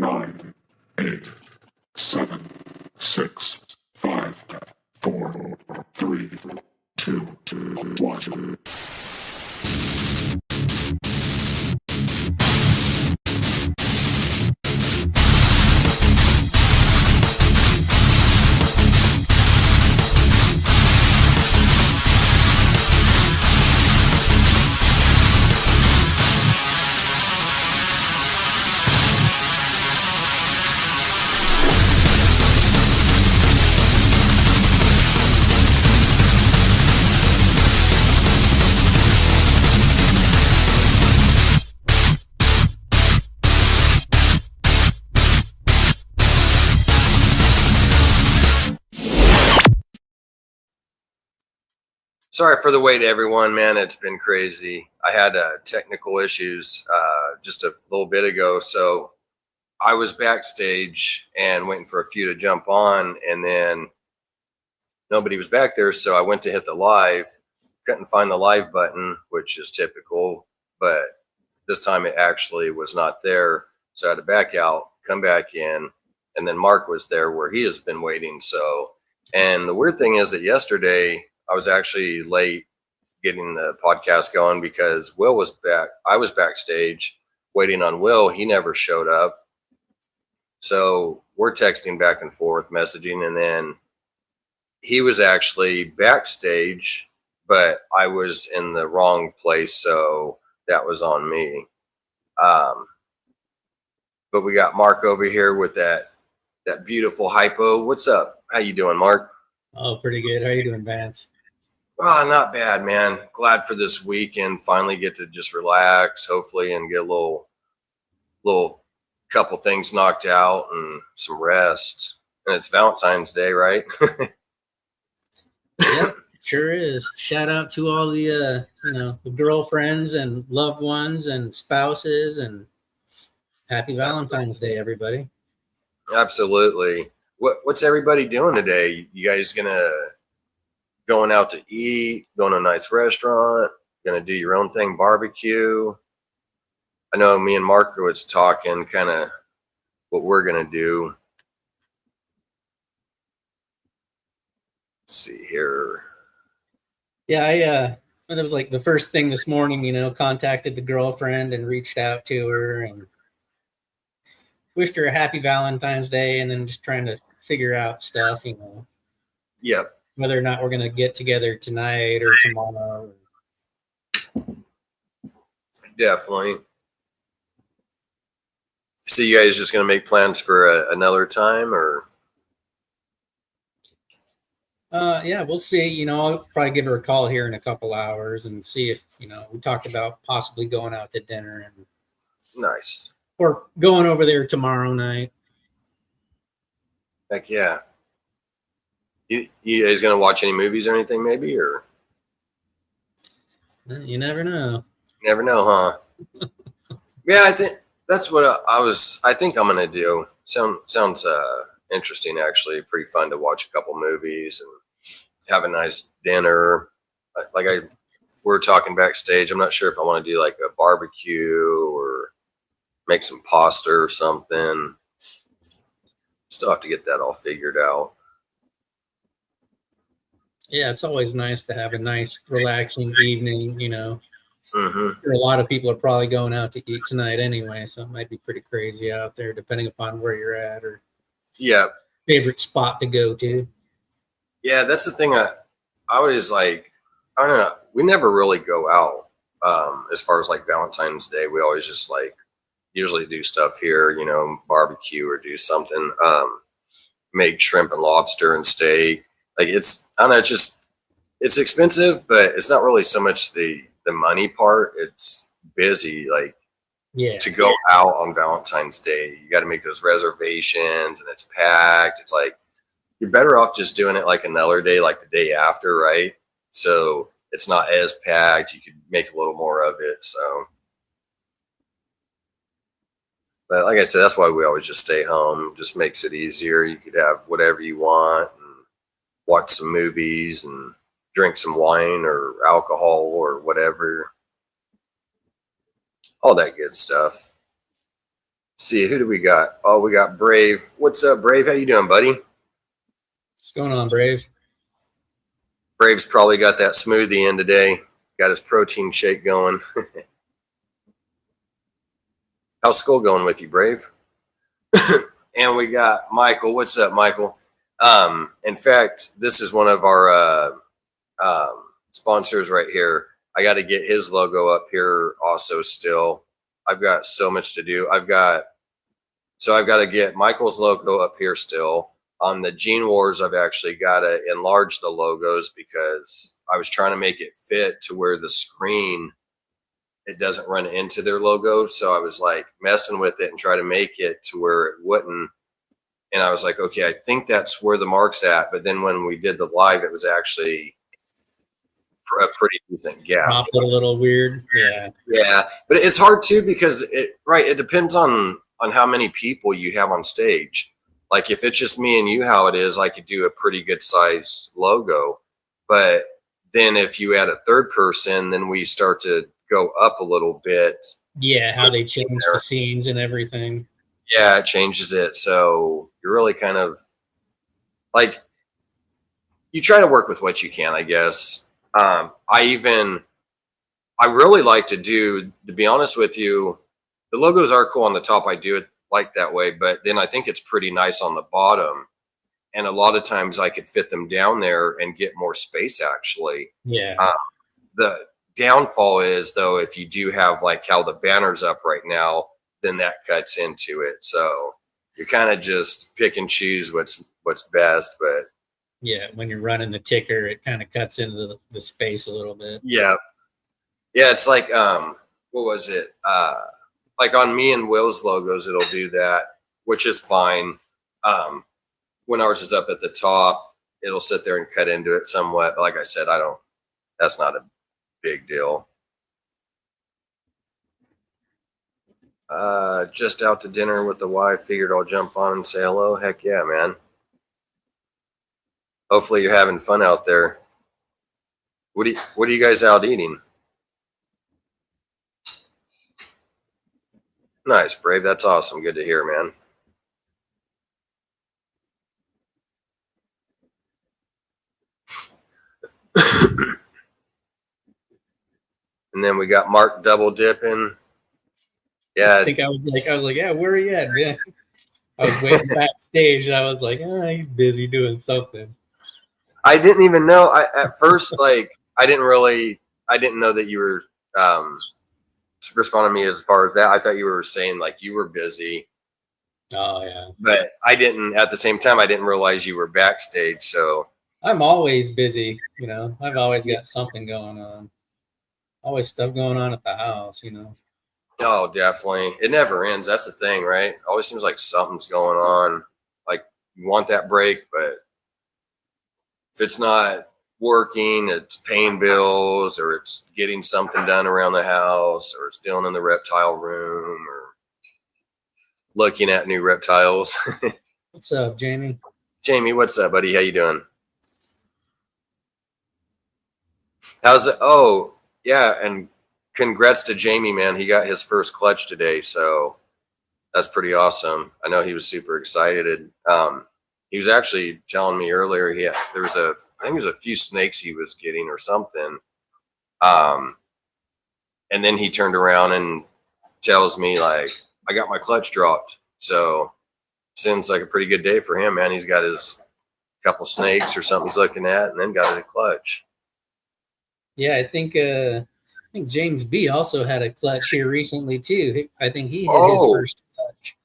9, 8, 7, 6, 5, 4, 3, 2, 1. Sorry for the wait, everyone. Man, it's been crazy. I had technical issues just a little bit ago. So I was backstage and waiting for a few to jump on, and then nobody was back there. So I went to hit the live, couldn't find the live button, which is typical. But this time it actually was not there. So I had to back out, come back in, and then Mark was there where he has been waiting. So, and the weird thing is that yesterday I was actually late getting the podcast going because Will was back. I was backstage waiting on Will. He never showed up. So we're texting back and forth, messaging, and then he was actually backstage, but I was in the wrong place, so that was on me. But we got Mark over here with that beautiful hypo. What's up? How you doing, Mark? Oh, pretty good. How you doing, Vance? Oh, not bad, man. Glad for this weekend. Finally get to just relax, hopefully, and get a little couple things knocked out and some rest. And it's Valentine's Day, right? Yep, sure is. Shout out to all the the girlfriends and loved ones and spouses, and happy Valentine's Day, everybody. Absolutely. What's everybody doing today? You guys going out to eat, going to a nice restaurant, gonna do your own thing, barbecue? I know me and Mark was talking kind of what we're gonna do. Let's see here. Yeah, it was like the first thing this morning, contacted the girlfriend and reached out to her and wished her a happy Valentine's Day, and then just trying to figure out stuff, Yep. whether or not we're going to get together tonight or tomorrow. Definitely. So you guys just going to make plans for another time, or? Yeah, we'll see. I'll probably give her a call here in a couple hours and see if, we talked about possibly going out to dinner and Nice. or going over there tomorrow night. Heck yeah. You guys going to watch any movies or anything maybe, or? You never know. Never know, huh? Yeah, I think that's what I think I'm going to do. Sounds interesting, actually. Pretty fun to watch a couple movies and have a nice dinner. We were talking backstage. I'm not sure if I want to do like a barbecue or make some pasta or something. Still have to get that all figured out. Yeah, it's always nice to have a nice, relaxing evening, Mm-hmm. A lot of people are probably going out to eat tonight anyway, so it might be pretty crazy out there, depending upon where you're at or favorite spot to go to. Yeah, that's the thing. I always like, I don't know. We never really go out as far as like Valentine's Day. We always just like usually do stuff here, barbecue or do something. Make shrimp and lobster and steak. Like I don't know, it's expensive, but it's not really so much the money part. It's busy, like to go out on Valentine's Day. You got to make those reservations, and it's packed. It's like you're better off just doing it like another day, like the day after, right? So it's not as packed. You could make a little more of it. So, but like I said, that's why we always just stay home. It just makes it easier. You could have whatever you want and watch some movies and drink some wine or alcohol or whatever. All that good stuff. See, who do we got? Oh, we got Brave. What's up, Brave? How you doing, buddy? What's going on, Brave? Brave's probably got that smoothie in today. Got his protein shake going. How's school going with you, Brave? And we got Michael. What's up, Michael? In fact, this is one of our sponsors right here. I got to get his logo up here also still. I've got so much to do. I've got to get Michael's logo up here still. On the Gene Wars, I've actually got to enlarge the logos because I was trying to make it fit to where the screen, it doesn't run into their logo. So I was like messing with it and try to make it to where it wouldn't. And I was like, okay, I think that's where the mark's at. But then when we did the live, it was actually a pretty decent gap. Dropped it a little weird. Yeah. Yeah. But it's hard too because it depends on how many people you have on stage. Like if it's just me and you, how it is, I could do a pretty good size logo. But then if you add a third person, then we start to go up a little bit. Yeah, how they change the scenes and everything. Yeah, it changes it. So you're really kind of like, you try to work with what you can, I guess. I really like to be honest with you, the logos are cool on the top. I do it like that way, but then I think it's pretty nice on the bottom. And a lot of times I could fit them down there and get more space actually. Yeah. The downfall is though, if you do have like how the banner's up right now, then that cuts into it. So you kind of just pick and choose what's best. But yeah, when you're running the ticker, it kind of cuts into the space a little bit. Yeah. Yeah. It's like, what was it? Like on me and Will's logos, it'll do that, which is fine. When ours is up at the top, it'll sit there and cut into it somewhat. But like I said, that's not a big deal. Just out to dinner with the wife. Figured I'll jump on and say hello. Heck yeah, man. Hopefully you're having fun out there. What are you guys out eating? Nice, Brave. That's awesome. Good to hear, man. And then we got Mark double dipping. Yeah. I think I was like, yeah, where are you at, man? I was waiting backstage. And I was like, he's busy doing something. I didn't even know. At first, like, I didn't know that you were responding to me as far as that. I thought you were saying like you were busy. Oh yeah. But at the same time, I didn't realize you were backstage. So I'm always busy, I've always got something going on. Always stuff going on at the house, Oh, definitely. It never ends. That's the thing, right? Always seems like something's going on. Like you want that break, but if it's not working, it's paying bills, or it's getting something done around the house, or it's dealing in the reptile room, or looking at new reptiles. What's up, Jamie? Jamie, what's up, buddy? How you doing? How's it? Oh, yeah, and congrats to Jamie, man. He got his first clutch today, so that's pretty awesome. I know he was super excited. He was actually telling me earlier I think there was a few snakes he was getting or something. And then he turned around and tells me like, I got my clutch dropped. So seems like a pretty good day for him, man. He's got his couple snakes or something he's looking at and then got a clutch. Yeah, I think James B also had a clutch here recently too. I think he hit his first clutch.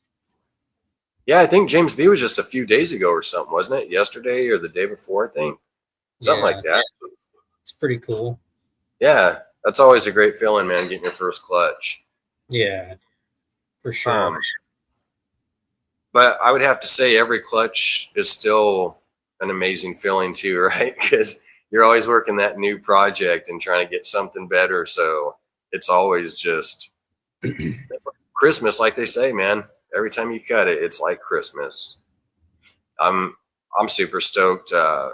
Yeah, I think James B was just a few days ago or something, wasn't it? Yesterday or the day before, I think. Something like that. It's pretty cool. Yeah, that's always a great feeling, man, getting your first clutch. Yeah, for sure. But I would have to say every clutch is still an amazing feeling too, right? Because you're always working that new project and trying to get something better. So it's always just Christmas, like they say, man. Every time you cut it, it's like Christmas. I'm super stoked. I'm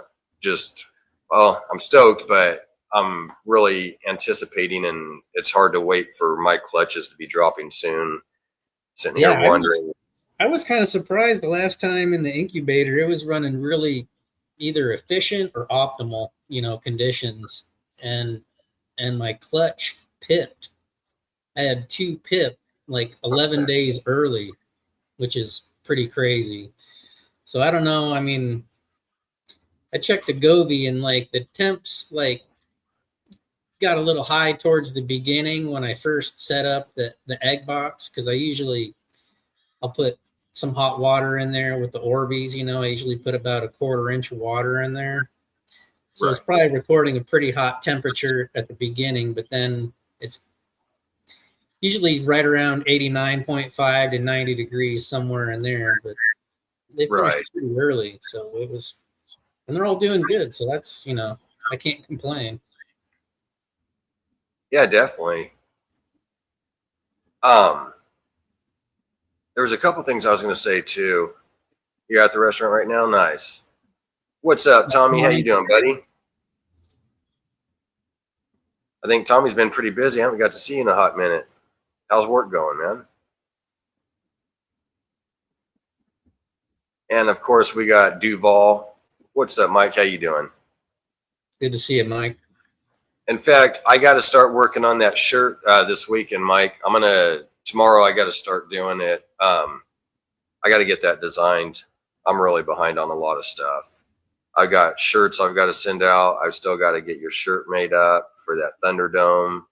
stoked, but I'm really anticipating, and it's hard to wait for my clutches to be dropping soon. sitting here Yeah, wondering. I was kind of surprised the last time in the incubator, it was running really either efficient or optimal, conditions. And my clutch pipped. I had 2 pip like 11 days early, which is pretty crazy. So I don't know. I mean, I checked the Gobi and like the temps like got a little high towards the beginning when I first set up the egg box, because I'll put some hot water in there with the Orbeez. I usually put about a 1/4 inch of water in there. So Right. it's probably recording a pretty hot temperature at the beginning, but then it's usually right around 89.5 to 90 degrees, somewhere in there. But they finished Right. pretty early, so it was, and they're all doing good. So that's, I can't complain. Yeah, definitely. There was a couple things I was going to say too. You're at the restaurant right now? Nice. What's up, Tommy? How you doing, buddy? I think Tommy's been pretty busy. I haven't got to see you in a hot minute. How's work going, man? And of course, we got Duval. What's up, Mike? How you doing? Good to see you, Mike. In fact, I got to start working on that shirt this weekend, Mike. Tomorrow I got to start doing it. I got to get that designed. I'm really behind on a lot of stuff. I've got shirts I've got to send out. I've still got to get your shirt made up for that Thunderdome,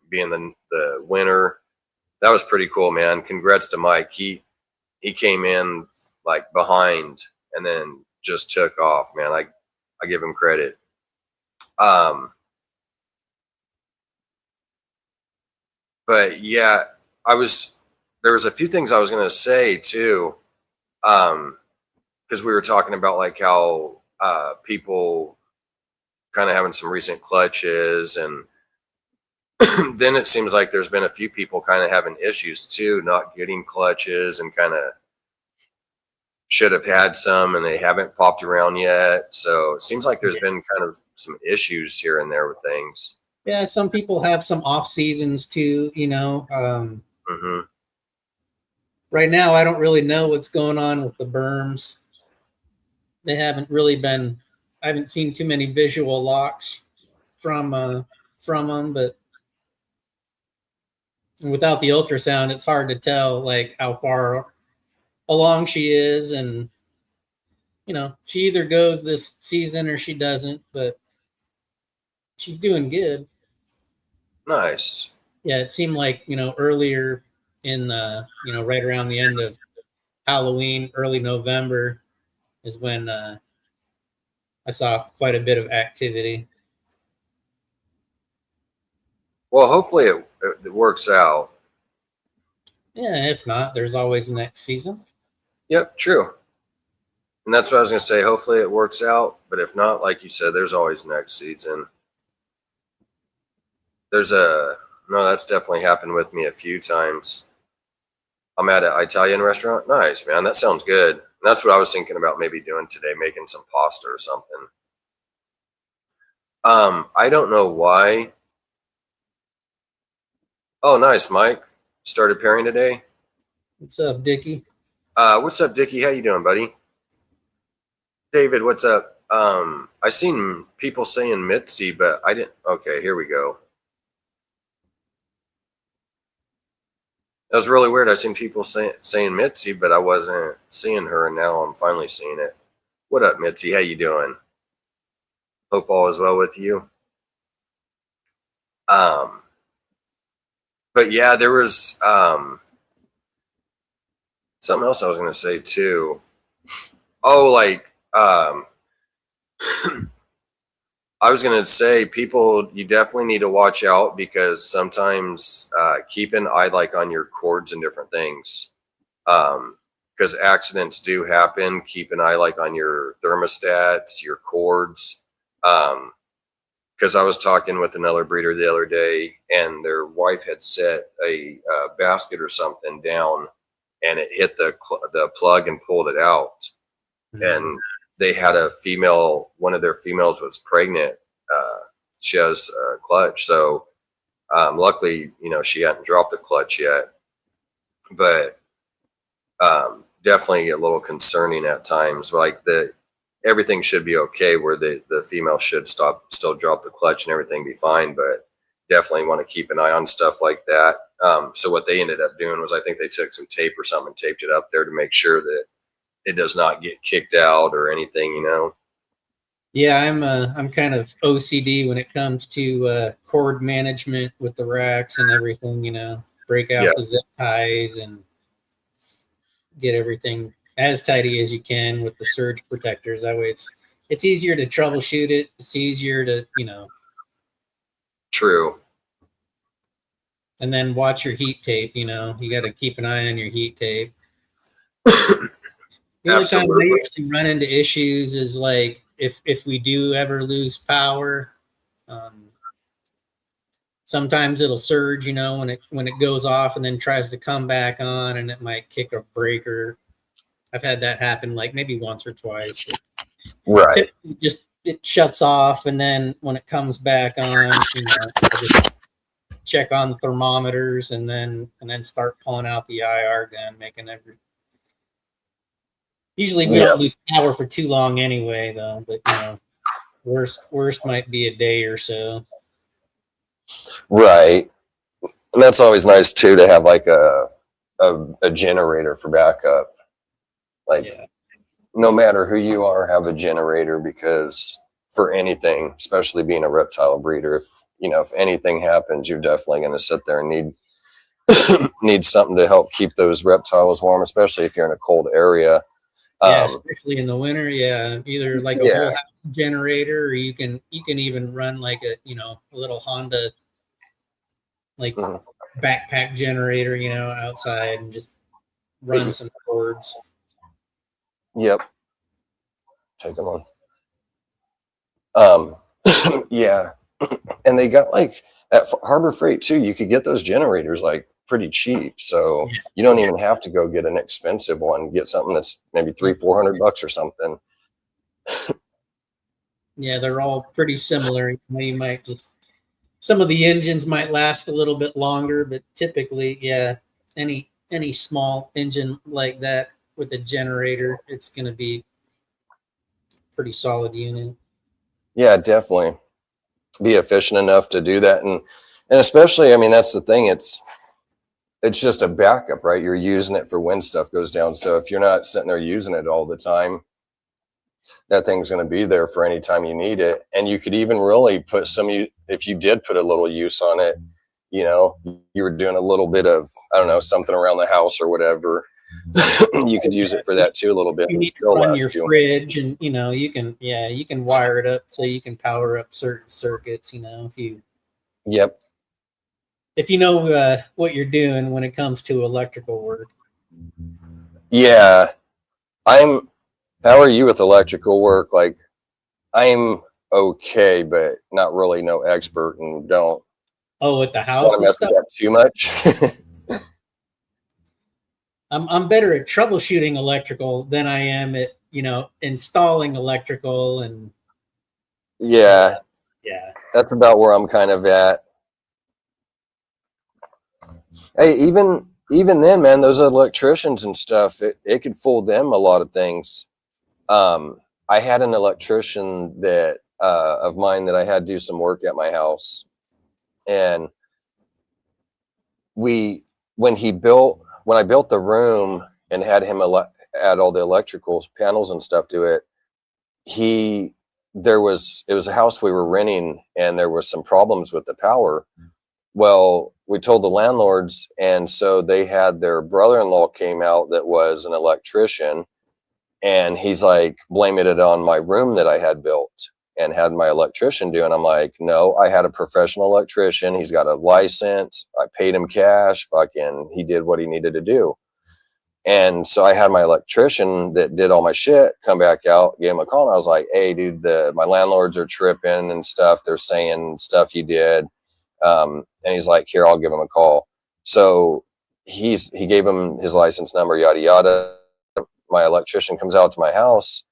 being the winner. That was pretty cool, man. Congrats to Mike. He came in like behind and then just took off, man. I give him credit. But yeah, there was a few things I was going to say too. Because we were talking about like how people kind of having some recent clutches, and then it seems like there's been a few people kind of having issues too, not getting clutches, and kind of should have had some and they haven't popped around yet. So it seems like there's been kind of some issues here and there with things. Yeah, some people have some off seasons too, Right now, I don't really know what's going on with the berms. They haven't really been. I haven't seen too many visual locks from them, but without the ultrasound, it's hard to tell like how far along she is, and she either goes this season or she doesn't. But she's doing good. Nice. Yeah, it seemed like earlier in right around the end of Halloween, early November is when I saw quite a bit of activity. Well, hopefully it works out. Yeah, if not, there's always next season. Yep, true. And that's what I was going to say. Hopefully it works out. But if not, like you said, there's always next season. No, that's definitely happened with me a few times. I'm at an Italian restaurant. Nice, man. That sounds good. And that's what I was thinking about maybe doing today, making some pasta or something. I don't know why. Oh, nice, Mike. Started pairing today. What's up, Dickie? What's up, Dickie? How you doing, buddy? David, what's up? I seen people saying Mitzi, but I didn't. Okay, here we go. That was really weird. I seen people saying Mitzi, but I wasn't seeing her, and now I'm finally seeing it. What up, Mitzi? How you doing? Hope all is well with you. But yeah, there was something else I was going to say too. Oh, like I was going to say, people, you definitely need to watch out, because sometimes keep an eye like on your cords and different things, because accidents do happen. Keep an eye like on your thermostats, your cords, because I was talking with another breeder the other day, and their wife had set a basket or something down, and it hit the plug and pulled it out. And they had a female, one of their females was pregnant. She has a clutch. So luckily, she hadn't dropped the clutch yet. but definitely a little concerning at times. Like everything should be okay, where the female should still drop the clutch and everything be fine, but definitely want to keep an eye on stuff like that. So what they ended up doing was, I think they took some tape or something and taped it up there to make sure that it does not get kicked out or anything, you know? Yeah, I'm kind of OCD when it comes to cord management with the racks and everything, you know, break out the zip ties and get everything as tidy as you can with the surge protectors. That way it's easier to troubleshoot it. It's easier to, you know. True. And then watch your heat tape, you know. You got to keep an eye on your heat tape. The only time I usually run into issues is like if we do ever lose power. Sometimes it'll surge, you know, when it goes off and then tries to come back on, and it might kick a breaker. I've had that happen like maybe once or twice. Right. Just it shuts off, and then when it comes back on, you know, I just check on the thermometers and then start pulling out the IR gun, making every. Usually we don't lose power for too long anyway, though. But you know, worst might be a day or so. Right, and that's always nice too, to have like a generator for backup. Like, no matter who you are, have a generator, because for anything, especially being a reptile breeder, if anything happens, you're definitely going to sit there and need something to help keep those reptiles warm, especially if you're in a cold area. Yeah, especially in the winter. Yeah, either like a whole house generator, or you can even run like a little Honda like backpack generator, you know, outside, and just run some cords. Yep. Take them on. Yeah, and they got like at Harbor Freight too. You could get those generators like pretty cheap, so you don't even have to go get an expensive one. Get something that's maybe $300-400 or something. Yeah, they're all pretty similar. You might just, some of the engines might last a little bit longer, but typically, yeah, any small engine like that with a generator, it's going to be pretty solid unit. Yeah, definitely be efficient enough to do that, and especially, I mean, that's the thing. It's just a backup, right? You're using it for when stuff goes down. So if you're not sitting there using it all the time, that thing's going to be there for any time you need it. And you could even really put if you did put a little use on it, you know, you were doing a little bit of, I don't know, something around the house or whatever, you could use it for that too a little bit. You need to run your fridge, and you know, you can wire it up so you can power up certain circuits, you know, if you know what you're doing when it comes to electrical work. Yeah. How are you with electrical work? Like, I'm okay, but not really no expert, and don't. Oh, with the house and stuff? Too much. I'm better at troubleshooting electrical than I am at, you know, installing electrical, and yeah, that's about where I'm kind of at. Hey, even then, man, those electricians and stuff, it could fool them a lot of things. I had an electrician that of mine that I had do some work at my house, and when I built the room and had him add all the electrical panels and stuff to it, it was a house we were renting, and there was some problems with the power. Well, we told the landlords, and so they had their brother-in-law came out that was an electrician, and he's like blaming it on my room that I had built and had my electrician do. And I'm like, no, I had a professional electrician. He's got a license. I paid him cash. Fucking, he did what he needed to do. And so I had my electrician that did all my shit come back out, gave him a call, and I was like, hey, dude, my landlords are tripping and stuff. They're saying stuff you did. And he's like, here, I'll give him a call. So he gave him his license number, yada, yada. My electrician comes out to my house,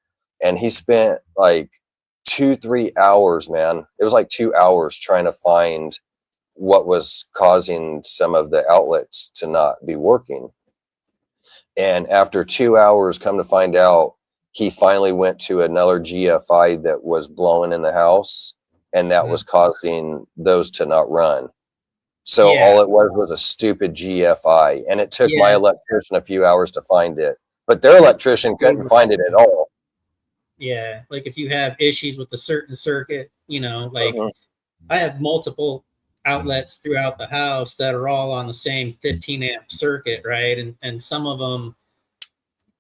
and he spent like 2-3 hours, man. It was like 2 hours trying to find what was causing some of the outlets to not be working. And after 2 hours, come to find out, he finally went to another GFI that was blowing in the house, and that was causing those to not run. So all it was a stupid GFI, and it took my electrician a few hours to find it. But their electrician couldn't find it at all. Yeah, like if you have issues with a certain circuit, you know, like I have multiple outlets throughout the house that are all on the same 15 amp circuit, right? And some of them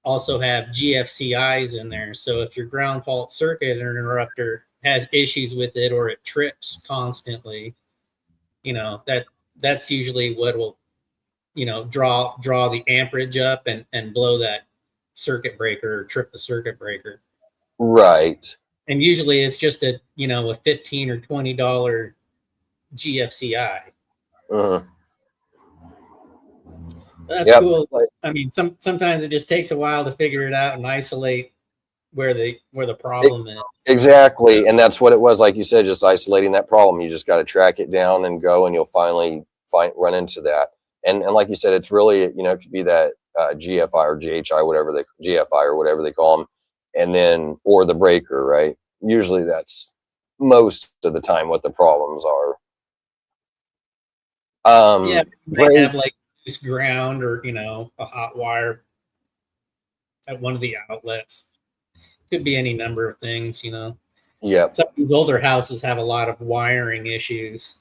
also have GFCIs in there. So if your ground fault circuit or interrupter has issues with it or it trips constantly, you know, that's usually what will, you know, draw the amperage up and blow that circuit breaker or trip the circuit breaker. Right. And usually it's just a, you know, a $15 or $20 GFCI. That's cool. I mean, sometimes it just takes a while to figure it out and isolate where the problem is. Exactly. And that's what it was, like you said, just isolating that problem. You just got to track it down and go, and you'll finally run into that. And like you said, it's really, you know, it could be that GFI or GHI, GFI or whatever they call them, and then, or the breaker, right? Usually that's most of the time what the problems are. Yeah, you might have like loose ground or, you know, a hot wire at one of the outlets. Could be any number of things, you know. Yep. Some of these older houses have a lot of wiring issues.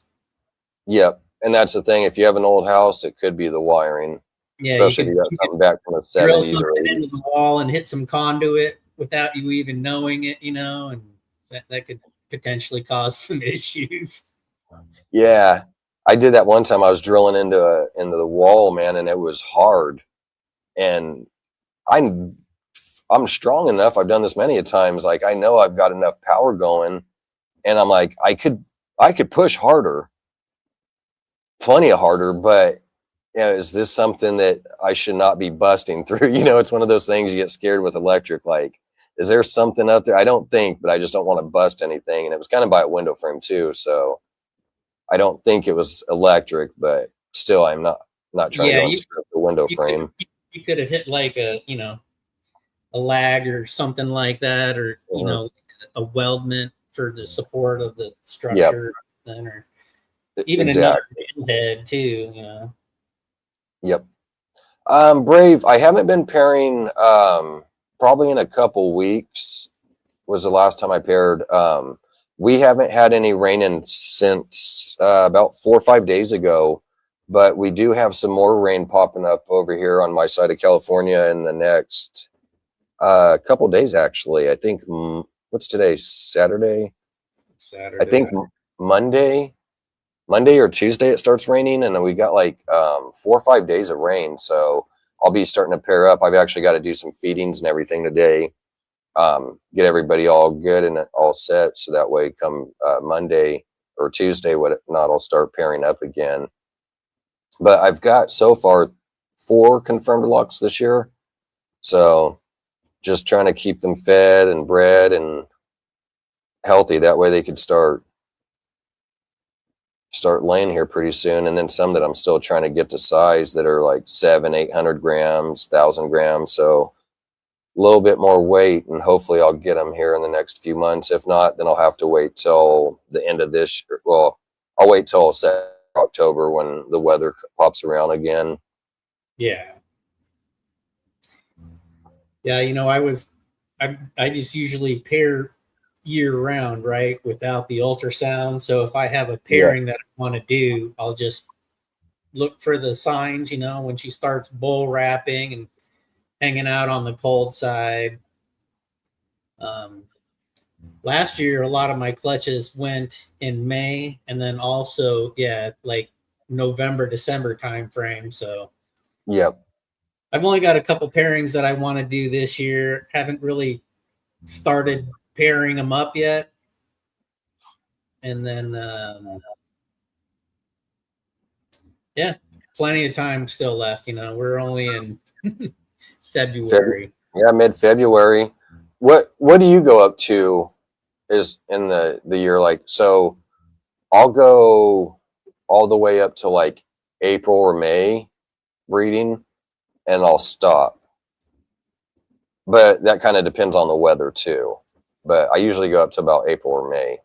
Yep. And that's the thing. If you have an old house, it could be the wiring. Yeah, especially if you got something back from the 70s or 80s. Into the wall and hit some conduit without you even knowing it, you know, and that could potentially cause some issues. Yeah. I did that one time. I was drilling into the wall, man, and it was hard. And I'm strong enough. I've done this many a times. Like, I know I've got enough power going, and I'm like, I could push harder, plenty of harder, but you know, is this something that I should not be busting through? You know, it's one of those things you get scared with electric. Like, is there something up there? I don't think, but I just don't want to bust anything. And it was kind of by a window frame too. So I don't think it was electric, but still, I'm not trying to go and strip the window frame. You could have hit like a, you know, a lag or something like that, or, you know, a weldment for the support of the structure, or even another head too, you know. Yep. Brave, I haven't been pairing, probably in a couple weeks was the last time I paired. We haven't had any rain since about 4 or 5 days ago, but we do have some more rain popping up over here on my side of California in the next couple days, actually. I think, what's today? Saturday? I think Monday or Tuesday it starts raining, and then we got like 4 or 5 days of rain. So I'll be starting to pair up. I've actually got to do some feedings and everything today. Get everybody all good and all set, so that way come Monday or Tuesday, whatnot, I'll start pairing up again. But I've got so far 4 confirmed locks this year, so just trying to keep them fed and bred and healthy. That way they could start laying here pretty soon. And then some that I'm still trying to get to size that are like 700-800 grams, 1,000 grams. So a little bit more weight, and hopefully I'll get them here in the next few months. If not, then I'll have to wait till the end of this year. Well, I'll wait till October when the weather pops around again. Yeah. Yeah, you know, I just usually pair year round, right, without the ultrasound. So if I have a pairing that I want to do, I'll just look for the signs, you know, when she starts bull wrapping and hanging out on the cold side. Last year, a lot of my clutches went in May, and then also, like November, December time frame. So I've only got a couple pairings that I want to do this year. Haven't really started pairing them up yet. And then, plenty of time still left. You know, we're only in February. Mid-February. What do you go up to is in the year? Like, so I'll go all the way up to like April or May breeding. and I'll stop. But that kind of depends on the weather too. But I usually go up to about April or May.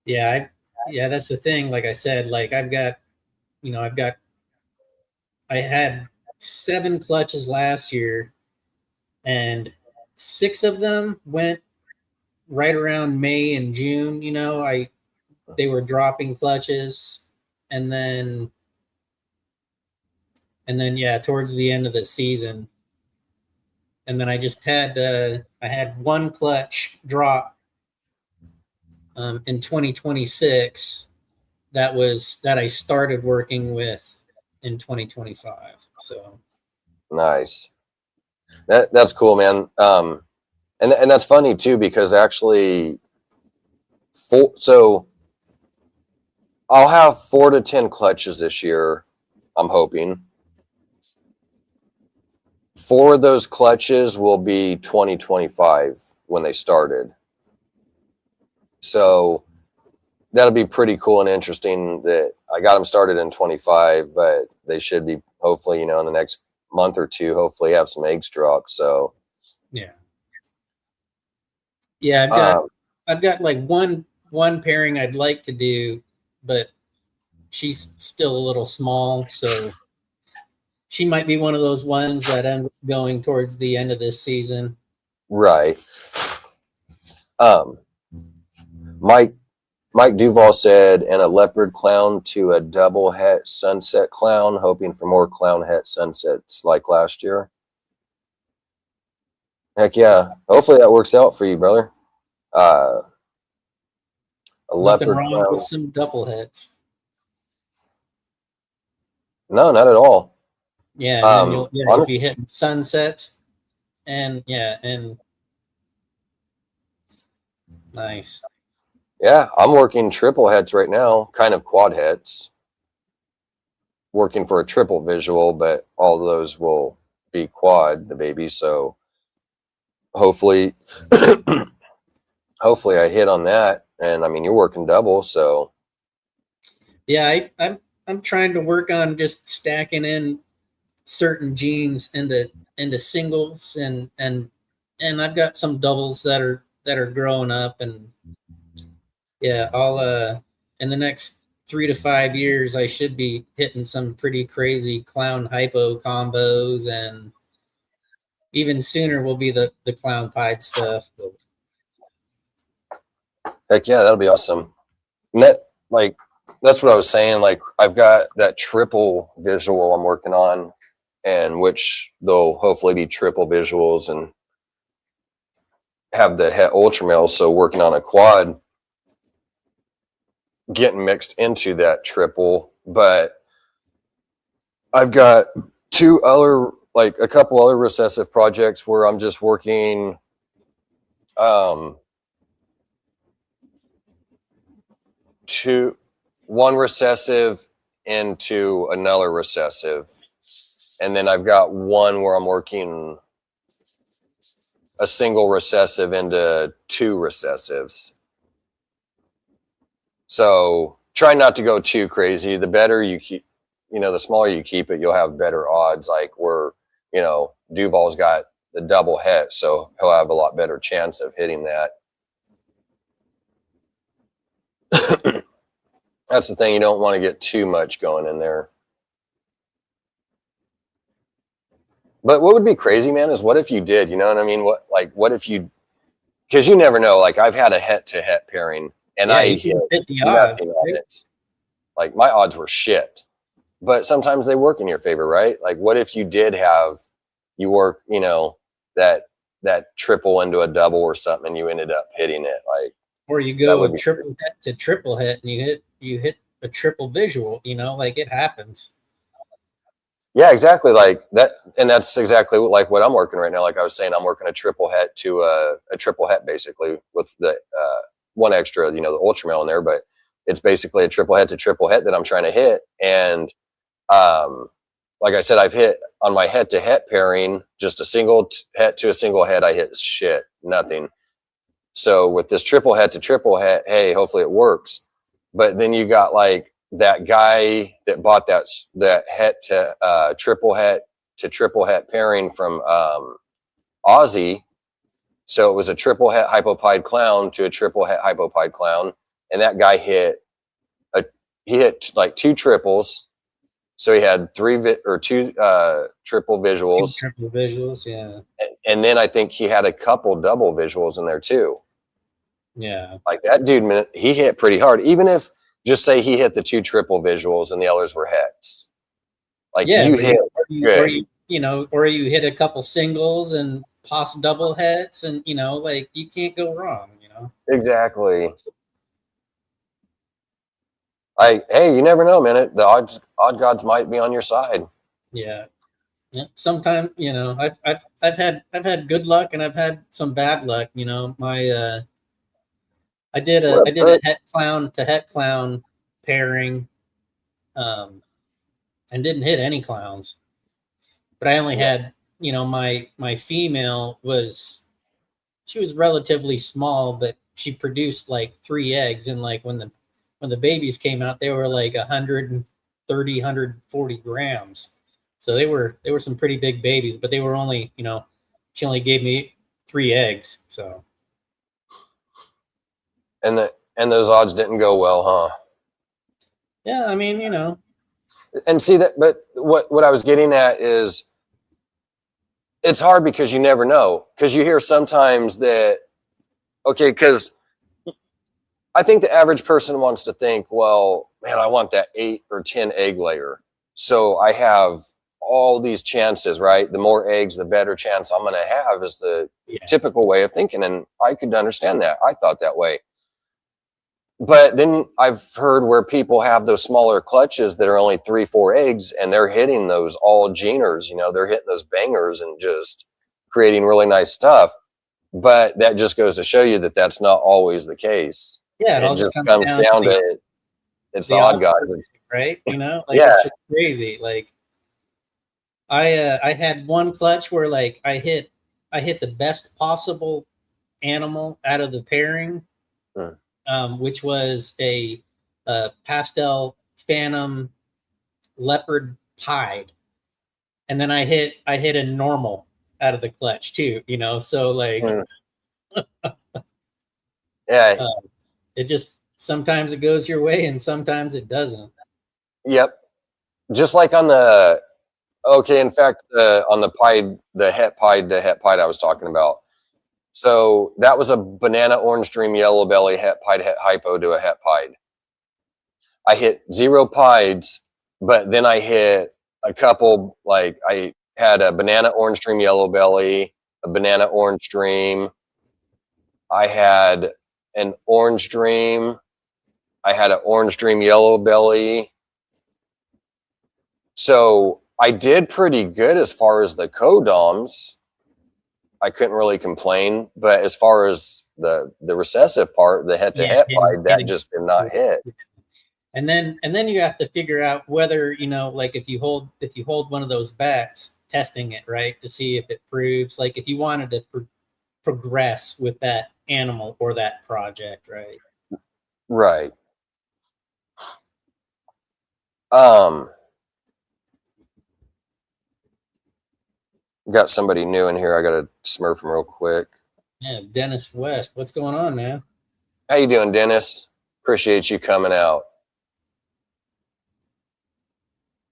Yeah, that's the thing. Like I said, like I had 7 clutches last year, and 6 of them went right around May and June. They were dropping clutches, and then yeah, towards the end of the season, and then I just had I had 1 clutch drop in 2026 that I started working with in 2025. So Nice. That's cool, man. And that's funny too, because actually, so I'll have 4 to 10 clutches this year. I'm hoping 4 of those clutches will be 2025 when they started. So that'll be pretty cool and interesting that I got them started in 25, but they should be hopefully, in the next month or 2, hopefully have some eggs dropped. So yeah, I've got like one pairing I'd like to do, but she's still a little small, so she might be one of those ones that ends up going towards the end of this season. Right. Mike Duval said, and a leopard clown to a double het sunset clown, hoping for more clown het sunsets like last year. Heck yeah. Hopefully that works out for you, brother. A Nothing leopard wrong clown. with some double hets. No, not at all. Yeah, and then you'll be hitting sunsets, and nice. Yeah, I'm working triple hets right now, kind of quad hets. Working for a triple visual, but all of those will be quad, the baby. So hopefully, hopefully I hit on that. And I mean, you're working double, so yeah, I'm trying to work on just stacking in certain genes into singles, and I've got some doubles that are growing up, and yeah, I'll in the next 3 to 5 years I should be hitting some pretty crazy clown hypo combos, and even sooner will be the clown pied stuff. But heck yeah, that'll be awesome. And that's what I was saying. Like, I've got that triple visual I'm working on, and which they'll hopefully be triple visuals and have the het ultra male. So working on a quad, getting mixed into that triple. But I've got a couple other recessive projects where I'm just working one recessive into another recessive, and then I've got one where I'm working a single recessive into 2 recessives. So try not to go too crazy. The better you keep, the smaller you keep it, you'll have better odds. Like Duval's got the double het, so he'll have a lot better chance of hitting that. That's the thing. You don't want to get too much going in there. But what would be crazy, man, is what if you did, you know what I mean? What if you, because you never know. Like, I've had a het to het pairing, and yeah, I you hit the odds. nothing on it. Like, my odds were shit, but sometimes they work in your favor, right? Like, what if you did have, you work, that triple into a double or something, and you ended up hitting it, like, or you go a triple het to triple het, and you hit a triple visual, like, it happens. Yeah, exactly. Like that. And that's exactly like what I'm working right now. Like I was saying, I'm working a triple het to a triple het, basically, with the one extra, the ultra male in there, but it's basically a triple het to triple het that I'm trying to hit. And like I said, I've hit on my het to het pairing, just a single het to a single het. I hit shit, nothing. So with this triple het to triple het, hey, hopefully it works. But then you got like that guy that bought that het to triple het to triple het pairing from Aussie. So it was a triple het hypopide clown to a triple het hypopide clown. And that guy hit like 2 triples. So he had 2 triple visuals. 2 triple visuals, yeah. And then I think he had a couple double visuals in there too. Yeah. Like that dude, he hit pretty hard. Even if, just say he hit the 2 triple visuals and the others were hets. Like you hit good. Or you hit a couple singles and double hits, and like you can't go wrong. Exactly. Hey, you never know, man. The odd gods might be on your side. Yeah. Sometimes I've had good luck and I've had some bad luck. I did a het clown to het clown pairing, and didn't hit any clowns. But I only had, my female she was relatively small, but she produced like 3 eggs. And like when the babies came out, they were like 130, 140 grams. So they were some pretty big babies, but they were only, she only gave me 3 eggs. So. And those odds didn't go well, huh? Yeah. I mean, And see that, but what I was getting at is, it's hard because you never know. Because you hear sometimes that, okay, because I think the average person wants to think, well, man, I want that 8 or 10 egg layer. So I have all these chances, right? The more eggs, the better chance I'm going to have is the typical way of thinking. And I could understand that. I thought that way. But then I've heard where people have those smaller clutches that are only 3, 4 eggs, and they're hitting those all geners, they're hitting those bangers and just creating really nice stuff. But that just goes to show you that that's not always the case. Yeah, it just comes down to it's the odd guys, right? It's just crazy. Like I had one clutch where like I hit the best possible animal out of the pairing. Which was a pastel phantom leopard pied, and then I hit a normal out of the clutch too. So like, it just sometimes it goes your way and sometimes it doesn't. Yep, just like on the in fact, on the het pied to het pied I was talking about. So that was a banana orange dream yellow belly het pied het hypo to a het pied. I hit 0 pieds, but then I hit a couple, like I had a banana orange dream yellow belly, a banana orange dream. I had an orange dream. I had an orange dream yellow belly. So I did pretty good as far as the codoms. I couldn't really complain, but as far as the recessive part, the head to head pied, that just did not hit. And then you have to figure out whether, like if you hold one of those bets, testing it, right, to see if it proves, like if you wanted to progress with that animal or that project, right? Right. Got somebody new in here. I got to smurf him real quick. Yeah, Dennis West. What's going on, man? How you doing, Dennis? Appreciate you coming out.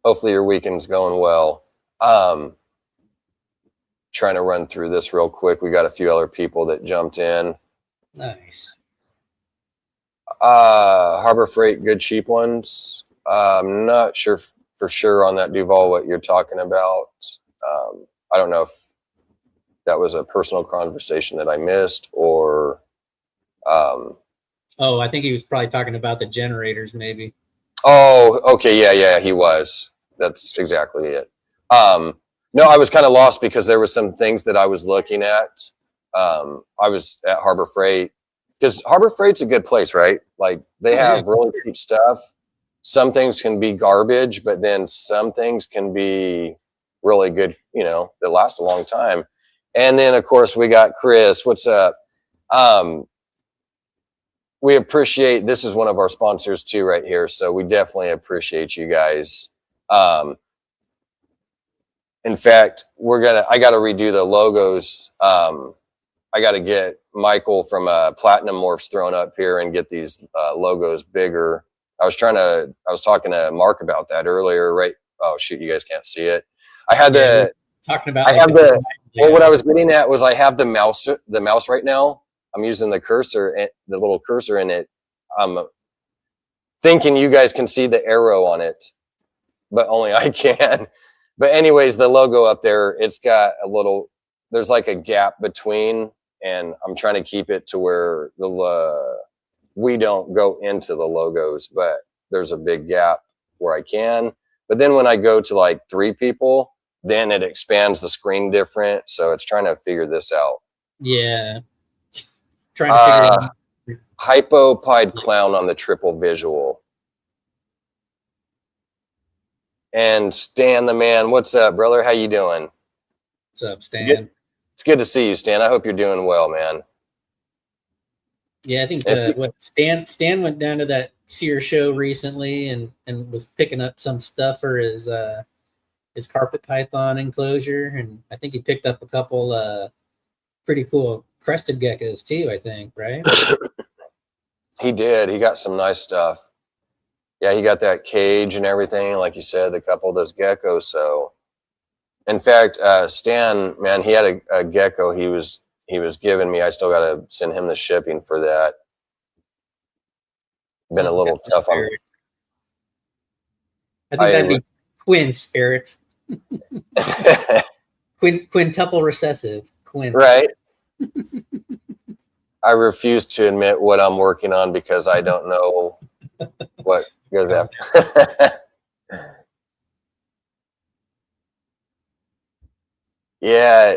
Hopefully your weekend's going well. Trying to run through this real quick. We got a few other people that jumped in. Nice. Harbor Freight, good cheap ones. I'm not sure for sure on that Duval what you're talking about. I don't know if that was a personal conversation that I missed or. I think he was probably talking about the generators, maybe. Oh, okay. Yeah, he was. That's exactly it. No, I was kind of lost because there were some things that I was looking at. I was at Harbor Freight because Harbor Freight's a good place, right? Like they have really cheap stuff. Some things can be garbage, but then some things can be really good, that last a long time. And then of course we got Chris. What's up? We appreciate, this is one of our sponsors too right here. So we definitely appreciate you guys. In fact, I got to redo the logos. I got to get Michael from Platinum Morphs thrown up here and get these logos bigger. I was talking to Mark about that earlier, right? Oh shoot, you guys can't see it. I had talking about. Well, what I was getting at was I have the mouse right now. I'm using the cursor, the little cursor in it. I'm thinking you guys can see the arrow on it, but only I can. But anyways, the logo up there, it's got there's like a gap between, and I'm trying to keep it to where we don't go into the logos, but there's a big gap where I can. But then when I go to like 3 people, then it expands the screen different. So it's trying to figure this out. Yeah. Trying to figure it out. Hypopied clown on the triple visual. And Stan the man, what's up, brother? How you doing? What's up, Stan? It's good to see you, Stan. I hope you're doing well, man. Yeah, I think Stan went down to that Sear show recently and was picking up some stuff for his carpet python enclosure, and I think he picked up a couple pretty cool crested geckos too, I think, right? He did. He got some nice stuff. Yeah, he got that cage and everything, like you said, a couple of those geckos. So, in fact, Stan, man, he had a gecko he was giving me. I still got to send him the shipping for that. Been a little tough on. I think that'd be quince, Eric. Quintuple recessive. Quince. Right. I refuse to admit what I'm working on because I don't know what goes after. Yeah.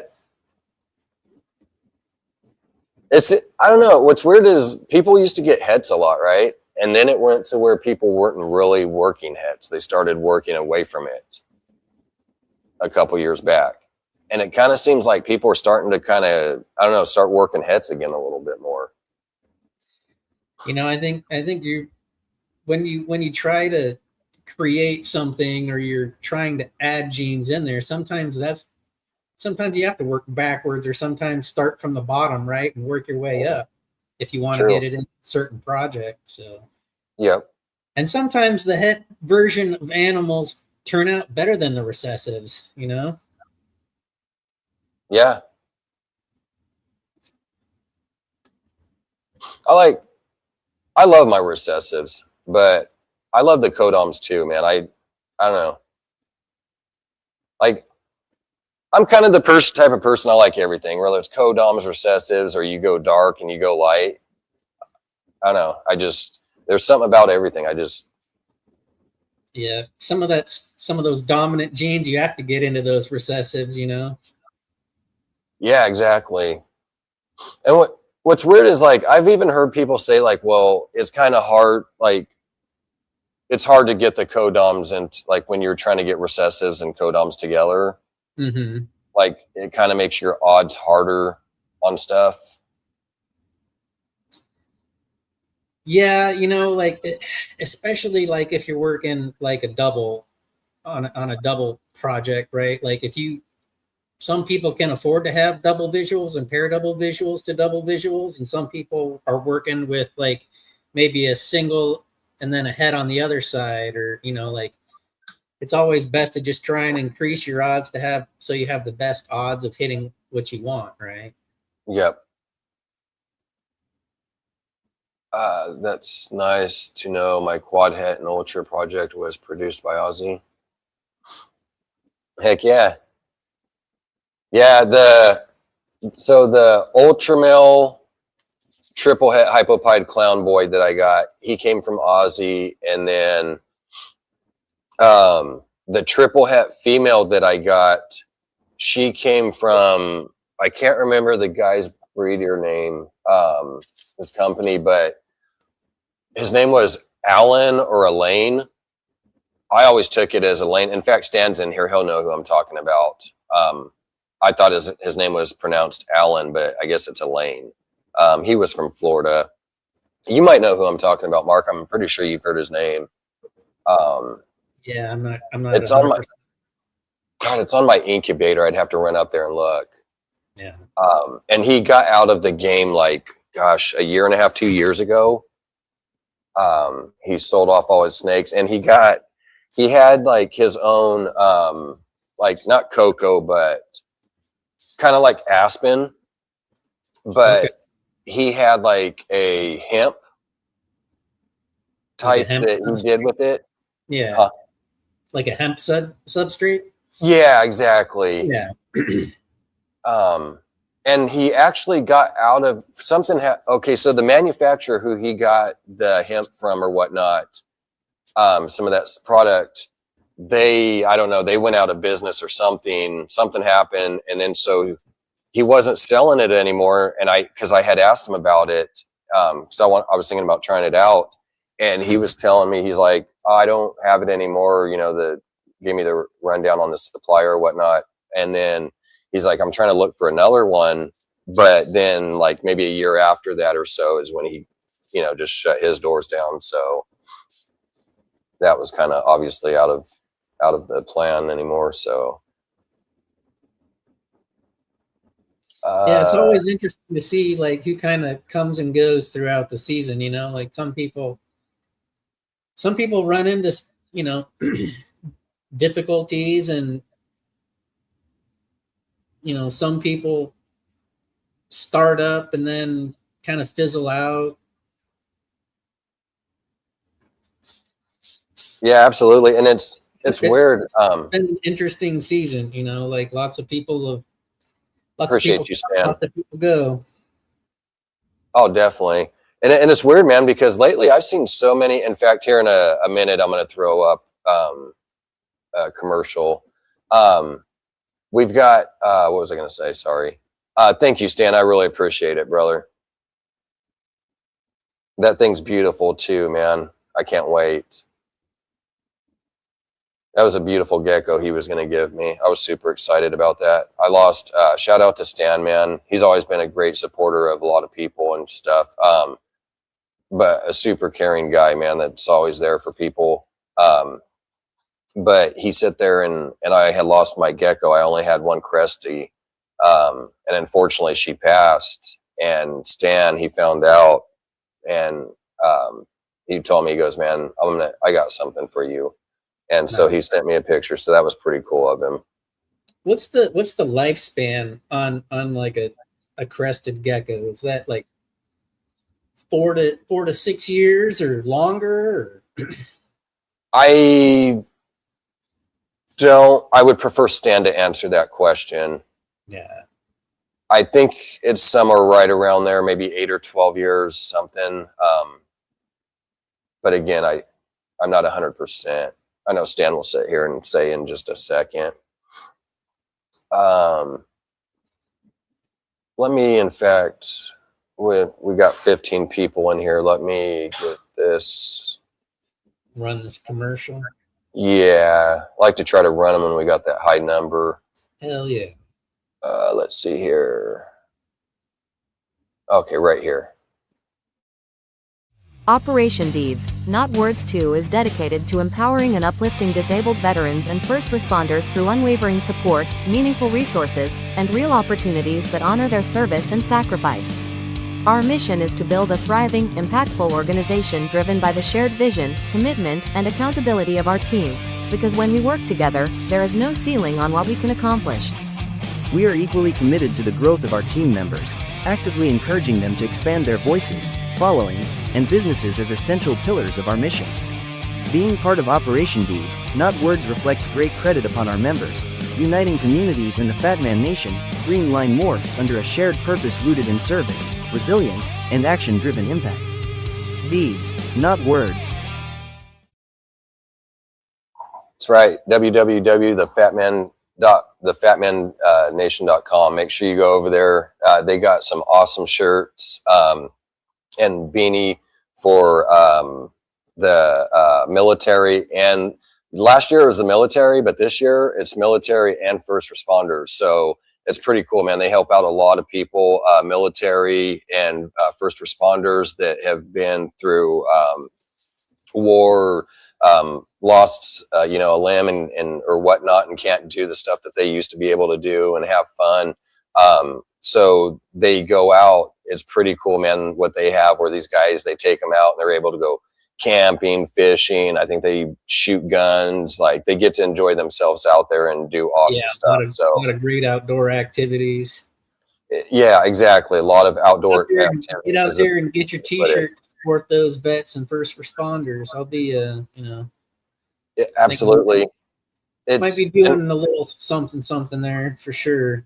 I don't know. What's weird is people used to get hets a lot, right? And then it went to where people weren't really working hets. They started working away from it a couple years back. And it kind of seems like people are starting to kind of, I don't know, start working hets again a little bit more. You know, I think you when you try to create something or you're trying to add genes in there, sometimes you have to work backwards or sometimes start from the bottom, right, and work your way up if you want to get it in a certain project. So yep. And sometimes the het version of animals turn out better than the recessives, you know? Yeah. I love my recessives, but I love the codoms too, man. I don't know. Like, I'm kind of the type of person, I like everything, whether it's codoms, recessives, or you go dark and you go light. I don't know. There's something about everything. Yeah, some of those dominant genes, you have to get into those recessives, you know? Yeah, exactly. And what's weird is, like, I've even heard people say, like, well, it's kind of hard, like, it's hard to get the codoms and, like, when you're trying to get recessives and codoms together, like, it kind of makes your odds harder on stuff. Yeah, you know, like, especially like if you're working like a double on a double project, right? Like some people can afford to have double visuals and pair double visuals to double visuals, and some people are working with like maybe a single and then a head on the other side, or, you know, like, it's always best to just try and increase your odds so you have the best odds of hitting what you want, right? Yep. That's nice to know. My quad het and ultra project was produced by Ozzy. Heck yeah. Yeah, the Ultramel triple het hypopied clown boy that I got, he came from Ozzy, and then the triple het female that I got, she came from, I can't remember the guy's breeder name, his company, but his name was Alan or Elaine. I always took it as Elaine. In fact, Stan's in here. He'll know who I'm talking about. I thought his name was pronounced Alan, but I guess it's Elaine. He was from Florida. You might know who I'm talking about, Mark. I'm pretty sure you've heard his name. Yeah, I'm not. It's on my. God, it's on my incubator. I'd have to run up there and look. Yeah. And he got out of the game like, gosh, a year and a half, 2 years ago. He sold off all his snakes, and he had like his own, like not cocoa, but kind of like aspen, but Okay. he had like a hemp type hemp that he did with it. Yeah. Huh? Like a hemp substrate. Yeah, exactly. Yeah. And he actually got out of something. Okay, so the manufacturer who he got the hemp from or whatnot, some of that product, I don't know, they went out of business or something. Something happened, and then so he wasn't selling it anymore. And because I had asked him about it, so I was thinking about trying it out, and he was telling me, he's like, oh, I don't have it anymore. You know, gave me the rundown on the supplier or whatnot, and then he's like, I'm trying to look for another one. But then like maybe a year after that or so is when he, just shut his doors down. So that was kind of obviously out of the plan anymore. So Yeah, it's always interesting to see like who kind of comes and goes throughout the season, like some people run into, difficulties, and some people start up and then kind of fizzle out. Yeah, absolutely. And it's weird. It's been an interesting season, like lots of people Appreciate you, Stan. Lots of people go. Oh, definitely. And it's weird, man, because lately I've seen so many. In fact, here in a minute, I'm going to throw up a commercial. We've got, what was I going to say? Sorry. Thank you, Stan. I really appreciate it, brother. That thing's beautiful too, man. I can't wait. That was a beautiful gecko he was going to give me. I was super excited about that. I lost, shout out to Stan, man. He's always been a great supporter of a lot of people and stuff. But a super caring guy, man, that's always there for people. But he sat there and I had lost my gecko. I only had one Cresty. And unfortunately she passed, and Stan, he found out, and he told me, he goes, man, I got something for you. And so he sent me a picture. So that was pretty cool of him. What's the lifespan on like a crested gecko? Is that like 4 to 6 years or longer? Or? I would prefer Stan to answer that question. Yeah. I think it's somewhere right around there, maybe 8 or 12 years, something. But again, I'm not 100%. I know Stan will sit here and say in just a second. Let me, in fact, we got 15 people in here. Let me get this. Run this commercial. Yeah, I like to try to run them when we got that high number. Hell yeah. Let's see here. Okay, right here. Operation Deeds, Not Words 2 is dedicated to empowering and uplifting disabled veterans and first responders through unwavering support, meaningful resources, and real opportunities that honor their service and sacrifice. Our mission is to build a thriving, impactful organization driven by the shared vision, commitment, and accountability of our team, because when we work together, there is no ceiling on what we can accomplish. We are equally committed to the growth of our team members, actively encouraging them to expand their voices, followings, and businesses as essential pillars of our mission. Being part of Operation Deeds, Not Words reflects great credit upon our members, uniting communities in the Fat Man Nation. Green Line morphs under a shared purpose rooted in service, resilience, and action-driven impact. Deeds, not words. That's right. www.thefatmannation.com. Make sure you go over there. They got some awesome shirts and beanie for the military. And last year it was the military, but this year it's military and first responders. So it's pretty cool, man. They help out a lot of people, military and first responders that have been through wore, lost, you know, a limb and or whatnot, and can't do the stuff that they used to be able to do and have fun. So they go out. It's pretty cool, man, what they have, where these guys, they take them out and they're able to go camping, fishing. I think they shoot guns. Like, they get to enjoy themselves out there and do awesome stuff. A lot of great outdoor activities. Yeah, exactly. A lot of outdoor activities. Get out there and get your T-shirt to support those vets and first responders. I'll be, you know, absolutely. It might be doing a little something there for sure.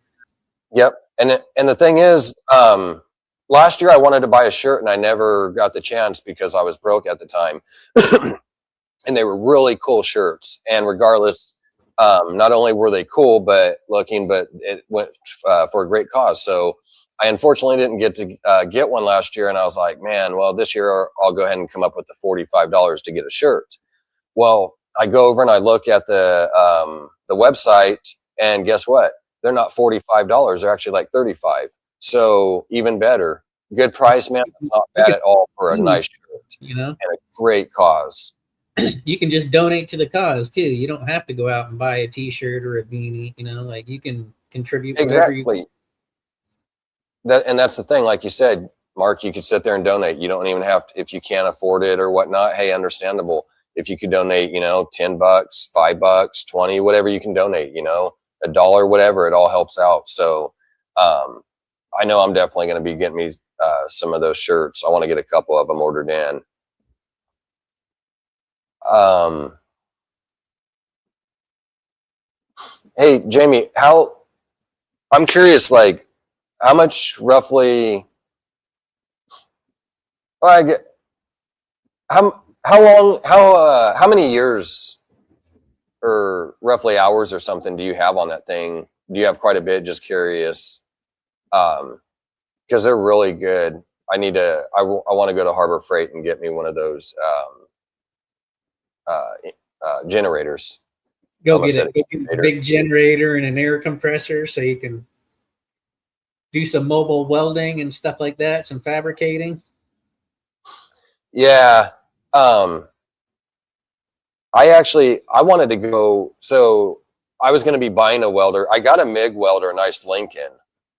Yep. And the thing is, last year I wanted to buy a shirt and I never got the chance because I was broke at the time. And they were really cool shirts. And regardless, not only were they cool, but it went for a great cause. So I unfortunately didn't get to get one last year. And I was like, man, well, this year I'll go ahead and come up with the $45 to get a shirt. Well, I go over and I look at the website, and guess what? They're not $45. They're actually like $35. So even better. Good price, man. It's not bad at all for a nice shirt. You know, and a great cause. You can just donate to the cause too. You don't have to go out and buy a T-shirt or a beanie. You know, like, you can contribute. Exactly. That's the thing. Like you said, Mark, you could sit there and donate. You don't even have to, if you can't afford it or whatnot. Hey, understandable. If you could donate, you know, $10, $5, 20, whatever you can donate, you know, $1, whatever, it all helps out. So, I know I'm definitely going to be getting me some of those shirts. I want to get a couple of them ordered in. Hey, Jamie, I'm curious, like, how much roughly, how many years or roughly hours or something do you have on that thing? Do you have quite a bit? Just curious. Because they're really good. I want to go to Harbor Freight and get me one of those generators. Go get a big generator and an air compressor so you can do some mobile welding and stuff like that, some fabricating. Yeah. I wanted to go, so I was going to be buying a welder. I got a MIG welder, a nice Lincoln,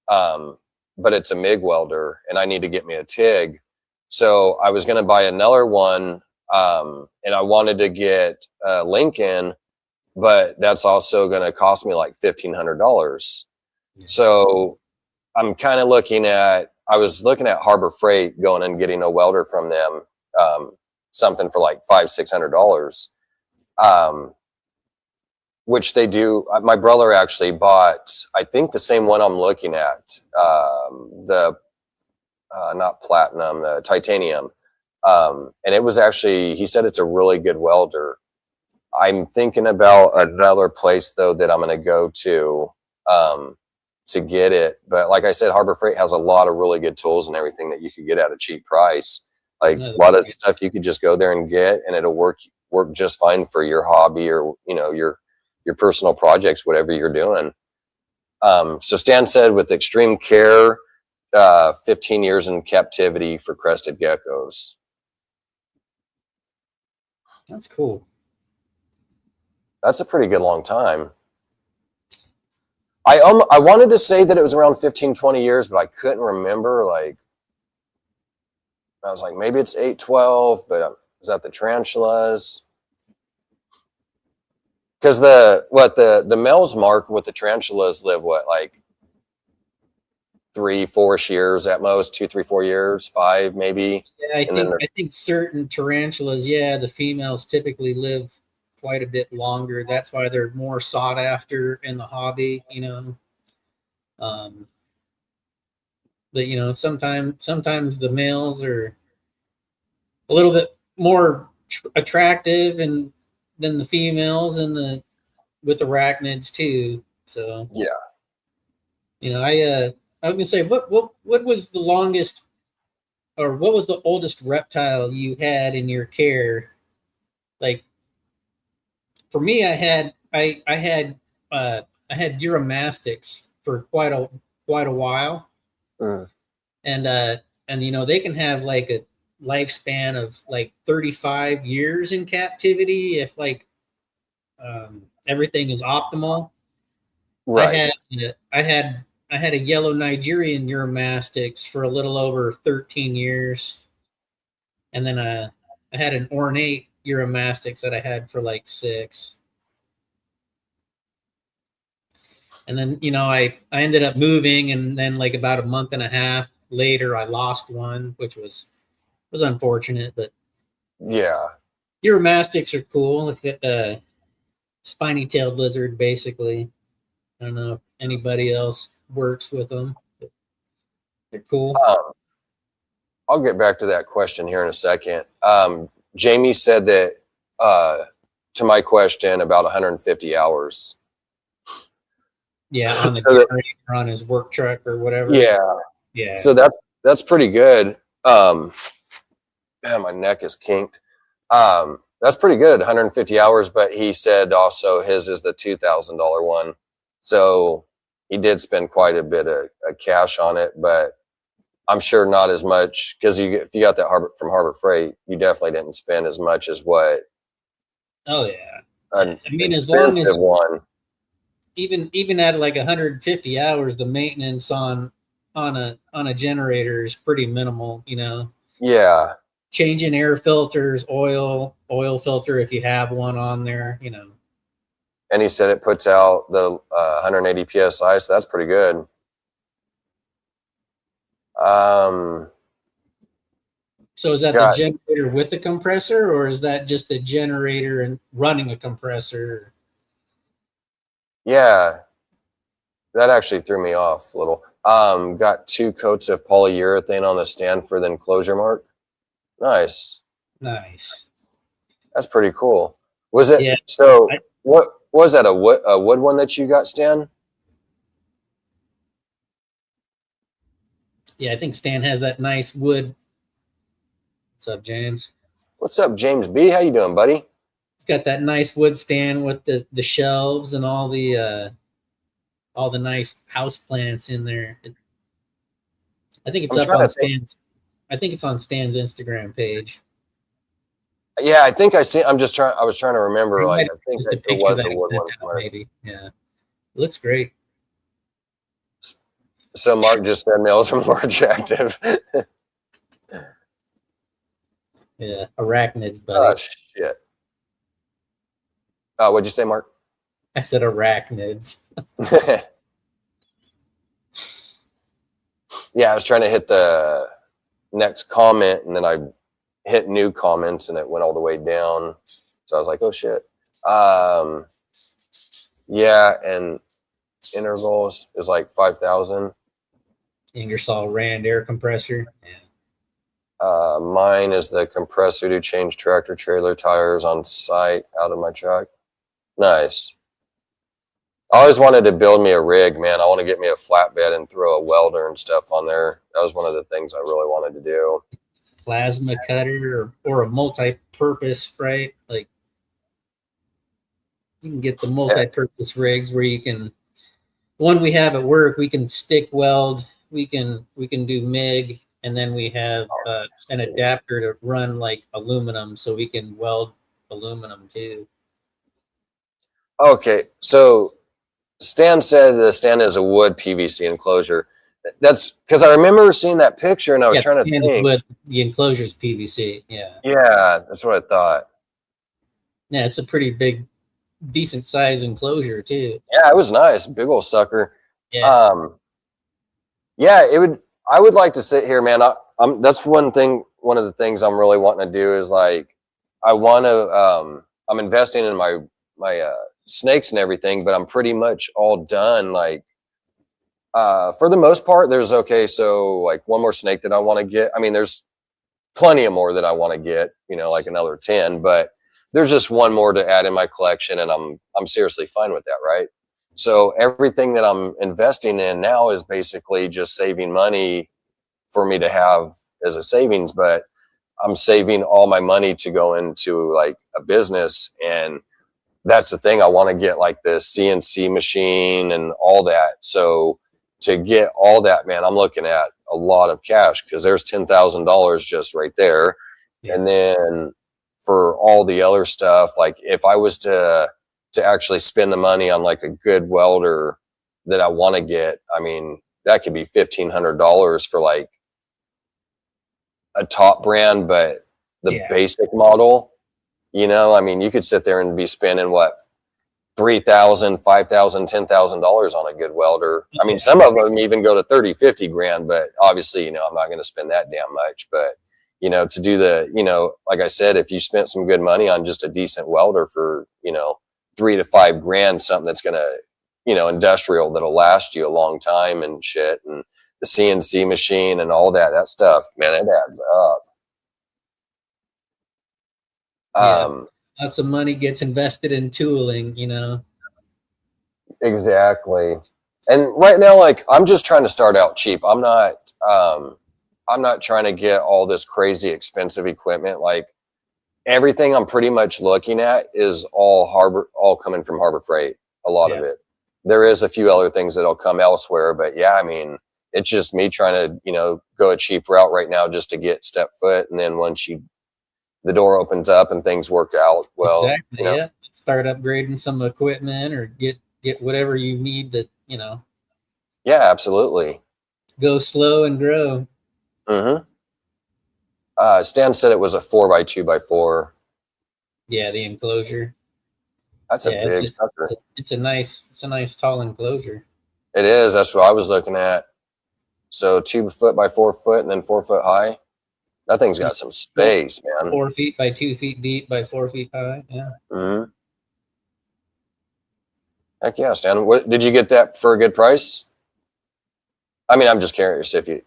but it's a MIG welder and I need to get me a TIG. So I was going to buy another one, and I wanted to get a Lincoln, but that's also going to cost me like $1,500. So I'm kind of I was looking at Harbor Freight, going and getting a welder from them, something for like $500-600. Which they do. My brother actually bought, I think, the same one I'm looking at, not platinum, the titanium. And it was actually, he said it's a really good welder. I'm thinking about another place though that I'm going to go to get it. But like I said, Harbor Freight has a lot of really good tools and everything that you could get at a cheap price. Like a lot of stuff you could just go there and get, and it'll work just fine for your hobby or, you know, your personal projects, whatever you're doing. So Stan said, with extreme care, 15 years in captivity for crested geckos. That's cool. That's a pretty good long time. I wanted to say that it was around 15-20 years, but I couldn't remember. Like, I was like, maybe it's 8-12, but is that the tarantulas? Because the males, Mark, with the tarantulas live what, like 3-4 years at most, 2, 3, 4 years, 5 maybe. Yeah, I think certain tarantulas, the females typically live quite a bit longer. That's why they're more sought after in the hobby, you know. But you know, sometimes the males are a little bit more attractive than the females with arachnids too. So yeah, you know, I was gonna say, what was the longest, or what was the oldest reptile you had in your care? Like, for me, I had Duramastics for quite a while, and you know, they can have like lifespan of like 35 years in captivity if like everything is optimal. Right. I had a yellow Nigerian Euromastix for a little over 13 years, and then I had an ornate Euromastix that I had for like 6. And then, you know, I ended up moving, and then like about a month and a half later, I lost one, which was unfortunate. But Yeah. Euromastics are cool. If it, spiny-tailed lizard, basically. I don't know if anybody else works with them. But they're cool. I'll get back to that question here in a second. Jamie said that to my question about 150 hours. Yeah, on the So that- generator, on his work truck or whatever. Yeah. So that's pretty good. Man, my neck is kinked. That's pretty good, 150 hours. But he said also his is the $2,000 one. So he did spend quite a bit of cash on it, but I'm sure not as much because if you got that from Harbor Freight, you definitely didn't spend as much as what. Oh yeah. An I mean, as long as one. Even at like 150 hours, the maintenance on a generator is pretty minimal. You know. Yeah. Changing air filters, oil filter if you have one on there. You know. And he said it puts out the 180 psi, so that's pretty good. So is that the generator with the compressor, or is that just a generator and running a compressor? Yeah, that actually threw me off a little. Got 2 coats of polyurethane on the stand for the enclosure mark. Nice. That's pretty cool. Was it? Yeah. So what was that? A wood one that you got, Stan? Yeah, I think Stan has that nice wood. What's up, James? What's up, James B? How you doing, buddy? It's got that nice wood stand with the shelves and all the nice house plants in there. I think it's up on Stan's. I think it's on Stan's Instagram page. Yeah, I think I see. I was trying to remember. Like, I think that there was a wood one. Maybe. Yeah, it looks great. So Mark just said males are more attractive. Yeah, arachnids, buddy. Oh shit. What'd you say, Mark? I said arachnids. Yeah, I was trying to hit the next comment, and then I hit new comments, and it went all the way down. So I was like, oh shit. Yeah, and intervals is like 5,000. Ingersoll Rand air compressor. Yeah. Mine is the compressor to change tractor trailer tires on site out of my truck. Nice. I always wanted to build me a rig, man. I want to get me a flatbed and throw a welder and stuff on there. That was one of the things I really wanted to do. Plasma cutter or a multi-purpose, right? Like you can get the multi-purpose rigs where you can. One we have at work, we can stick weld. We can do MIG, and then we have an adapter to run like aluminum, so we can weld aluminum too. Okay, so Stan said the stand is a wood PVC enclosure. That's because I remember seeing that picture, and I was trying to think. Wood, the enclosure is PVC. Yeah. Yeah, that's what I thought. Yeah, it's a pretty big, decent size enclosure too. Yeah, it was nice, big old sucker. Yeah. Yeah, it would. I would like to sit here, man. That's one thing. One of the things I'm really wanting to do is like, I want to. I'm investing in my snakes and everything, but I'm pretty much all done. Like, for the most part, so like one more snake that I want to get. I mean, there's plenty of more that I want to get. You know, like another 10, but there's just one more to add in my collection, and I'm seriously fine with that, right? So everything that I'm investing in now is basically just saving money for me to have as a savings, but I'm saving all my money to go into like a business. And that's the thing. I want to get like the CNC machine and all that. So to get all that, man, I'm looking at a lot of cash, because there's $10,000 just right there. Yeah. And then for all the other stuff, like if I was to actually spend the money on like a good welder that I want to get, I mean, that could be $1,500 for like a top brand, but the basic model, you know, I mean, you could sit there and be spending what, $3,000, $5,000, $10,000 on a good welder. I mean, some of them even go to 30, 50 grand, but obviously, you know, I'm not going to spend that damn much. But, you know, to do the, you know, like I said, if you spent some good money on just a decent welder for, you know, 3 to 5 grand, something that's going to, you know, industrial, that'll last you a long time and shit, and the CNC machine and all that stuff, man, it adds up. Lots of money gets invested in tooling, you know. Exactly. And right now, like, I'm just trying to start out cheap. I'm not trying to get all this crazy expensive equipment. Like, everything I'm pretty much looking at is all coming from Harbor Freight. A lot of it. There is a few other things that'll come elsewhere, but yeah, I mean, it's just me trying to, you know, go a cheap route right now just to get step foot. And then once the door opens up and things work out well. Exactly. You know, start upgrading some equipment or get whatever you need to, you know. Yeah, absolutely. Go slow and grow. Stan said it was a 4x2x4. Yeah, the enclosure. That's a big sucker. It's a nice tall enclosure. It is. That's what I was looking at. So 2 foot by 4 foot and then 4 foot high. That thing's got some space, man. 4 feet by 2 feet deep by 4 feet high. Yeah. Heck yeah, Stan. What did you get that for a good price? I mean, I'm just curious if you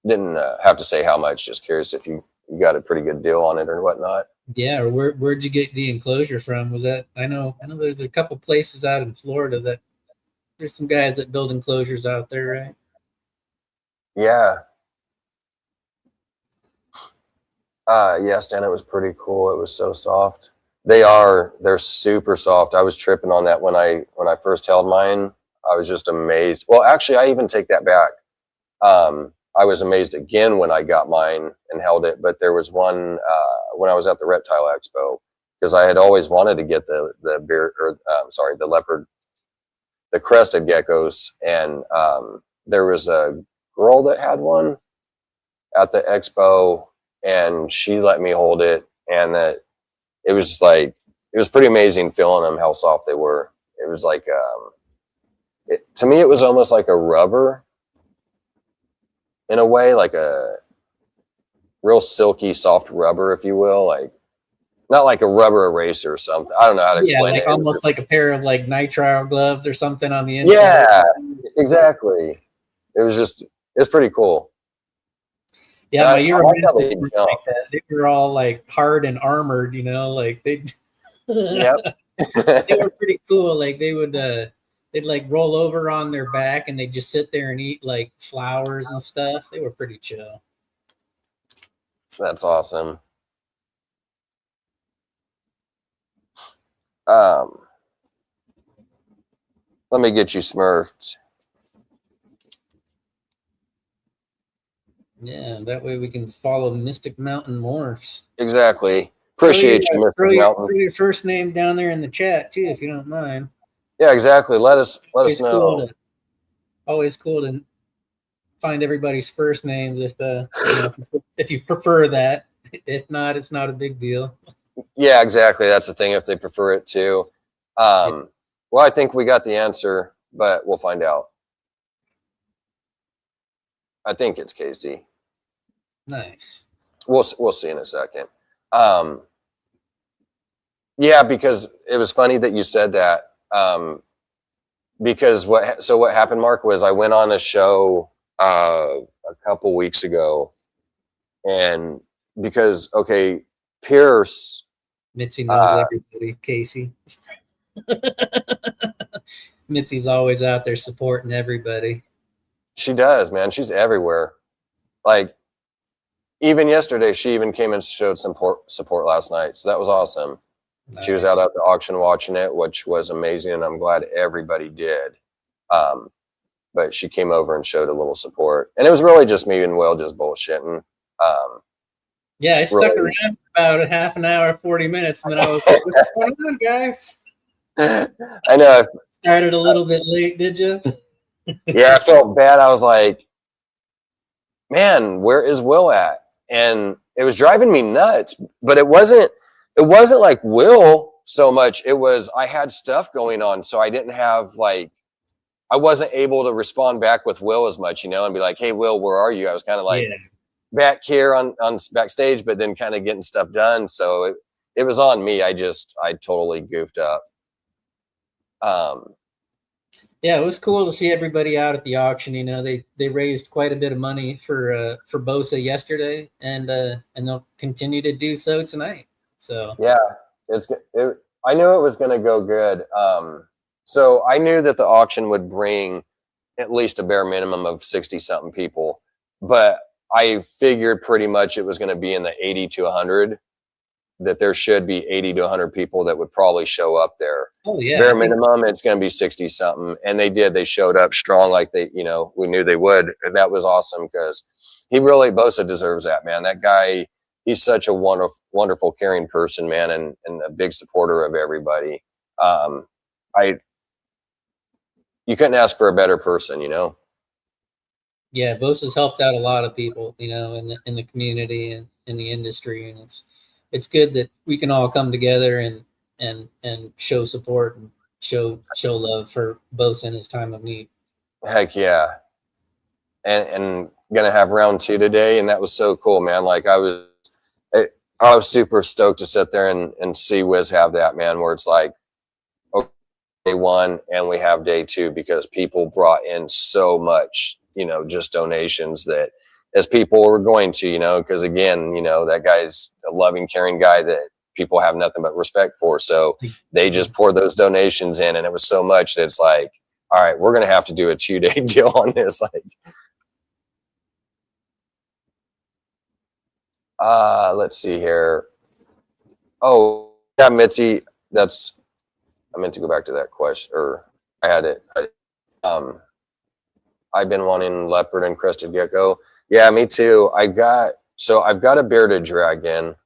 didn't have to say how much. Just curious if you got a pretty good deal on it or whatnot. Yeah. Or where'd you get the enclosure from? Was that, I know there's a couple places out in Florida that there's some guys that build enclosures out there, right? Yeah. Yeah, Stan, it was pretty cool. It was so soft. They're super soft. I was tripping on that when I first held mine. I was just amazed. Well, actually, I even take that back. I was amazed again when I got mine and held it, but there was one when I was at the Reptile Expo, because I had always wanted to get the leopard, the crested geckos, and there was a girl that had one at the expo, and she let me hold it, and that it was pretty amazing feeling them, how soft they were. It was like to me it was almost like a rubber in a way, like a real silky soft rubber, if you will, like not like a rubber eraser or something. I don't know how to explain it. Almost like a pair of like nitrile gloves or something on the inside. Yeah, exactly. It's pretty cool. Yeah, my Europeans were like that. They were all like hard and armored, you know, like they they were pretty cool. Like they'd like roll over on their back and they'd just sit there and eat like flowers and stuff. They were pretty chill. That's awesome. Let me get you smurfed. Yeah, that way we can follow Mystic Mountain Morphs. Exactly. Appreciate you, Mystic Mountain. Throw your first name down there in the chat too, if you don't mind. Yeah, exactly. Let us know. Always cool to find everybody's first names if you prefer that. If not, it's not a big deal. Yeah, exactly. That's the thing. If they prefer it too. Well, I think we got the answer, but we'll find out. I think it's Casey. Nice. We'll see in a second. Yeah, because it was funny that you said that. Because what happened, Mark, was I went on a show a couple weeks ago, and because Pierce, Mitzi knows everybody. Casey. Mitzi's always out there supporting everybody. She does, man. She's everywhere. Like, even yesterday, she even came and showed some support last night. So that was awesome. Nice. She was out at the auction watching it, which was amazing, and I'm glad everybody did. but she came over and showed a little support. And it was really just me and Will just bullshitting. Yeah, I stuck Really. around for about a half an hour, 40 minutes, and then I was like, what's going on, guys? I know. Started a little bit late, did you? Yeah, I felt bad. I was like, man, where is Will at? And it was driving me nuts. But it wasn't like Will so much. It was I had stuff going on, so I didn't have like I wasn't able to respond back with Will as much, and be like, hey, Will, where are you? I was kind of like back here on backstage, but then kind of getting stuff done. So it was on me. I totally goofed up. Yeah, it was cool to see everybody out at the auction. They raised quite a bit of money for Bosa yesterday, and they'll continue to do so tonight. So yeah, I knew it was going to go good. So I knew that the auction would bring at least a bare minimum of 60 something people, but I figured pretty much it was going to be in the 80 to 100. That there should be 80 to 100 people that would probably show up there. Oh yeah, bare minimum, it's going to be 60 something, and they did. They showed up strong, like we knew they would, and that was awesome because Bosa deserves that, man. That guy, he's such a wonderful, caring person, man, and a big supporter of everybody. You couldn't ask for a better person, Yeah, Bosa's helped out a lot of people, in the community and in the industry, and it's good that we can all come together and show support and show love for Bosa in his time of need. Heck yeah. And gonna have round 2 today, and that was so cool, man. Like I was super stoked to sit there and see Wiz have that, man, where it's like, okay, day 1 and we have day 2, because people brought in so much, just donations that as people were going to, because again, that guy's a loving, caring guy that people have nothing but respect for. So they just poured those donations in, and it was so much that it's like, all right, we're going to have to do a 2-day deal on this. Like, let's see here. Oh yeah, Mitzi, I meant to go back to that question, or I had it. I've been wanting leopard and crested gecko. Yeah, me too. I've got a bearded dragon.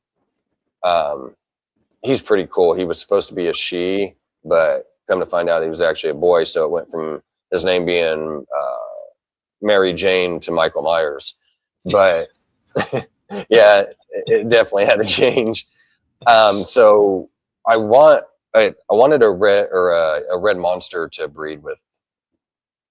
He's pretty cool. He was supposed to be a she, but come to find out he was actually a boy. So it went from his name being Mary Jane to Michael Myers. But yeah, it definitely had to change. So I wanted a red monster to breed with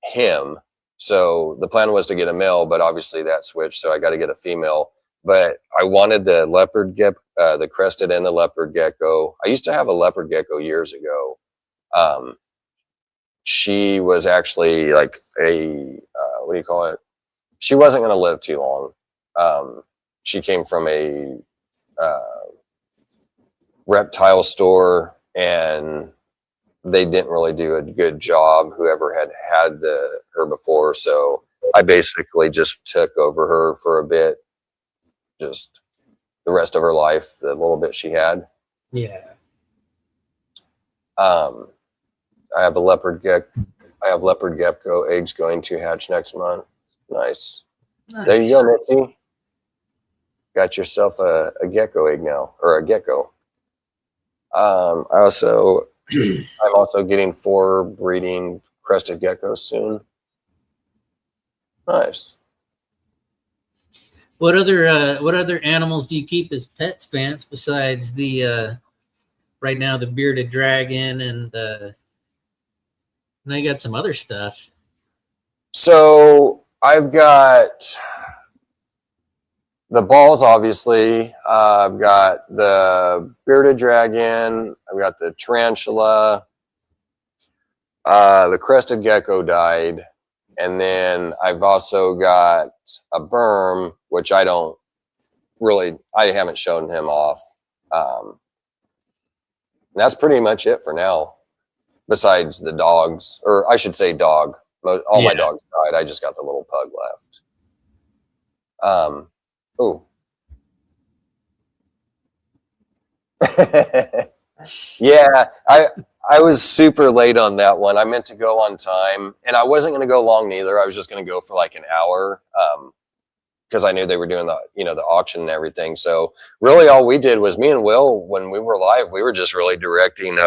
him. So the plan was to get a male, but obviously that switched. So I got to get a female. But I wanted the leopard gecko, the crested and the leopard gecko. I used to have a leopard gecko years ago. She was actually like what do you call it? She wasn't going to live too long. She came from a reptile store, and they didn't really do a good job, whoever had her before. So I basically just took over her for a bit, just the rest of her life, the little bit she had. Yeah. I have leopard gecko eggs going to hatch next month. Nice. There you go, Mitzi. Got yourself a gecko egg now, or a gecko. I'm also getting 4 breeding crested geckos soon. Nice. What other animals do you keep as pets, Vance, besides the right now the bearded dragon, and now you got some other stuff? So I've got the balls, obviously. I've got the bearded dragon. I've got the tarantula. The crested gecko died. And then I've also got a berm, which I haven't shown him off. That's pretty much it for now. Besides the dogs, or I should say dog. All my dogs died. I just got the little pug left. Yeah, I was super late on that one. I meant to go on time, and I wasn't going to go long neither. I was just going to go for like an hour because I knew they were doing the the auction and everything. So really, all we did was me and Will, when we were live, we were just really directing.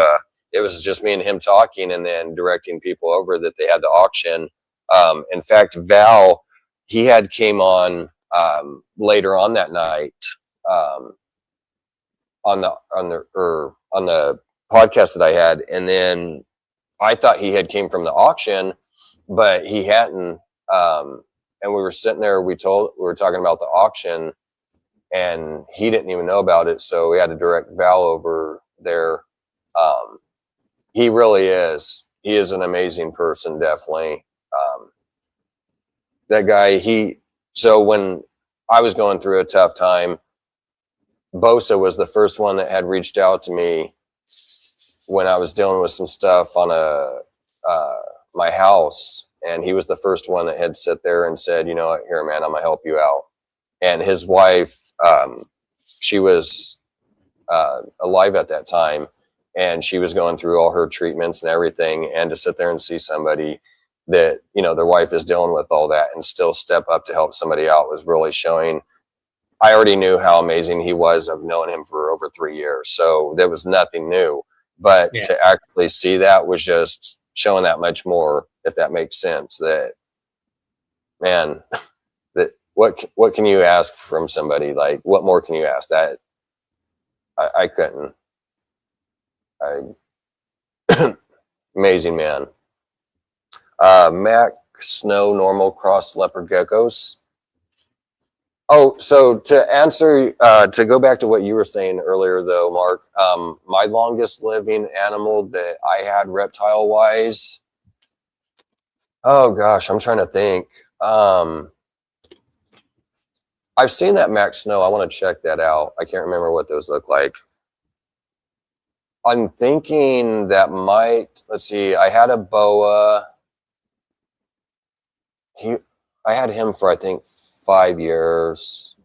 It was just me and him talking, and then directing people over that they had the auction. In fact, Val, he had came on later on that night on the podcast that I had, and then I thought he had came from the auction, but he hadn't. And we were sitting there. We were talking about the auction, and he didn't even know about it. So we had to direct Val over there. He really is. He is an amazing person, definitely. That guy. So when I was going through a tough time, Bosa was the first one that had reached out to me when I was dealing with some stuff on my house, and he was the first one that had sit there and said, "You know what, here, man, I'm gonna help you out." And his wife, she was alive at that time, and she was going through all her treatments and everything, and to sit there and see somebody that their wife is dealing with all that and still step up to help somebody out was really showing. I already knew how amazing he was. I've known him for over 3 years, so there was nothing new. But to actually see that was just showing that much more, if that makes sense. That, man, that what can you ask from somebody? Like, what more can you ask? That I couldn't. Amazing man. Mac Snow Normal Cross Leopard Geckos. Oh, so to answer, to go back to what you were saying earlier, though, Mark, my longest living animal that I had reptile wise, oh gosh, I'm trying to think. I've seen that Max Snow. I want to check that out. I can't remember what those look like. I'm thinking that let's see, I had a boa. I had him for, I think, 5 years.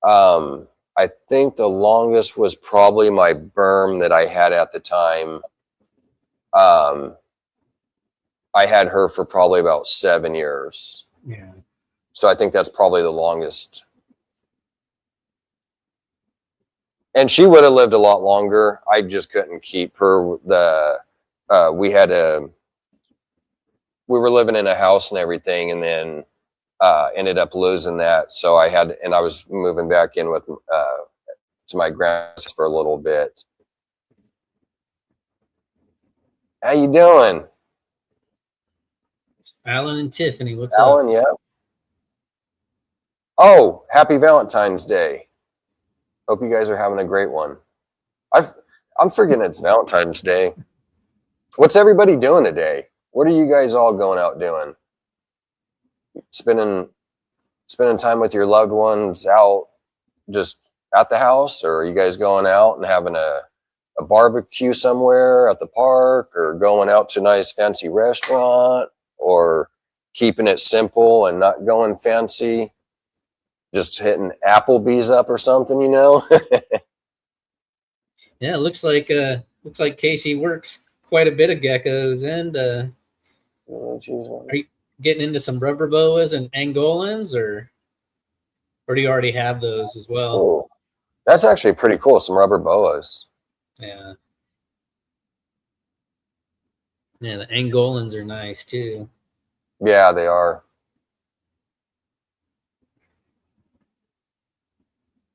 I think the longest was probably my berm that I had at the time. I had her for probably about 7 years. Yeah. So I think that's probably the longest. And she would have lived a lot longer. I just couldn't keep her. We were living in a house and everything, and then ended up losing that. So I was moving back in with to my grandma's for a little bit. How you doing? Alan and Tiffany, what's Alan, up? yeah. Oh, happy Valentine's Day. Hope you guys are having a great one. I'm forgetting it's Valentine's Day. What's everybody doing today? What are you guys all going out doing? Spending time with your loved ones out just at the house, or are you guys going out and having a barbecue somewhere at the park, or going out to a nice fancy restaurant, or keeping it simple and not going fancy, just hitting Applebee's up or something, Yeah, it looks like Casey works quite a bit of geckos, and are you getting into some rubber boas and Angolans, or do you already have those as well? Oh, that's actually pretty cool. Some rubber boas. Yeah. Yeah, the Angolans are nice too. Yeah, they are.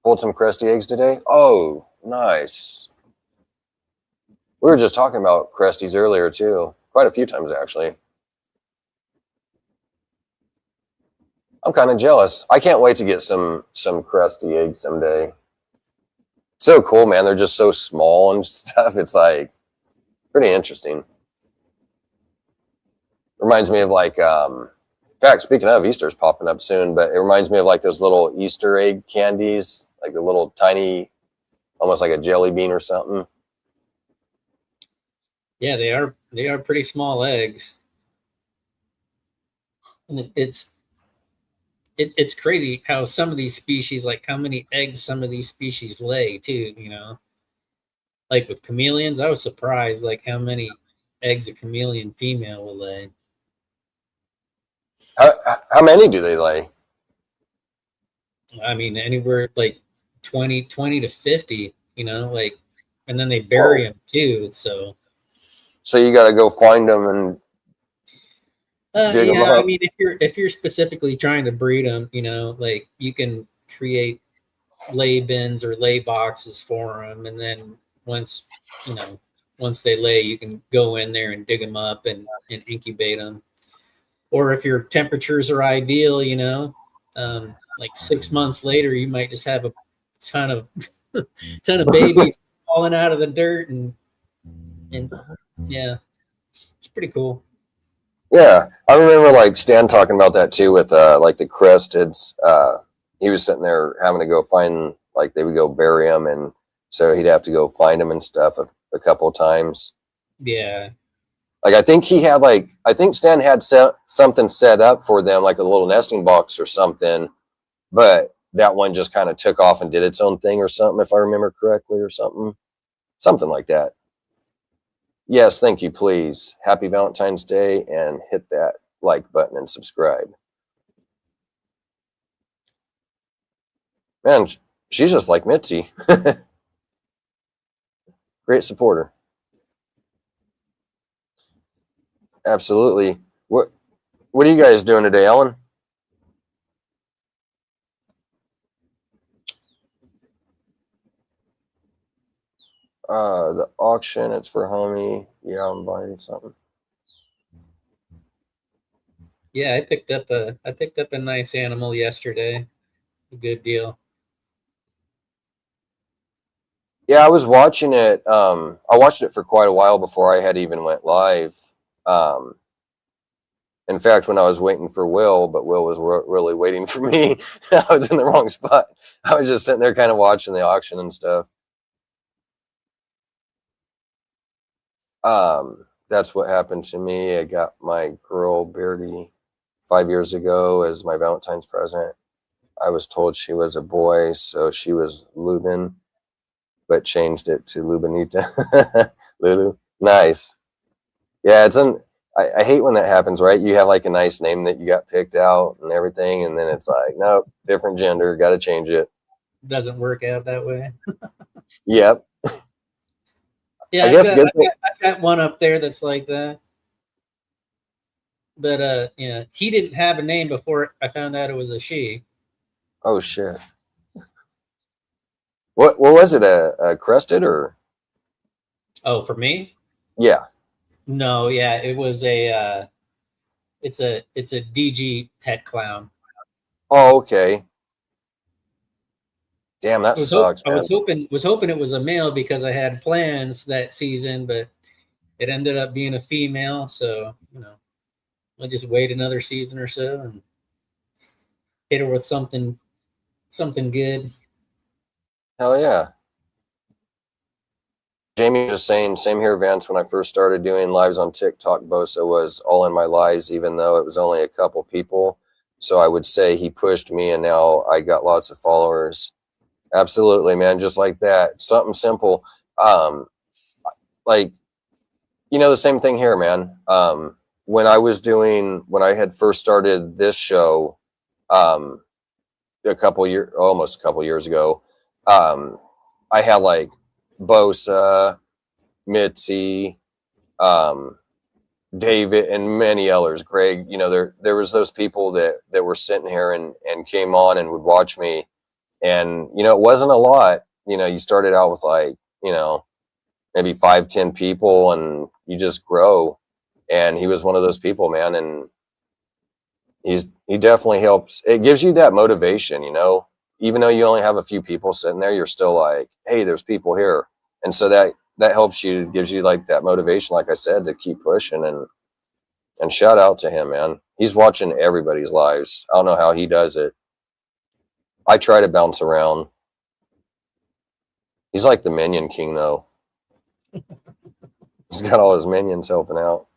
Pulled some crusty eggs today. Oh, nice. We were just talking about crusties earlier too. Quite a few times, actually. I'm kind of jealous. I can't wait to get some crusty eggs someday. It's so cool, man. They're just so small and stuff. It's like pretty interesting. Reminds me of like, in fact, speaking of, Easter's popping up soon, but it reminds me of like those little Easter egg candies, like the little tiny, almost like a jelly bean or something. Yeah, they are pretty small eggs, and it's crazy how some of these species, like how many eggs some of these species lay too. like with chameleons, I was surprised like how many eggs a chameleon female will lay. How many do they lay? I mean, anywhere like 20 to 50, you know, like, and then they bury them too. So you got to go find them and dig them yeah, I up. mean, if you're specifically trying to breed them, you know, like you can create lay bins or lay boxes for them, and then once you know once they lay, you can go in there and dig them up and incubate them. Or if your temperatures are ideal, you know, like 6 months later, you might just have a ton of babies falling out of the dirt, and yeah, it's pretty cool. Yeah, I remember like Stan talking about that too with like the cresteds. He was sitting there having to go find, like they would go bury them, and so he'd have to go find them and stuff a couple of times. Yeah. Like I think Stan had something set up for them, like a little nesting box or something, but that one just kind of took off and did its own thing or something, if I remember correctly, or something like that. Yes, thank you, please. Happy Valentine's Day, and hit that like button and subscribe. Man, she's just like Mitzi. Great supporter. Absolutely. What are you guys doing today, Ellen? The auction, it's for homie. Yeah, I'm buying something. Yeah, I picked up a nice animal yesterday. A good deal. Yeah, I was watching it. I watched it for quite a while before I had even went live. In fact, when I was waiting for Will, but Will was really waiting for me, I was in the wrong spot. I was just sitting there kind of watching the auction and stuff. That's what happened to me. I got my girl Beardy 5 years ago as my Valentine's present. I was told she was a boy, so she was Lubin, but changed it to Lubanita. Lulu. Nice. Yeah, I hate when that happens, right? You have like a nice name that you got picked out and everything, and then it's like, nope, different gender, got to change it. Doesn't work out that way. Yep. Yeah, I've got one up there that's like that. But he didn't have a name before I found out it was a she. Oh shit. What was it? A crested or? Oh, for me? Yeah. No, yeah, it was it's a DG pet clown. Oh, okay. Damn, that sucks, man. I was hoping it was a male because I had plans that season, but it ended up being a female. So I'll just wait another season or so and hit her with something good. Hell yeah. Jamie was just saying, same here, Vance. When I first started doing lives on TikTok, Bosa was all in my lives, even though it was only a couple people. So I would say he pushed me, and now I got lots of followers. Absolutely, man. Just like that. Something simple. Like, the same thing here, man. When I had first started this show, almost a couple years ago, I had like Bosa, Mitzi, David, and many others. Greg, there was those people that were sitting here and came on and would watch me. And, it wasn't a lot. You started out with like, maybe 5-10 people, and you just grow. And he was one of those people, man. And he definitely helps. It gives you that motivation, even though you only have a few people sitting there, you're still like, hey, there's people here. And so that helps you, gives you like that motivation, like I said, to keep pushing. And shout out to him, man. He's watching everybody's lives. I don't know how he does it. I try to bounce around. He's like the minion king, though. He's got all his minions helping out.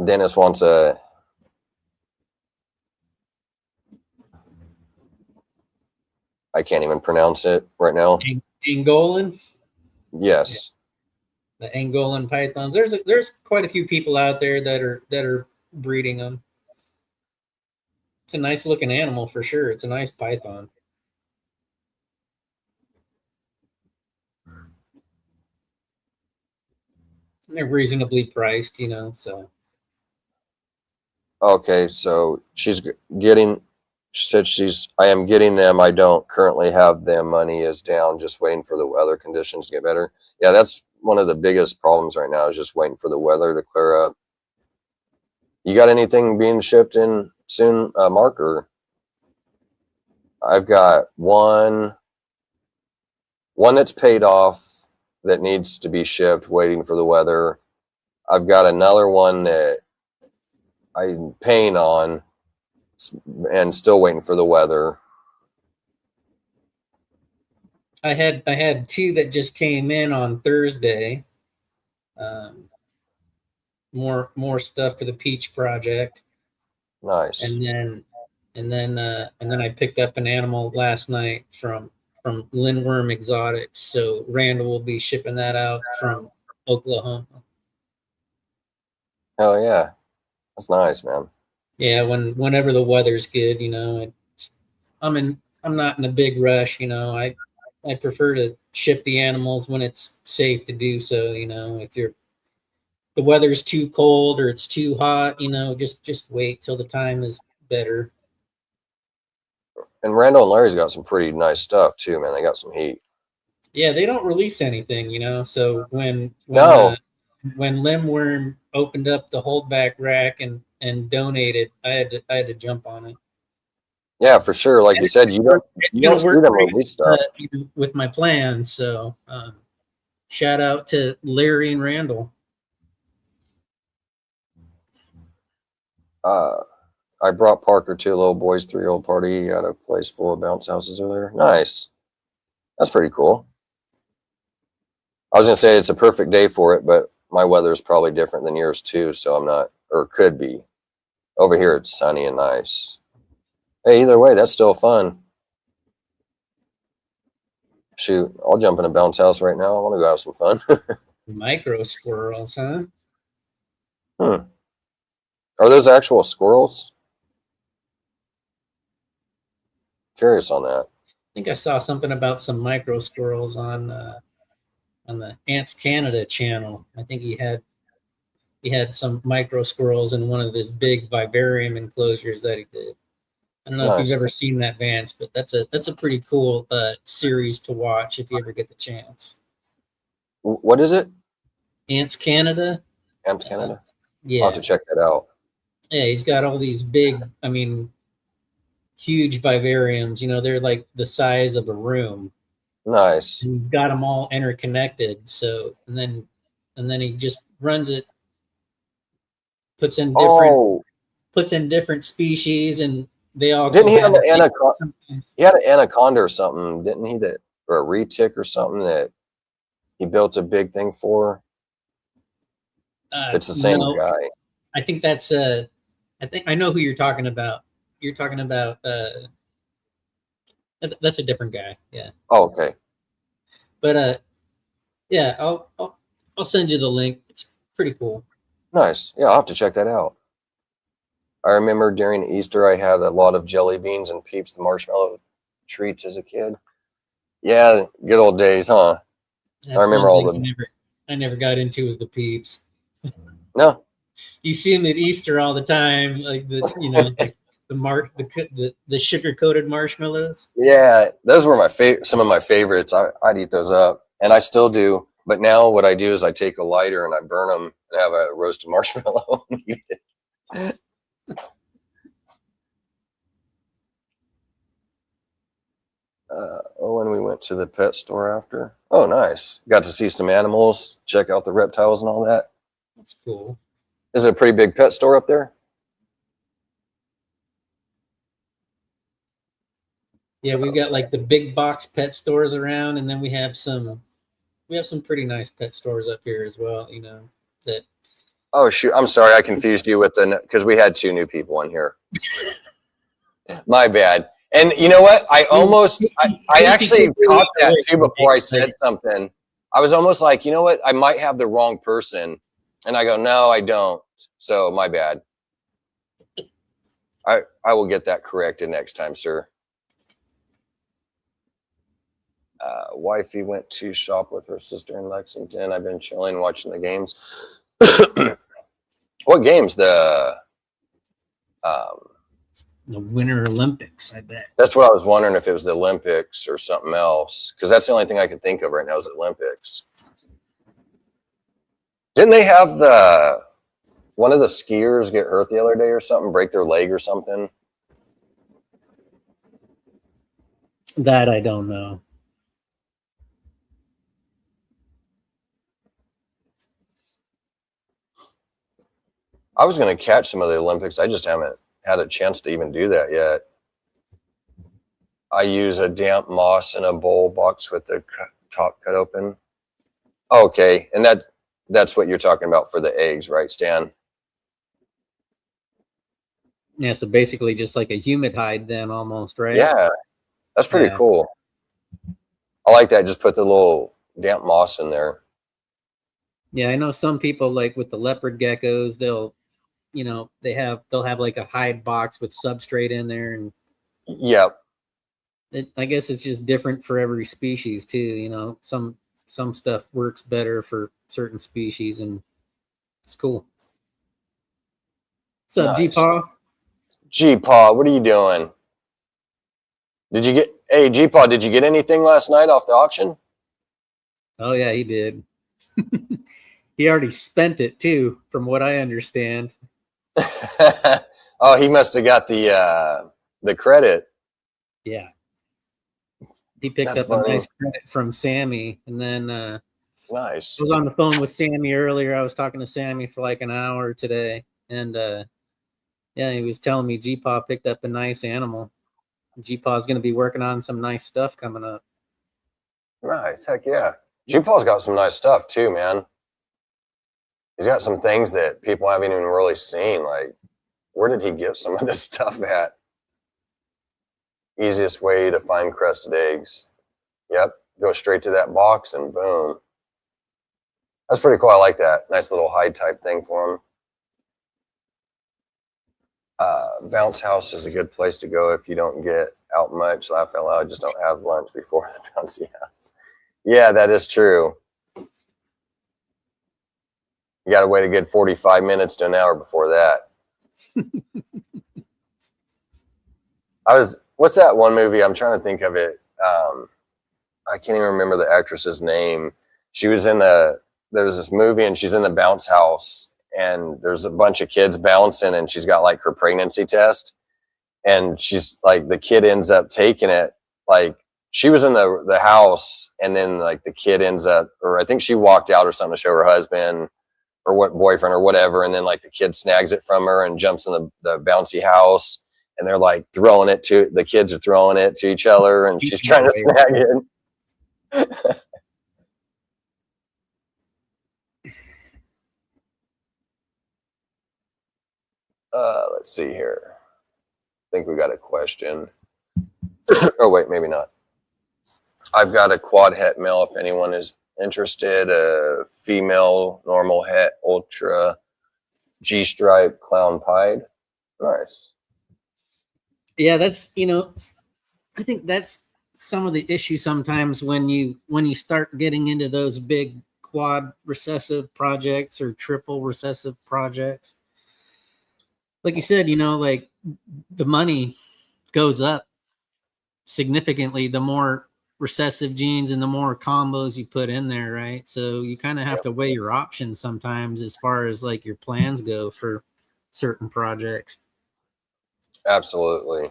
Dennis wants a... I can't even pronounce it right now. Angolan. Yes. The Angolan pythons. There's quite a few people out there that are breeding them. It's a nice looking animal for sure. It's a nice python. And they're reasonably priced, you know. So Okay, so she's getting. She said I am getting them. I don't currently have them. Money is down. Just waiting for the weather conditions to get better. Yeah, that's one of the biggest problems right now is just waiting for the weather to clear up. You got anything being shipped in soon, Mark? Or I've got one that's paid off that needs to be shipped, waiting for the weather. I've got another one that I'm paying on and still waiting for the weather. I had two that just came in on Thursday. More stuff for the Peach Project. Nice. And then I picked up an animal last night from Lindworm Exotics. So Randall will be shipping that out from Oklahoma. Hell yeah, that's nice, man. Yeah, whenever the weather's good, you know, I'm not in a big rush, you know. I prefer to ship the animals when it's safe to do so, you know. If the weather's too cold or it's too hot, you know, just wait till the time is better. And Randall and Larry's got some pretty nice stuff too, man. They got some heat. Yeah, they don't release anything, you know. So when Limworm opened up the holdback rack and donated, I had to jump on it. Yeah, for sure. Like you said, you don't see them release stuff with my plans. So shout out to Larry and Randall. I brought Parker to a little boy's 3-year-old party at a place full of bounce houses earlier. Nice. That's pretty cool. I was going to say it's a perfect day for it, but my weather is probably different than yours too, so I'm not, or could be. Over here it's sunny and nice. Hey, either way, that's still fun. Shoot, I'll jump in a bounce house right now. I want to go have some fun. Micro squirrels, huh? Are those actual squirrels? Curious on that. I think I saw something about some micro squirrels on the Ants Canada channel. I think he had some micro squirrels in one of his big vivarium enclosures that he did. I don't know if you've ever seen that, Vance, but that's a pretty cool series to watch if you ever get the chance. What is it? Ants Canada. Ants Canada? Yeah. I'll have to check that out. Yeah, he's got all these big, I mean, huge vivariums. You know, they're like the size of a room. Nice. And he's got them all interconnected. So, and then he just runs it, puts in different species, and they all. Didn't he have an anaconda? He had an anaconda or something, didn't he? Or a retic or something that he built a big thing for. If it's the same guy. I think that's I think I know who you're talking about. You're talking about that's a different guy. Yeah. Oh, okay. But yeah, I'll send you the link. It's pretty cool. Nice. Yeah, I'll have to check that out. I remember during Easter I had a lot of jelly beans and Peeps the marshmallow treats as a kid. Yeah, good old days, huh? That's I remember all the I never got into was the Peeps. No. You see them at Easter all the time, like the sugar coated marshmallows. Yeah, those were some of my favorites. I'd eat those up, and I still do. But now what I do is I take a lighter and I burn them and have a roasted marshmallow. When we went to the pet store after. Oh, nice. Got to see some animals, check out the reptiles and all that. That's cool. Is it a pretty big pet store up there? Yeah, we've got like the big box pet stores around, and then we have some pretty nice pet stores up here as well, you know. That Oh shoot, I'm sorry, I confused you with because we had two new people in here. My bad. And you know what? I actually caught that too before I said something. I was almost like, you know what? I might have the wrong person. And I go, no, I don't. So my bad. I will get that corrected next time, sir. Wifey went to shop with her sister in Lexington. I've been chilling, watching the games. What games? The Winter Olympics, I bet. That's what I was wondering, if it was the Olympics or something else, because that's the only thing I could think of right now is the Olympics. Didn't they have one of the skiers get hurt the other day or something, break their leg or something? That I don't know. I was going to catch some of the Olympics. I just haven't had a chance to even do that yet. I use a damp moss in a bowl box with the top cut open. Okay, and that's what you're talking about for the eggs, right, Stan? Yeah, so basically just like a humid hide then almost, right? Yeah, that's pretty cool. I like that. Just put the little damp moss in there. Yeah, I know some people, like with the leopard geckos, they'll have like a hide box with substrate in there, and yep. I guess it's just different for every species too. You know, some stuff works better for certain species, and it's cool. What's up, Nice. G-Paw? G-Paw, what are you doing? Hey, G-Paw, did you get anything last night off the auction? Oh yeah, he did. He already spent it too, from what I understand. Oh, he must have got the credit. Yeah. He picked up a nice credit from Sammy, and then nice. I was on the phone with Sammy earlier. I was talking to Sammy for like an hour today, and yeah, he was telling me G-Paw picked up a nice animal. G-Paw's going to be working on some nice stuff coming up. Nice, heck yeah. G-Paw's got some nice stuff too, man. He's got some things that people haven't even really seen. Like, where did he get some of this stuff at? Easiest way to find crested eggs. Yep, go straight to that box and boom. That's pretty cool. I like that. Nice little hide type thing for him. Bounce house is a good place to go if you don't get out much. Laugh out loud, just don't have lunch before the bouncy house. Yeah, that is true. You got to wait a good 45 minutes to an hour before that. What's that one movie? I'm trying to think of it. I can't even remember the actress's name. She was there was this movie and she's in the bounce house and there's a bunch of kids bouncing and she's got like her pregnancy test and she's like, the kid ends up taking it. Like she was in the house and then like the kid ends up, or I think she walked out or something to show her husband or what boyfriend or whatever. And then like the kid snags it from her and jumps in the bouncy house and they're like the kids are throwing it to each other and she's trying to snag it. Let's see here. I think we got a question. Oh, wait, maybe not. I've got a quad het male if anyone is interested. A female, normal het, ultra, G-stripe, clown pied. Nice. Yeah, that's, I think that's some of the issue sometimes when you start getting into those big quad recessive projects or triple recessive projects. Like you said, like the money goes up significantly the more recessive genes and the more combos you put in there, right? So you kind of have to weigh your options sometimes as far as like your plans go for certain projects. Absolutely.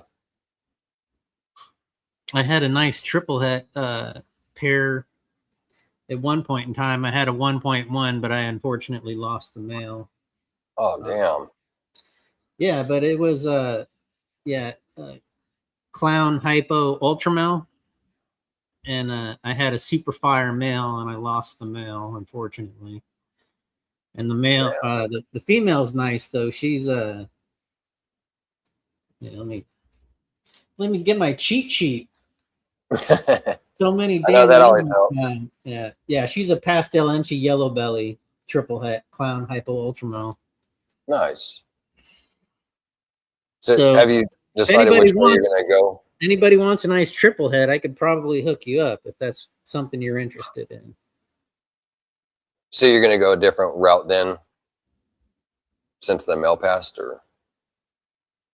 I had a nice triple het pair at one point in time. I had a 1.1, but I unfortunately lost the male. Oh, damn. Yeah, but it was clown hypo ultra male, and I had a super fire male, and I lost the male unfortunately. And the male, the female's nice though. She's let me Let me get my cheat sheet. So many I know damn that always animals. helps. Yeah. She's a pastel Enchi yellow belly triple het clown hypo ultramel. Nice. So have you decided which way you're going to go? Anybody wants a nice triple head, I could probably hook you up if that's something you're interested in. So you're going to go a different route then, since the male passed, or?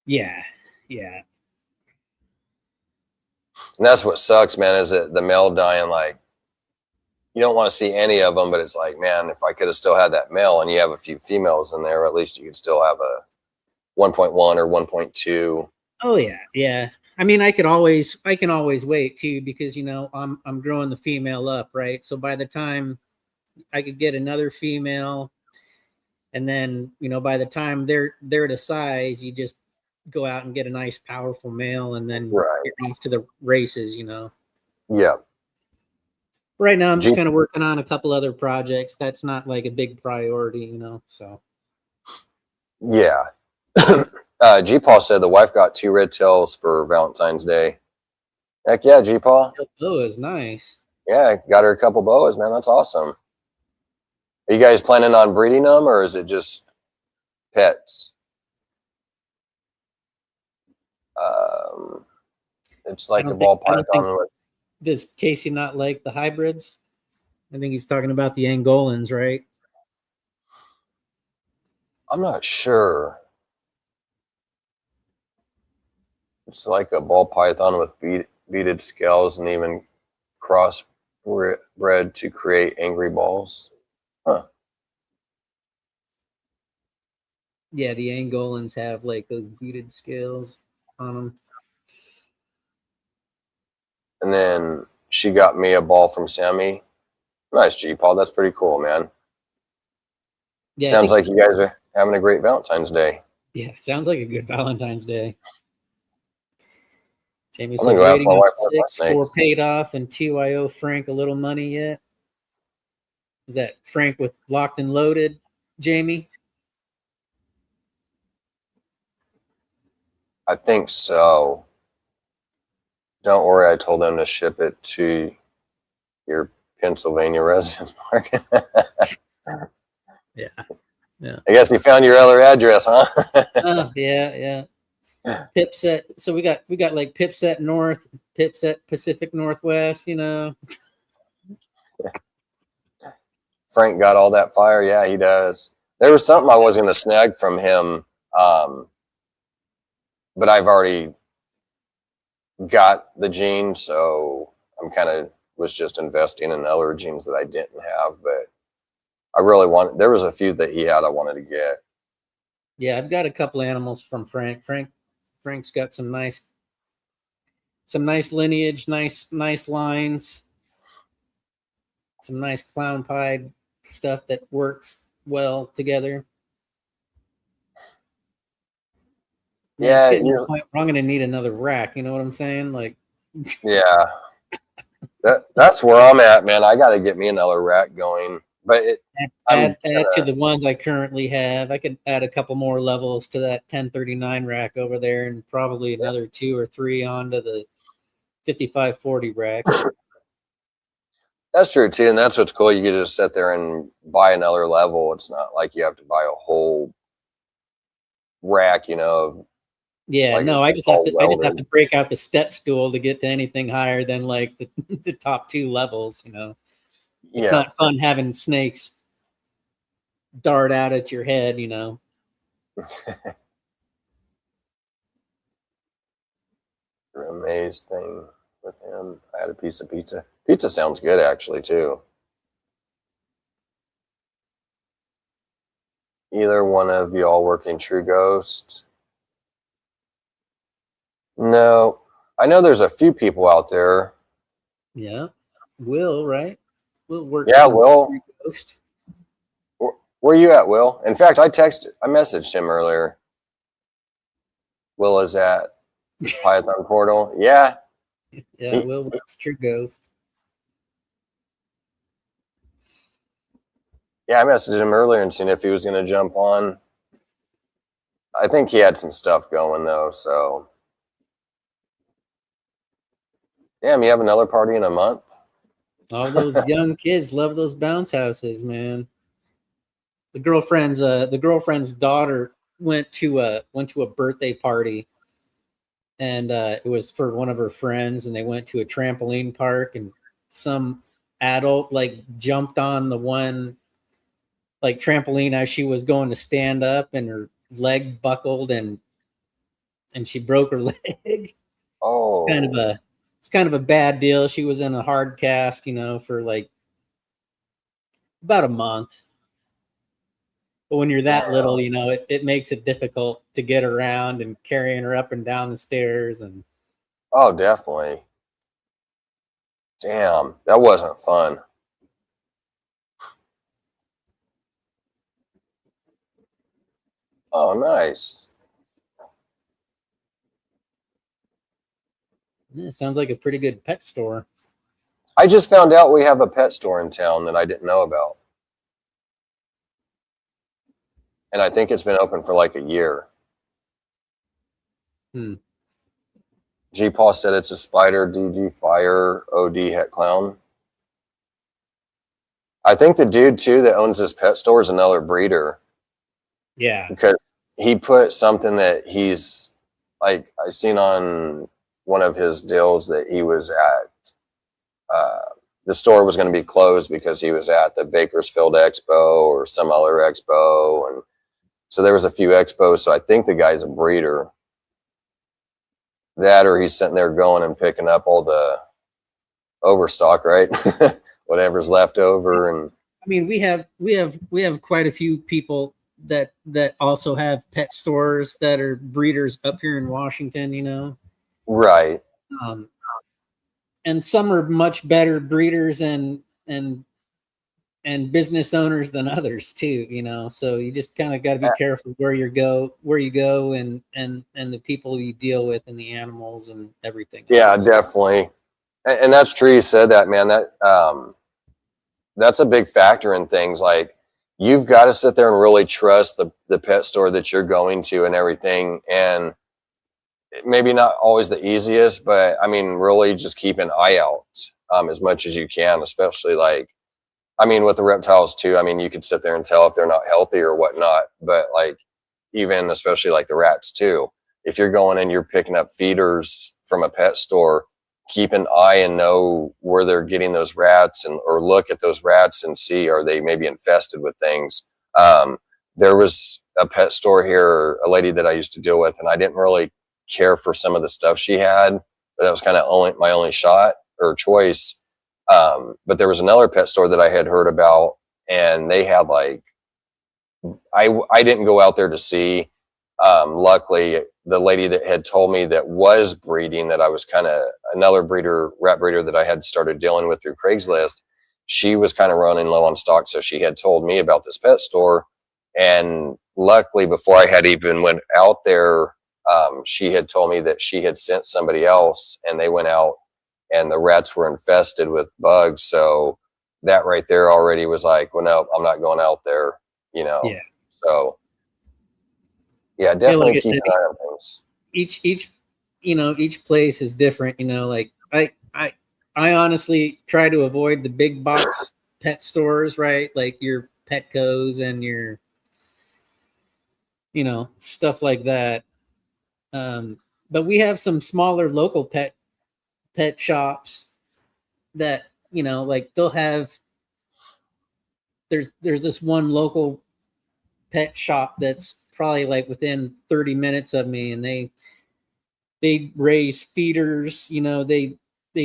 Yeah. And that's what sucks, man, is that the male dying, like, you don't want to see any of them, but it's like, man, if I could have still had that male and you have a few females in there, at least you could still have a 1.1 or 1.2. Oh yeah. I mean, I can always wait too, because I'm growing the female up, right? So by the time I could get another female, and then by the time they're the size, you just go out and get a nice powerful male, and then get off to the races. Yeah. Right now, I'm just kind of working on a couple other projects. That's not like a big priority, so. Yeah. G-Paul said the wife got 2 red tails for Valentine's Day. Heck yeah, G-Paul. Oh, is nice. Yeah, got her a couple boas, man. That's awesome. Are you guys planning on breeding them, or is it just pets? It's like a ball python. Does Casey not like the hybrids? I think he's talking about the Angolans, right? I'm not sure. It's like a ball python with beaded scales and even crossbred to create angry balls. Huh. Yeah, the Angolans have like those beaded scales on them. And then she got me a ball from Sammy. Nice, G-Paul. That's pretty cool, man. Yeah, sounds like you guys are having a great Valentine's Day. Yeah, sounds like a good Valentine's Day. Jamie said rating of 6, 4 paid off, and 2 I owe Frank a little money yet. Is that Frank with Locked and Loaded, Jamie? I think so. Don't worry, I told them to ship it to your Pennsylvania residence, Mark. Yeah. I guess he found your other address, huh? Yeah. Pipset. So we got like Pipset North, Pipset Pacific Northwest. Frank got all that fire. Yeah, he does. There was something I was going to snag from him, but I've already got the gene, so I'm kind of was just investing in other genes that I didn't have. But I really wanted. There was a few that he had I wanted to get. Yeah, I've got a couple animals from Frank. Frank's got some nice lineage, nice lines, some nice clown pied stuff that works well together. Yeah, I'm going to need another rack. You know what I'm saying? Like, yeah, that's where I'm at, man. I got to get me another rack going. But add to the ones I currently have. I could add a couple more levels to that 1039 rack over there, and probably another 2 or 3 onto the 5540 rack. That's true too, and that's what's cool. You get to just sit there and buy another level. It's not like you have to buy a whole rack, Yeah, like no, I just have to break out the step stool to get to anything higher than like the top 2 levels. It's not fun having snakes dart out at your head, Amaze thing with him. I had a piece of pizza. Pizza sounds good, actually, too. Either one of y'all working True Ghost? No. I know there's a few people out there. Yeah. Will, right? Will work. Yeah, Will. Ghost. Where are you at, Will? In fact, I messaged him earlier. Will is at Python Portal. Yeah. Yeah, Will works True Ghost. Yeah, I messaged him earlier and seen if he was going to jump on. I think he had some stuff going, though, so. Damn, you have another party in a month? All those young kids love those bounce houses, man. The girlfriend's daughter went to a birthday party, and it was for one of her friends, and they went to a trampoline park, and some adult like jumped on the one like trampoline as she was going to stand up, and her leg buckled, and she broke her leg. Oh, It's kind of a bad deal. She was in a hard cast, for like about a month. But when you're that little, it makes it difficult to get around and carrying her up and down the stairs. And oh, definitely. Damn, that wasn't fun. Oh, nice. yeah, it sounds like a pretty good pet store. I just found out we have a pet store in town that I didn't know about. And I think it's been open for like a year. G-Paw said it's a spider, DG fire, OD het clown. I think the dude too that owns this pet store is another breeder. Yeah. Because he put something that he's like, I seen on one of his deals that he was at, the store was going to be closed because he was at the Bakersfield Expo or some other expo. And so there was a few expos. So I think the guy's a breeder. That or he's sitting there going and picking up all the overstock, right? Whatever's left over. And I mean, we have quite a few people that also have pet stores that are breeders up here in Washington, Right. And some are much better breeders and business owners than others too, so you just kind of got to be careful where you go and the people you deal with and the animals and everything Yeah, else. definitely. And that's true. You said that, man. That's a big factor in things. Like, you've got to sit there and really trust the pet store that you're going to and everything. And maybe not always the easiest, but I mean, really just keep an eye out as much as you can, especially like, I mean, with the reptiles too. I mean, you could sit there and tell if they're not healthy or whatnot, but like, even especially like the rats too. If you're going and you're picking up feeders from a pet store, keep an eye and know where they're getting those rats, or look at those rats and see, are they maybe infested with things? There was a pet store here, a lady that I used to deal with, and I didn't really care for some of the stuff she had, but that was kind of my only shot or choice. But there was another pet store that I had heard about, and they had like, I didn't go out there to see. Luckily, the lady that had told me that was breeding, that I was kind of another rat breeder that I had started dealing with through Craigslist, she was kind of running low on stock. So she had told me about this pet store. And luckily, before I had even went out there, she had told me that she had sent somebody else, and they went out and the rats were infested with bugs. So that right there already was like, well, no, I'm not going out there, Yeah. So yeah, definitely like keep an eye on things. Each place is different, like I honestly try to avoid the big box pet stores, right? Like your Petco's and your stuff like that. But we have some smaller local pet shops that, like they'll have, there's this one local pet shop that's probably like within 30 minutes of me, and they raise feeders, they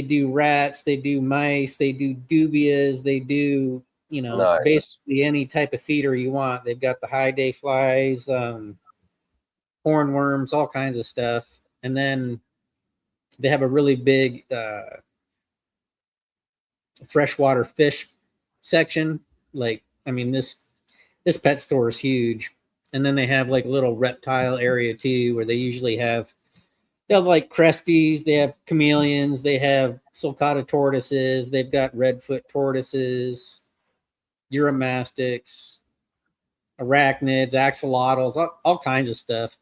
do rats, they do mice, they do dubias, they do, Nice. basically any type of feeder you want. They've got the high day flies, hornworms, all kinds of stuff. And then they have a really big freshwater fish section. Like, I mean, this pet store is huge. And then they have like a little reptile area too, where they have like cresties, they have chameleons, they have sulcata tortoises, they've got redfoot tortoises, uromastics, arachnids, axolotls, all kinds of stuff.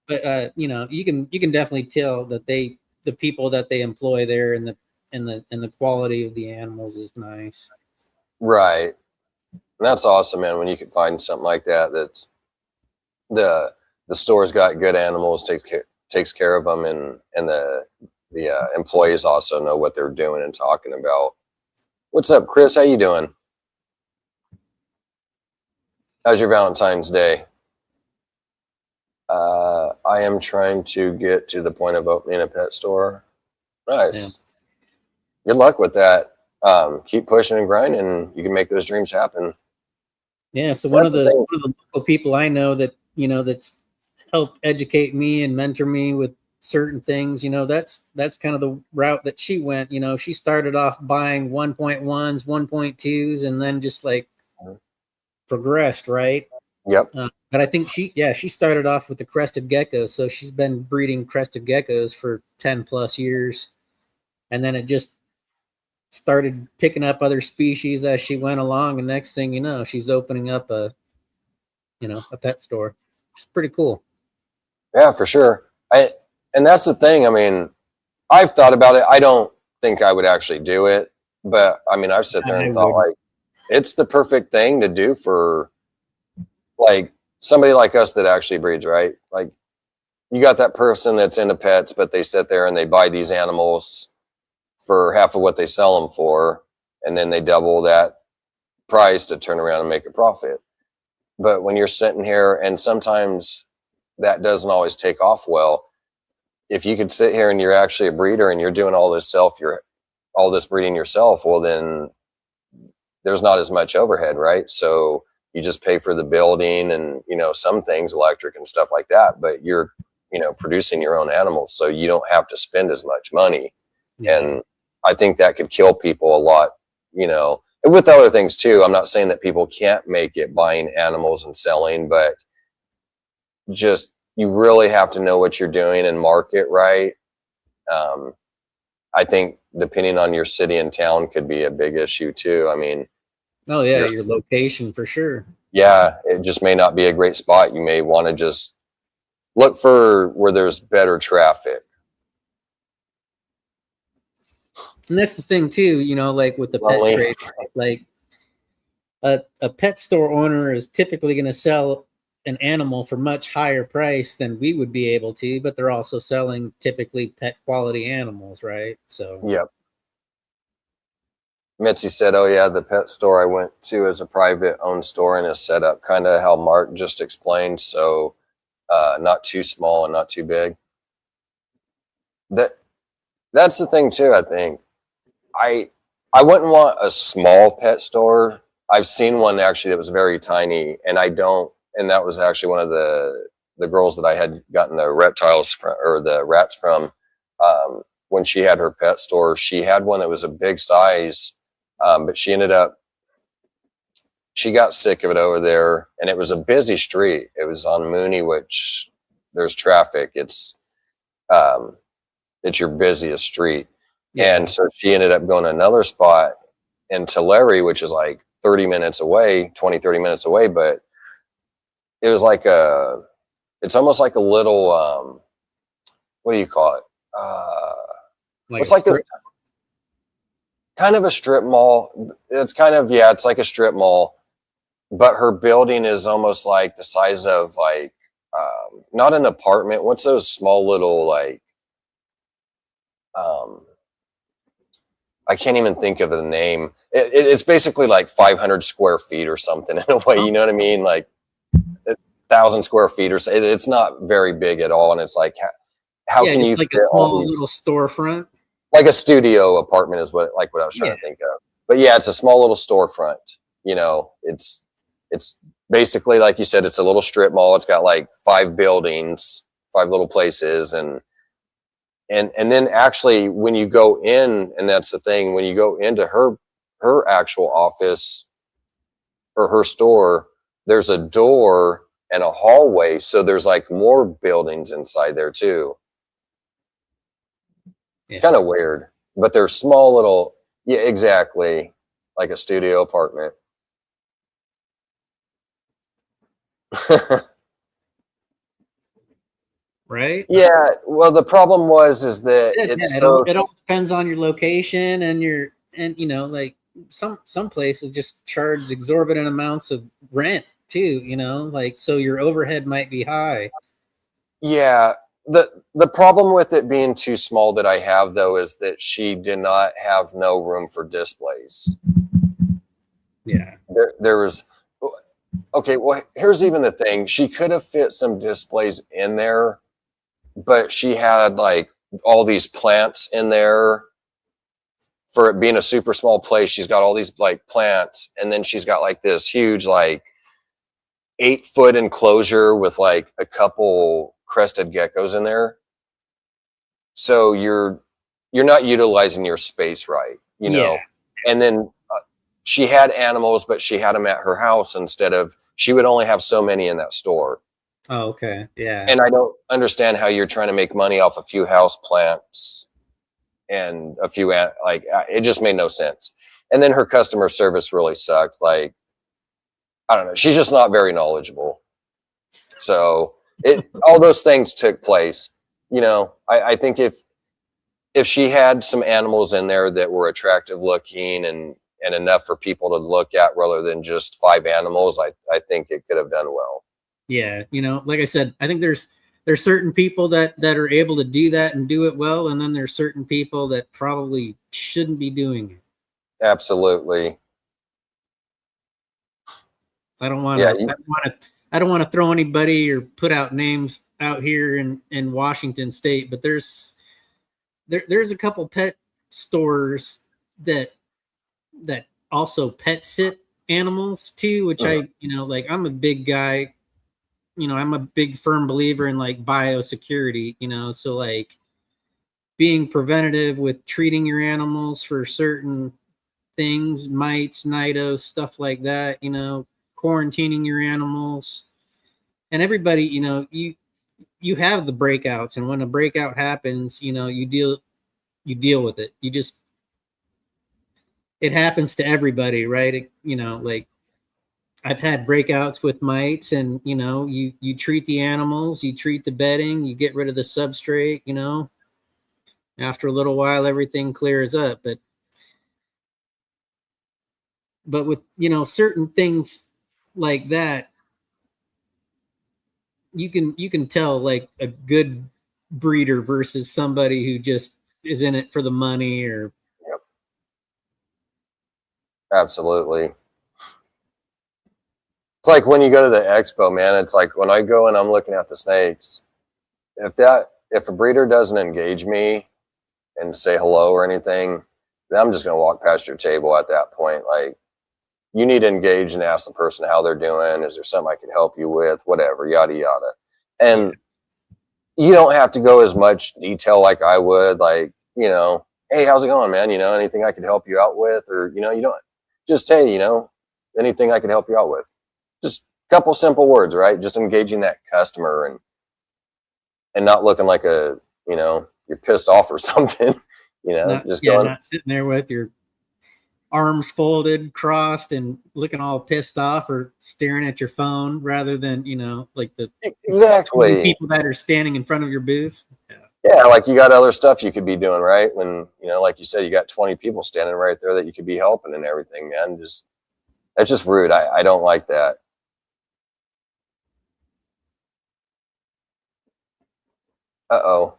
But you can definitely tell that they the people that they employ there and the quality of the animals is nice. Right. And that's awesome, man. When you can find something like that, that's the store's got good animals, takes care of them, and the employees also know what they're doing and talking about. What's up, Chris? How you doing? How's your Valentine's Day? I am trying to get to the point of opening a pet store. Nice. Yeah. Good luck with that. Keep pushing and grinding. You can make those dreams happen. Yeah. So one of the local people I know that, that's helped educate me and mentor me with certain things, that's kind of the route that she went. She started off buying 1.1s, 1.2s, and then just like progressed, right? Yep. But I think she started off with the crested geckos. So she's been breeding crested geckos for 10 plus years. And then it just started picking up other species as she went along. And next thing you know, she's opening up a pet store. It's pretty cool. Yeah, for sure. And that's the thing. I mean, I've thought about it. I don't think I would actually do it, but I mean, I've sat there and thought like, it's the perfect thing to do for like somebody like us that actually breeds, right? Like you got that person that's into pets, but they sit there and they buy these animals for half of what they sell them for. And then they double that price to turn around and make a profit. But when you're sitting here, and sometimes that doesn't always take off well. If you could sit here and you're actually a breeder and you're doing all this breeding yourself, well, then there's not as much overhead, right? So you just pay for the building and, some things, electric and stuff like that, but you're, producing your own animals. So you don't have to spend as much money. Yeah. And I think that could kill people a lot, and with other things too. I'm not saying that people can't make it buying animals and selling, but just, you really have to know what you're doing and market right. I think depending on your city and town could be a big issue too. I mean, oh yeah, your location for sure. Yeah, it just may not be a great spot. You may want to just look for where there's better traffic. And that's the thing too, like with the pet trade, like a pet store owner is typically going to sell an animal for much higher price than we would be able to, but they're also selling typically pet quality animals, right? So yep. Mitzi said, oh yeah, the pet store I went to is a private owned store and is set up kind of how Mark just explained. So not too small and not too big. That's the thing too. I think I wouldn't want a small pet store. I've seen one actually that was very tiny, and and that was actually one of the girls that I had gotten the reptiles from, or the rats from, when she had her pet store. She had one that was a big size, but she got sick of it over there, and it was a busy street. It was on Mooney, which there's traffic. It's your busiest street. Yeah. And so she ended up going to another spot in Tulare, which is like 30 minutes away, 20, 30 minutes away, but it was like it's almost like a little, what do you call it? It's like this kind of a strip mall. It's kind of, yeah, it's like a strip mall, but her building is almost like the size of like, not an apartment. What's those small little, like, I can't even think of the name. It's basically like 500 square feet or something in a way, you know what I mean? Like 1,000 square feet or so. It's not very big at all. And it's like, how can you like a small little storefront? Like a studio apartment is what I was trying to think of. But yeah, it's a small little storefront. It's basically, like you said, it's a little strip mall. It's got like 5 buildings, 5 little places. And then actually when you go in, and that's the thing, when you go into her actual office or her store, there's a door and a hallway. So there's like more buildings inside there too. It's kind of weird, but they're small little, yeah, exactly. Like a studio apartment. right? Yeah. Well, the problem is that It all depends on your location and like some places just charge exorbitant amounts of rent too, like so your overhead might be high. Yeah. The problem with it being too small that I have though is that she did not have no room for displays. Yeah. There was okay, well here's even the thing. She could have fit some displays in there, but she had like all these plants in there. For it being a super small place, she's got all these like plants, and then she's got like this huge like 8-foot enclosure with like a couple crested geckos in there. So you're not utilizing your space right, Yeah. And then she had animals, but she had them at her house instead of, she would only have so many in that store. Oh, okay. Yeah. And I don't understand how you're trying to make money off a few house plants and a few like it just made no sense. And then her customer service really sucked. Like, I don't know, she's just not very knowledgeable. So all those things took place. I think if she had some animals in there that were attractive looking and enough for people to look at rather than just 5 animals, I think it could have done well. Yeah, like I said, I think there's certain people that are able to do that and do it well, and then there's certain people that probably shouldn't be doing it. Absolutely. I don't want to throw anybody or put out names out here in Washington State, but there's a couple pet stores that also pet sit animals too, which I like I'm a big guy. I'm a big firm believer in like biosecurity, so like being preventative with treating your animals for certain things, mites, nidos, stuff like that, quarantining your animals. And everybody, you have the breakouts, and when a breakout happens, you deal with it. It happens to everybody, right? Like I've had breakouts with mites, and you treat the animals, you treat the bedding, you get rid of the substrate, after a little while everything clears up. But with certain things like that, you can tell like a good breeder versus somebody who just is in it for the money. Or Yep. Absolutely. It's like when you go to the expo, man, it's like when I go and I'm looking at the snakes, if a breeder doesn't engage me and say hello or anything, then I'm just going to walk past your table at that point. Like, you need to engage and ask the person how they're doing. Is there something I can help you with? Whatever, yada, yada. And you don't have to go as much detail like I would, like, hey, how's it going, man? Anything I could help you out with? Or, you don't just, hey, anything I could help you out with? Just a couple simple words, right? Just engaging that customer and not looking like you're pissed off or something, not sitting there with your arms folded, crossed, and looking all pissed off or staring at your phone rather than, like the exactly people that are standing in front of your booth. Yeah, like you got other stuff you could be doing, right? When, like you said, you got 20 people standing right there that you could be helping and everything, man. That's just rude. I don't like that. Uh-oh.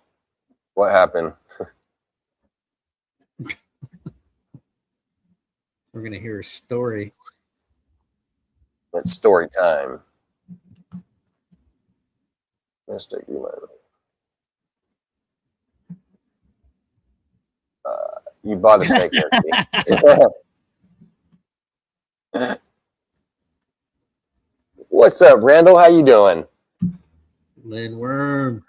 What happened? We're going to hear a story. It's story time. Let's take you you bought a snake. What's up, Randall? How you doing? Lindworm.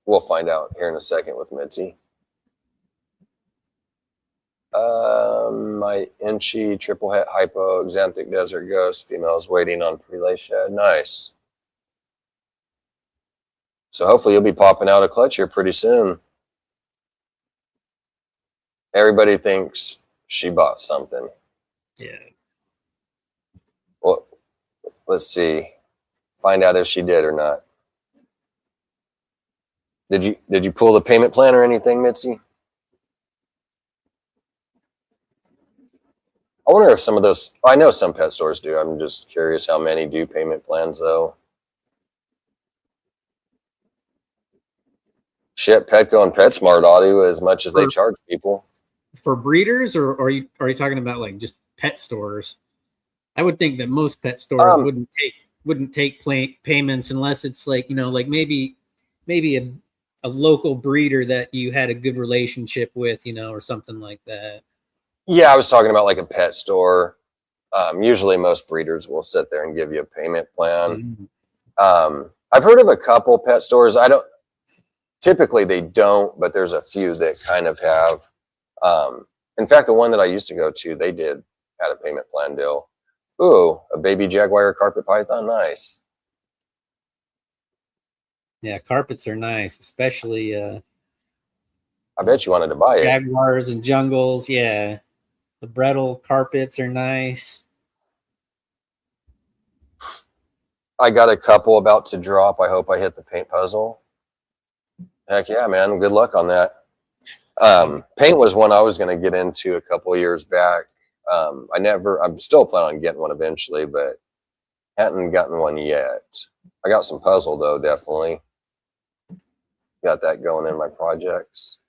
We'll find out here in a second with Mitzi. My Inchi triple het hypo exanthic desert ghost females waiting on prelay shed. Nice. So hopefully you'll be popping out a clutch here pretty soon. Everybody thinks she bought something. Yeah. Well, let's see. Find out if she did or not. Did you pull the payment plan or anything, Mitzi? I wonder if some of those, I know some pet stores do. I'm just curious how many do payment plans though. Shit, Petco and PetSmart ought to, as much as they charge people. For breeders, or are you talking about like just pet stores? I would think that most pet stores wouldn't take payments unless it's like, you know, like maybe a local breeder that you had a good relationship with, you know, or something like that. Yeah, I was talking about like a pet store. Usually most breeders will sit there and give you a payment plan. I've heard of a couple pet stores. Typically they don't, but there's a few that kind of have. In fact, the one that I used to go to, they had a payment plan deal. Ooh, a baby jaguar carpet python, nice. Yeah, carpets are nice, especially I bet you wanted to buy it. jaguars and jungles. Yeah, the Brettle carpets are nice. I got a couple about to drop. I hope I hit the paint puzzle. Heck yeah, man. Good luck on that. Paint was one I was going to get into a couple years back. I'm still planning on getting one eventually, but hadn't gotten one yet. I got some puzzle though, definitely. Got that going in my projects.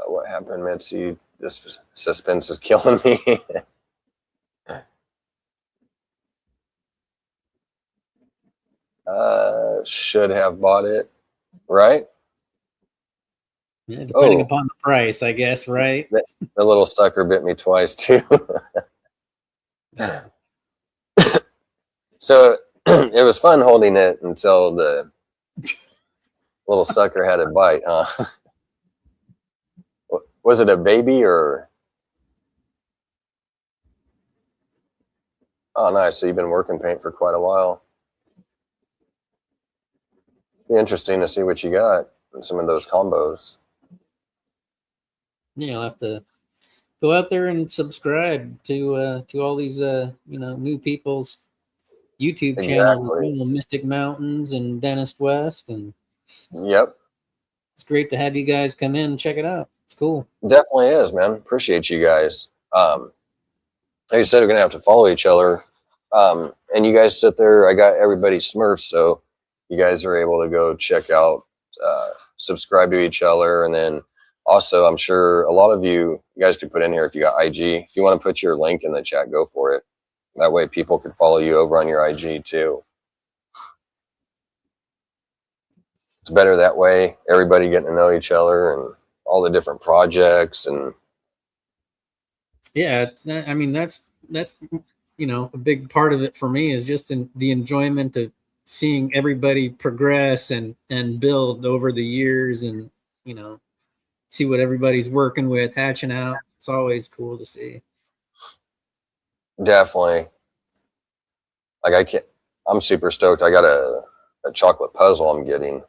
What happened, Mitzi? This suspense is killing me. Should have bought it, right? Yeah, depending upon the price, I guess, right? The little sucker bit me twice too. So it was fun holding it until the little sucker had a bite, huh? Was it a baby or? Oh, nice. So you've been working paint for quite a while. Be interesting to see what you got in some of those combos. Yeah, I'll have to go out there and subscribe to all these new people's YouTube channels, Mystic Mountains and Dennis West, and yep, it's great to have you guys come in and check it out. It's cool. Definitely is, man. Appreciate you guys. Like you said, we're gonna have to follow each other, and you guys sit there. I got everybody's Smurfs, so you guys are able to go check out, subscribe to each other, and then also, I'm sure a lot of you guys could put in here if you got IG. If you want to put your link in the chat, go for it. That way people could follow you over on your IG too. It's better that way. Everybody getting to know each other and all the different projects. And yeah, I mean, that's a big part of it for me is just the enjoyment of seeing everybody progress and build over the years, and see what everybody's working with, hatching out. It's always cool to see. Definitely. Like I'm super stoked. I got a chocolate puzzle I'm getting.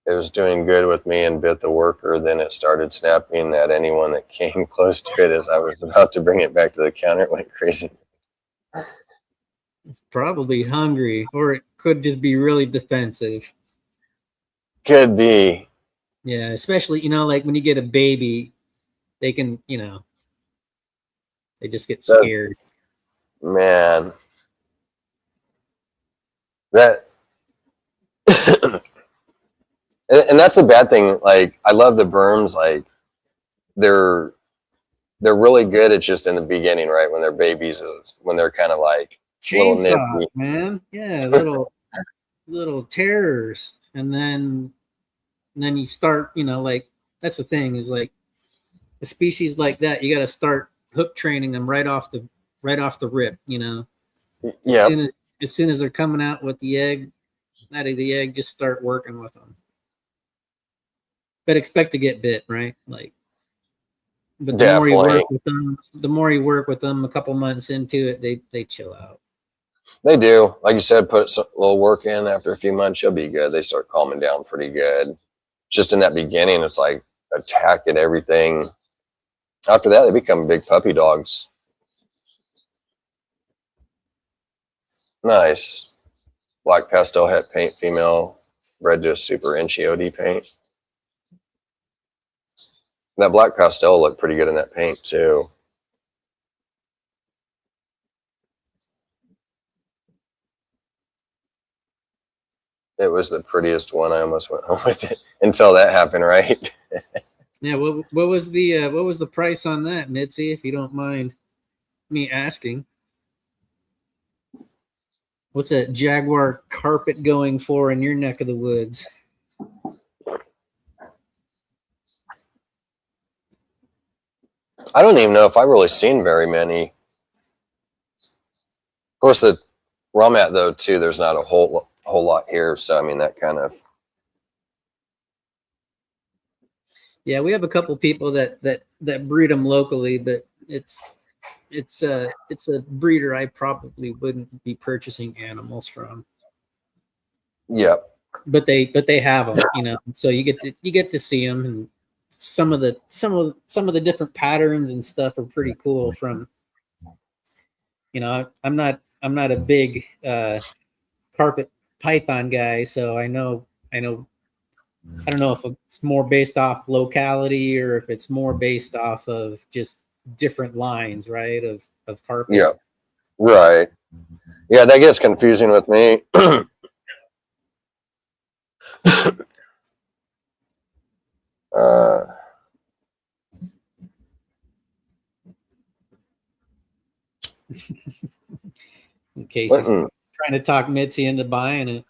It was doing good with me and bit the worker. Then it started snapping at anyone that came close to it. As I was about to bring it back to the counter, it went crazy. It's probably hungry, or it could just be really defensive. Could be. Yeah, especially, like when you get a baby, they can, they just get scared. Man. That and that's the bad thing. Like, I love the berms. Like, they're really good. It's just in the beginning, right? When they're babies, is when they're kind of like chainsaws, man. Yeah, little terrors. And then you start, like, that's the thing, is like a species like that, you got to start hook training them right off the rip, Yeah. As soon as they're coming out with the egg, out of the egg, just start working with them. But expect to get bit, right? Like, but the more you work with them, a couple months into it, they chill out. They do. Like you said, put a little work in. After a few months, you'll be good. They start calming down pretty good. Just in that beginning, it's like attacking everything. After that, they become big puppy dogs. Nice. Black pastel het paint, female, bred to a super inchy OD paint. That black pastel looked pretty good in that paint too. It was the prettiest one. I almost went home with it until that happened, right? Yeah. What was the price on that, Mitzi? If you don't mind me asking. What's that Jaguar carpet going for in your neck of the woods? I don't even know if I've really seen very many. Of course, where I'm at though too, there's not a whole lot here. So I mean, that kind of. Yeah, we have a couple people that breed them locally, but it's a breeder I probably wouldn't be purchasing animals from. Yep. But they have them, you know. So you get to see them, and some of the different patterns and stuff are pretty cool. From, you know, I'm not a big carpet python guy, so I don't know if it's more based off locality or if it's more based off of just different lines, right? Of carpet. Yeah. Right. Yeah, that gets confusing with me. In case he's trying to talk Mitzi into buying it.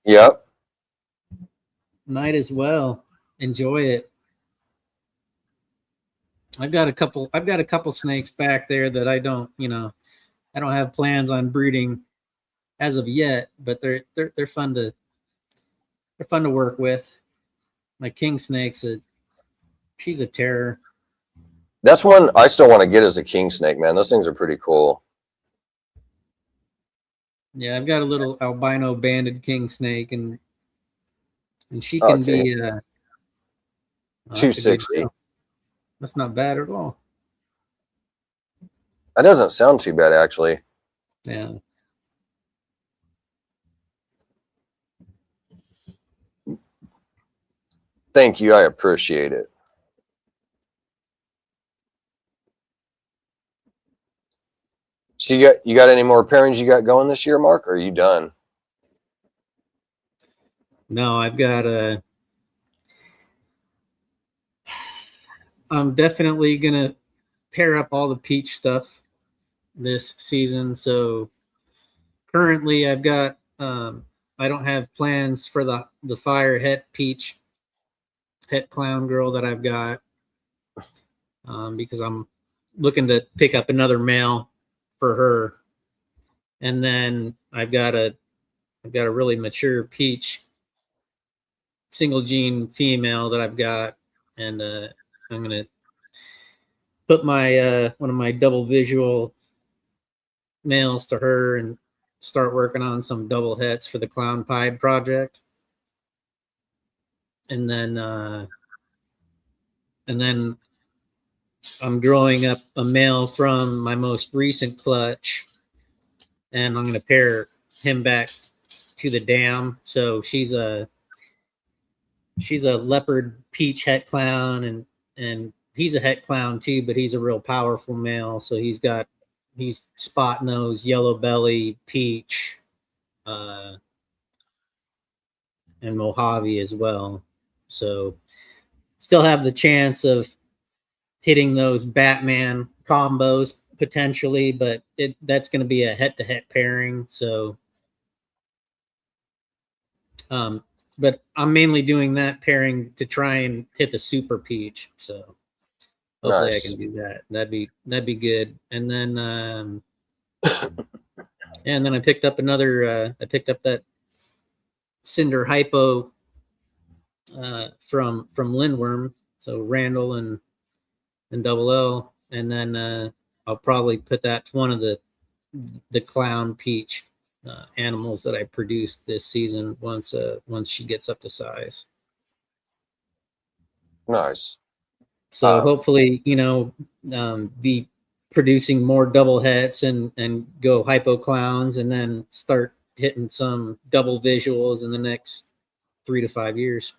Yep. Might as well enjoy it. I've got a couple snakes back there that I don't have plans on breeding as of yet, but they're fun to work with. My king snake's she's a terror. That's one I still want to get as a king snake, man. Those things are pretty cool. Yeah, I've got a little albino banded king snake, and she can be 260. That's not bad at all. That doesn't sound too bad, actually. Yeah. Thank you. I appreciate it. So you got any more pairings you got going this year, Mark, or are you done? No, I've got I'm definitely gonna pair up all the peach stuff this season. So currently I've got I don't have plans for the fire het peach het clown girl that I've got, because I'm looking to pick up another male for her. And then I've got a really mature peach single gene female that I've got, and I'm gonna put my one of my double visual males to her and start working on some double hets for the clown pied project. And then I'm growing up a male from my most recent clutch, and I'm going to pair him back to the dam. So she's a leopard peach het clown, and he's a het clown too, but he's a real powerful male. So he's spot nose, yellow belly, peach, and Mojave as well. So still have the chance of hitting those Batman combos potentially, but that's going to be a het-to-het pairing. So, but I'm mainly doing that pairing to try and hit the super peach. So hopefully nice. I can do that. That'd be good. And then, and then I picked up that Cinder Hypo from Lindworm. So Randall and Double L, and then I'll probably put that to one of the the clown peach animals that I produced this season once she gets up to size. Nice. So hopefully, be producing more double hets and go hypo clowns, and then start hitting some double visuals in the next 3 to 5 years.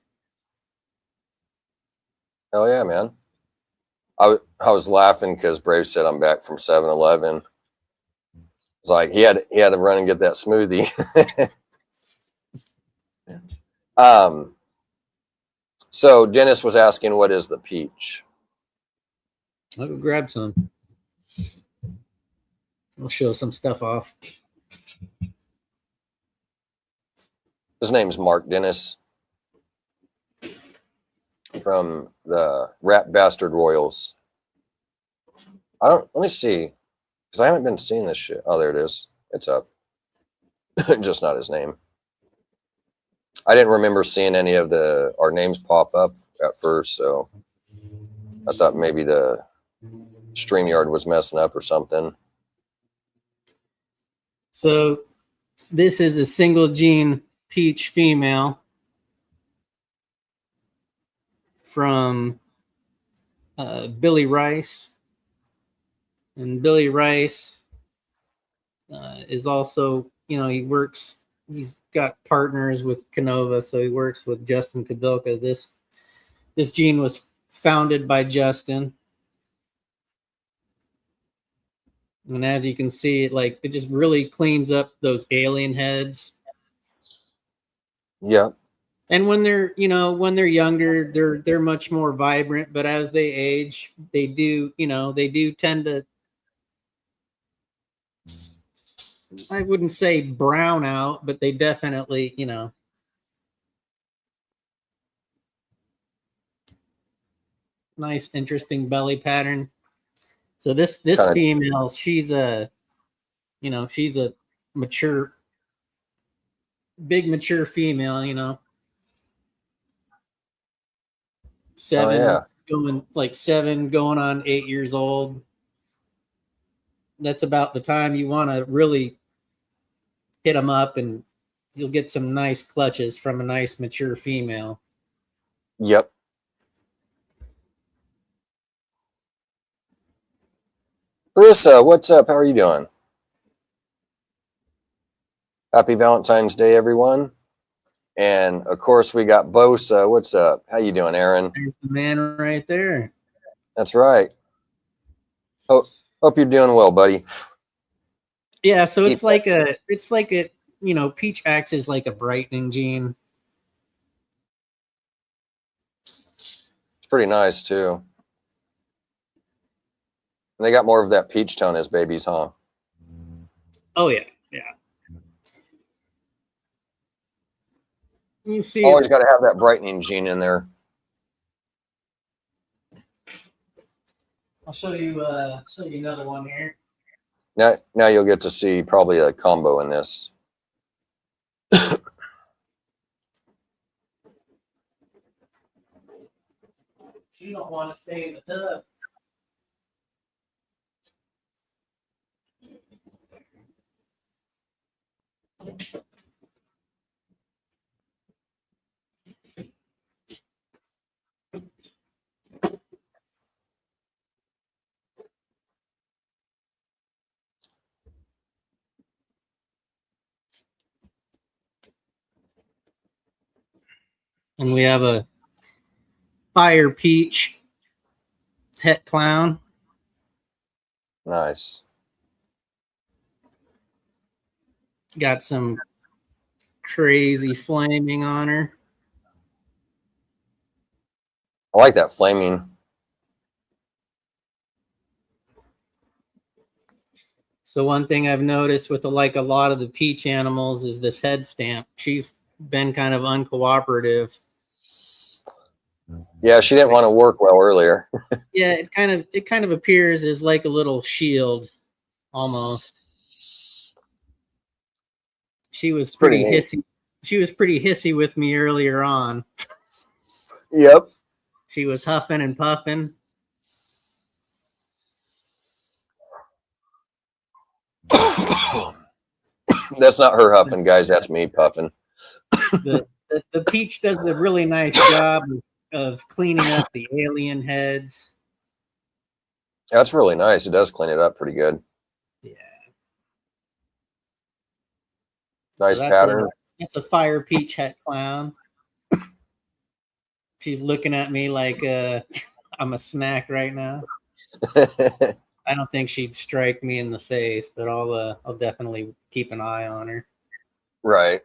Hell yeah, man. I was laughing because Brave said I'm back from 7-Eleven. It's like he had to run and get that smoothie. So Dennis was asking, what is the peach? I'll go grab some. I'll show some stuff off. His name's Mark Dennis from the Rat Bastard Royals. Let me see, because I haven't been seeing this shit. Oh, there it is. It's up. Just not his name. I didn't remember seeing any of our names pop up at first, so I thought maybe the StreamYard was messing up or something. So this is a single gene peach female from Billy Rice. And Billy Rice is also, he's got partners with Canova, so he works with Justin Kabilka. This gene was founded by Justin. And as you can see, it just really cleans up those alien heads. Yeah. And when they're younger, they're much more vibrant, but as they age, they do tend to, I wouldn't say brown out, but they definitely, nice, interesting belly pattern. So this female, she's a mature, big mature female, 7 going on 8 years old. That's about the time you want to really hit them up, and you'll get some nice clutches from a nice mature female. Yep. Carissa, what's up? How are you doing? Happy Valentine's Day, everyone. And of course, we got Bosa. What's up? How you doing, Aaron? There's the man right there. That's right. Hope you're doing well, buddy. Yeah, so it's like a peach acts as like a brightening gene. It's pretty nice too. And they got more of that peach tone as babies, huh? Oh yeah, yeah. You see, always got to have that brightening gene in there. I'll show you another one here. Now you'll get to see probably a combo in this. You don't want to stay in the tub. And we have a fire peach het clown. Nice. Got some crazy flaming on her. I like that flaming. So one thing I've noticed with a lot of the peach animals is this head stamp. She's been kind of uncooperative. Yeah, she didn't want to work well earlier. Yeah, it kind of appears as like a little shield almost. She was pretty hissy. She was pretty hissy with me earlier on. Yep. She was huffing and puffing. That's not her huffing, guys. That's me puffing. The peach does a really nice job of cleaning up the alien heads. That's really nice. It does clean it up pretty good. Yeah. Nice So pattern. That's a fire peach het clown. She's looking at me like I'm a snack right now. I don't think she'd strike me in the face, but I'll definitely keep an eye on her. Right.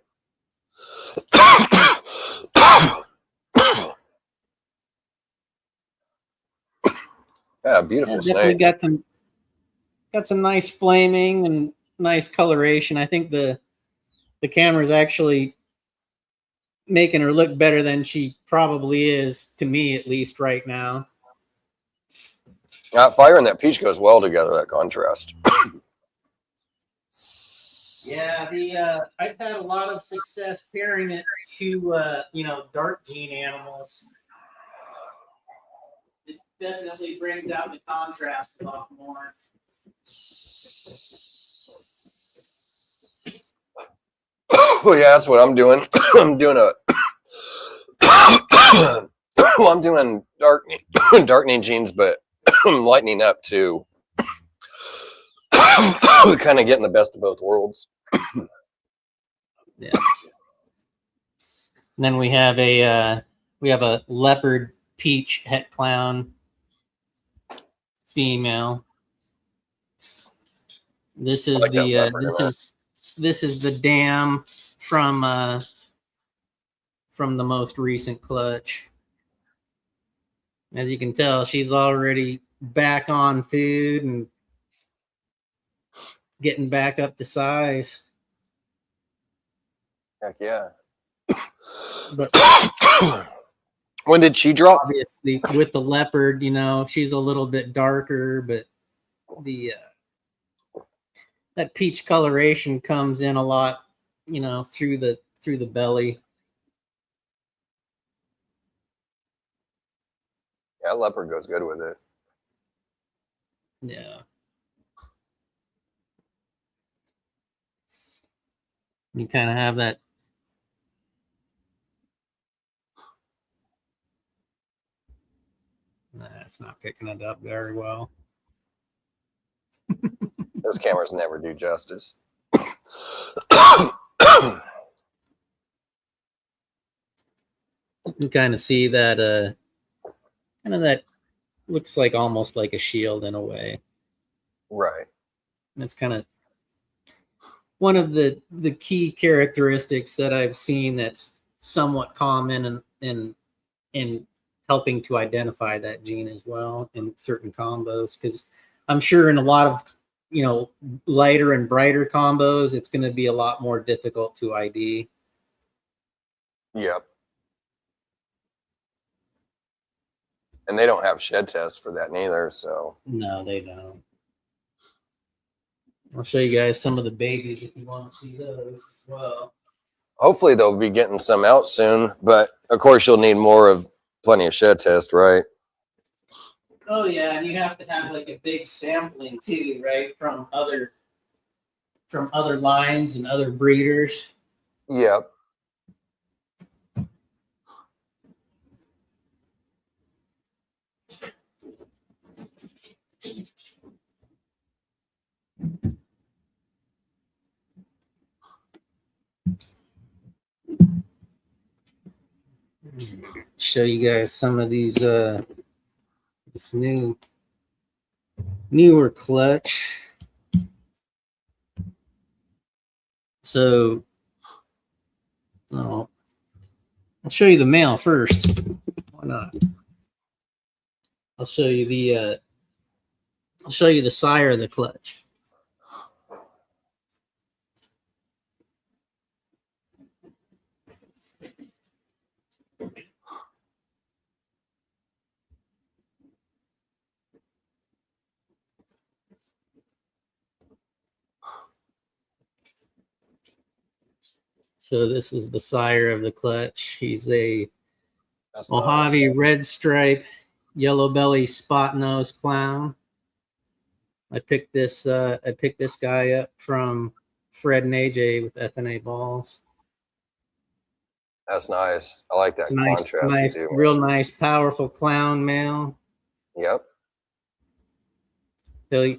Yeah, beautiful Definitely snake. got some nice flaming and nice coloration. I think the camera's actually making her look better than she probably is, to me at least right now. That fire and that peach goes well together, that contrast. Yeah, I've had a lot of success pairing it to dark gene animals. It definitely brings out the contrast a lot more. Oh yeah, that's what I'm doing. I'm doing I'm doing darkening genes, but I'm lightening up too. Kind of getting the best of both worlds. Yeah. And then we have a leopard peach het clown female. This is this is the dam from the most recent clutch. As you can tell, she's already back on food and getting back up to size. Heck yeah. But when did she drop? Obviously, with the leopard, she's a little bit darker, but that peach coloration comes in a lot, through the belly. Yeah, leopard goes good with it. Yeah. You kind of have that. Nah, it's not picking it up very well. Those cameras never do justice. You can kind of see that that looks like almost like a shield in a way. Right. That's kind of one of the key characteristics that I've seen that's somewhat common in helping to identify that gene as well in certain combos, because I'm sure in a lot of lighter and brighter combos it's going to be a lot more difficult to ID. Yep. And they don't have shed tests for that neither, so. No, they don't. I'll show you guys some of the babies if you want to see those as well. Hopefully they'll be getting some out soon, but of course you'll need more of plenty of shed test, right? Oh yeah, and you have to have like a big sampling too, right? From other lines and other breeders. Yep. Show you guys some of these this newer clutch. So I'll show you the male first. Why not? I'll show you the sire of the clutch. So this is the sire of the clutch. He's a Mojave red stripe, yellow belly spot nose clown. I picked this guy up from Fred and AJ with FNA balls. That's nice. I like that Nice, contrast. nice, too. real nice, powerful clown male. Yep. So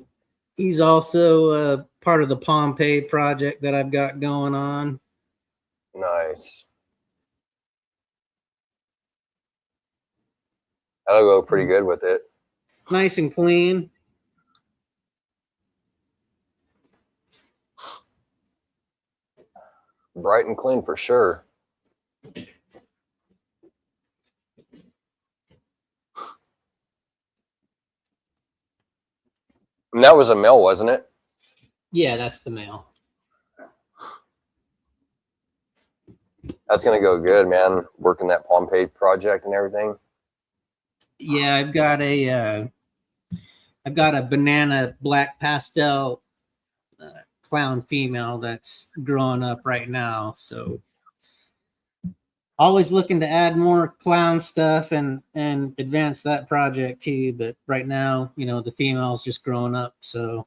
he's also part of the Pompeii project that I've got going on. Nice. That'll go pretty good with it. Nice and clean. Bright and clean for sure. And that was a male, wasn't it? Yeah, that's the male. That's gonna go good, man. Working that Pompeii project and everything. Yeah, I've got a banana black pastel clown female that's growing up right now. So always looking to add more clown stuff and advance that project too. But right now, you know, the female's just growing up. So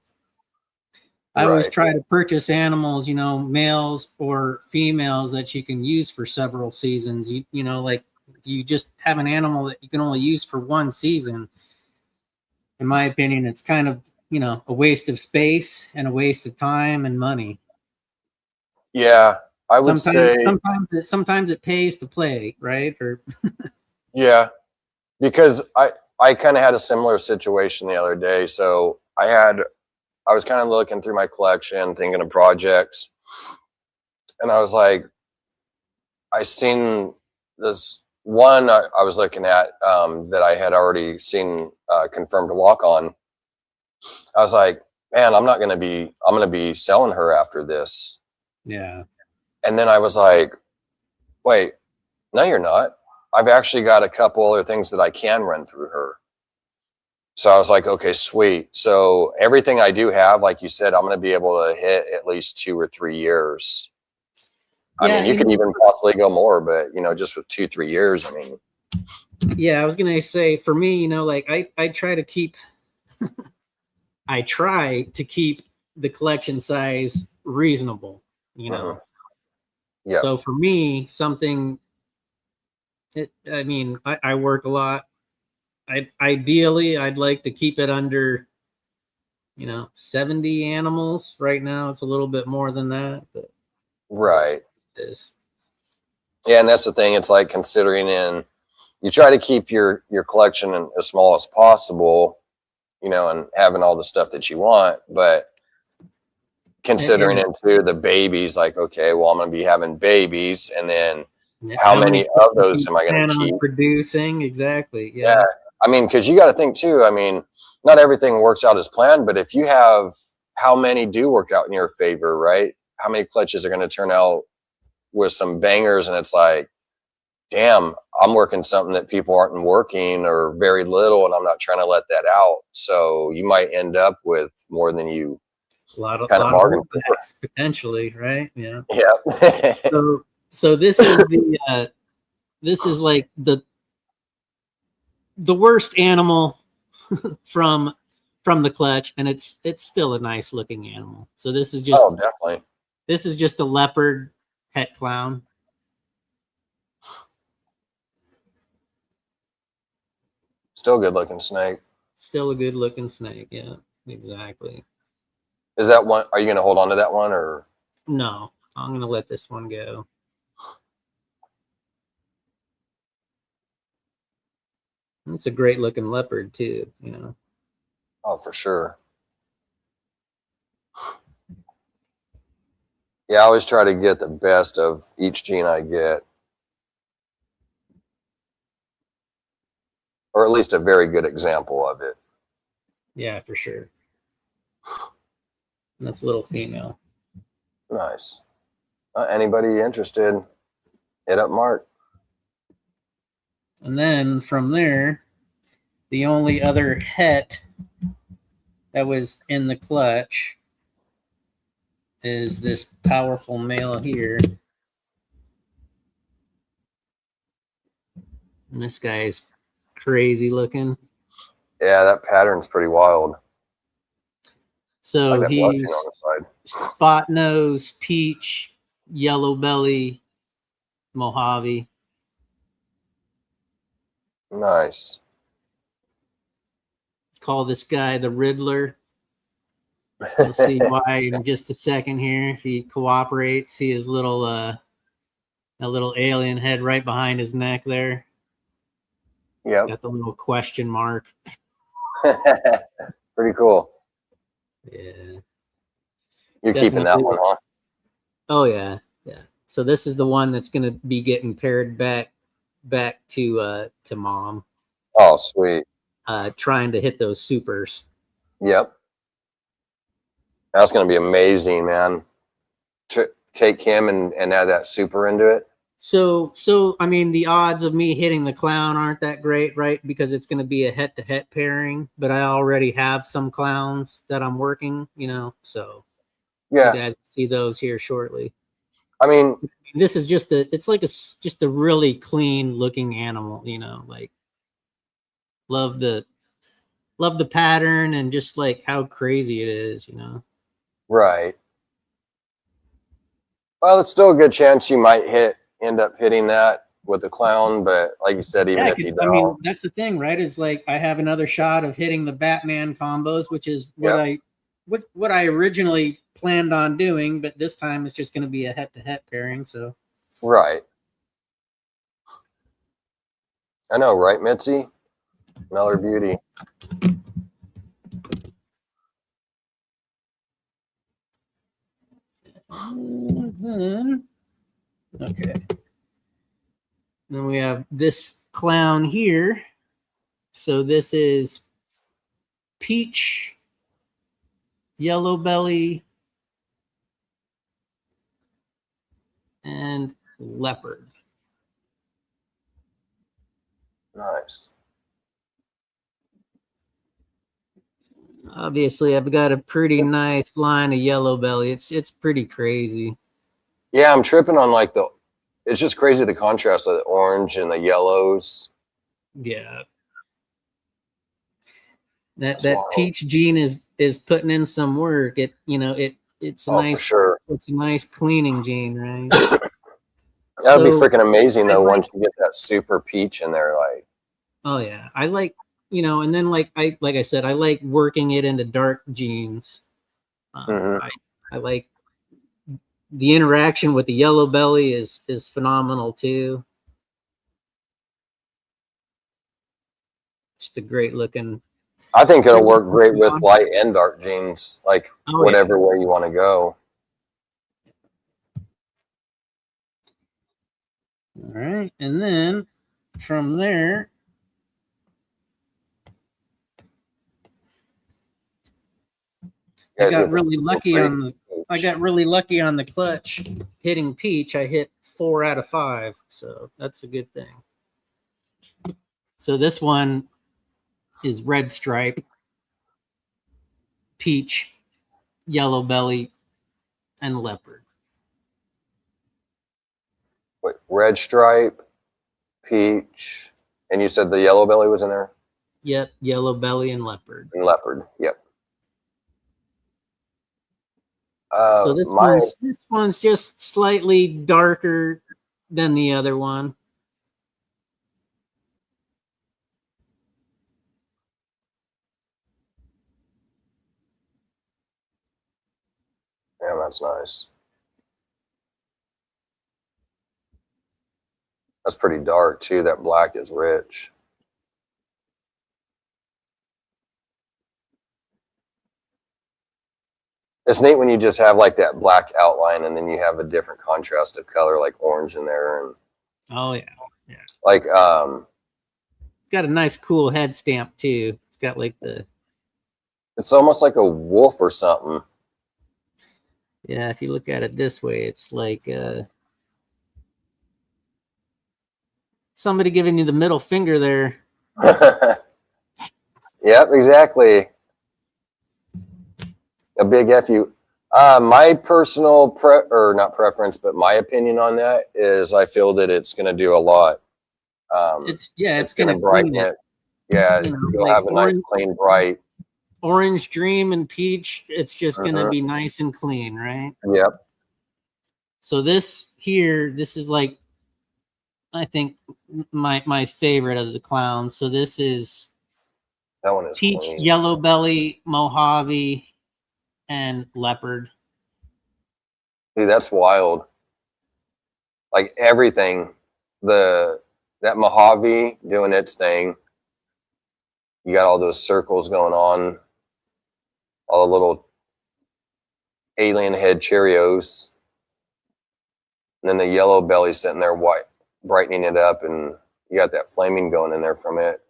I always try to purchase animals, you know, males or females that you can use for several seasons. You know, like you just have an animal that you can only use for one season. In my opinion, it's kind of, you know, a waste of space and a waste of time and money. Yeah, I would say sometimes it pays to play, right? Or yeah, because I kind of had a similar situation the other day. So I was kind of looking through my collection, thinking of projects, and I was like, I seen this one I was looking at that I had already seen confirmed walk on. I was like, man, I'm going to be selling her after this. Yeah. And then I was like, wait, no, you're not. I've actually got a couple other things that I can run through her. So I was like, okay, sweet. So everything I do have, like you said, I'm going to be able to hit at least 2 or 3 years. I mean, you could even possibly go more, but you know, just with 2-3 years, I mean. Yeah, I was going to say for me, you know, like I try to keep, I try to keep the collection size reasonable, you know? Yeah. So for me, I mean, I work a lot. Ideally, I'd like to keep it under, you know, 70 animals. Right now, it's a little bit more than that. But right. It is. Yeah, and that's the thing. It's like considering you try to keep your collection as small as possible, you know, and having all the stuff that you want, but considering into the babies, like, okay, well, I'm going to be having babies, and then how many of those am I going to keep producing? Exactly. Yeah. I mean, because you got to think too, I mean, not everything works out as planned, but if you have how many do work out in your favor, right? How many clutches are going to turn out with some bangers? And it's like, damn, I'm working something that people aren't working or very little, and I'm not trying to let that out. So you might end up with more than you kind of bargain for. Potentially, right? Yeah. Yeah. So this is this is like the worst animal from the clutch, and it's still a nice looking animal. So this is just definitely. This is just a leopard het clown. Still good looking snake. Still a good looking snake, yeah, exactly. Is that one? Are you going to hold on to that one, or no? I'm going to let this one go. It's a great looking leopard too, you know. Oh, for sure. Yeah, I always try to get the best of each gene I get. Or at least a very good example of it. Yeah, for sure. That's a little female. Nice. Anybody interested, hit up Mark. And then from there, the only other het that was in the clutch is this powerful male here. And this guy's crazy looking. Yeah, that pattern's pretty wild. So like he's on the side. spot nose, peach, yellow belly, Mojave. Nice. Call this guy the Riddler. We'll see why in just a second here. If he cooperates, see his little a little alien head right behind his neck there. Yep. Got the little question mark. Pretty cool. Yeah. You're keeping that one, huh? Oh yeah, yeah. So this is the one that's going to be getting paired back to mom. Oh, sweet. Trying to hit those supers. Yep. That's going to be amazing, man. Take him and add that super into it. So I mean, the odds of me hitting the clown aren't that great, right? Because it's going to be a head-to-head pairing, but I already have some clowns that I'm working, so Yeah. you guys see those here shortly. I mean, this is just just a really clean looking animal, like love the pattern and just like how crazy it is, Right. Well, it's still a good chance you might end up hitting that with the clown, but like you said, even if you don't. I mean, that's the thing, right? Is like I have another shot of hitting the Batman combos, which is what I originally planned on doing, but this time it's just going to be a head-to-head pairing. So right. I know, right, Mitzi? Another beauty. Okay. Then we have this clown here. So this is peach, yellow belly, and leopard. Nice. Obviously, I've got a pretty nice line of yellow belly. It's pretty crazy. Yeah, I'm tripping on like it's just crazy the contrast of the orange and the yellows. Yeah. That peach gene is putting in some work. It's a nice, for sure. It's a nice cleaning gene, right? That would be freaking amazing though, once you get that super peach in there, like. Oh yeah, I like, and then like I said, I like working it into dark genes. I like the interaction with the yellow belly is phenomenal too. Just a great looking. I think it'll work great with light and dark genes, like whatever way you want to go. All right, and then from there, I got really lucky on the clutch hitting peach. I hit 4 out of 5, so that's a good thing. So this one is red stripe, peach, yellow belly, and leopard. Wait, red stripe, peach, and you said the yellow belly was in there? Yep, yellow belly and leopard. And leopard, yep. So this one's just slightly darker than the other one. Yeah, that's nice. That's pretty dark too. That black is rich. It's neat when you just have like that black outline and then you have a different contrast of color, like orange in there. And oh yeah. Like got a nice cool head stamp too. It's got like it's almost like a wolf or something. Yeah, if you look at it this way, it's like somebody giving you the middle finger there. Yep, exactly. A big F you. My personal not preference, but my opinion on that is I feel that it's going to do a lot. It's going to brighten it. Yeah, you'll have a nice, clean, bright. Orange Dream and Peach, it's just gonna be nice and clean, right? Yep. So this here, this is like, I think my favorite of the clowns. So this is That one is Peach, clean. Yellow Belly, Mojave, and Leopard. Dude, that's wild. Like everything, that Mojave doing its thing. You got all those circles going on, all the little alien head Cheerios, and then the yellow belly sitting there white, brightening it up, and you got that flaming going in there from it.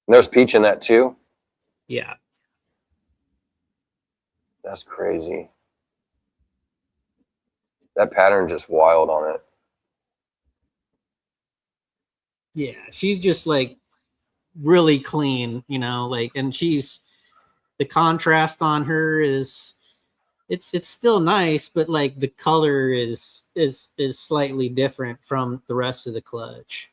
And there's peach in that too. Yeah. That's crazy. That pattern just wild on it. Yeah, she's just like really clean, you know, like, and she's, the contrast on her is, it's still nice, but like the color is slightly different from the rest of the clutch.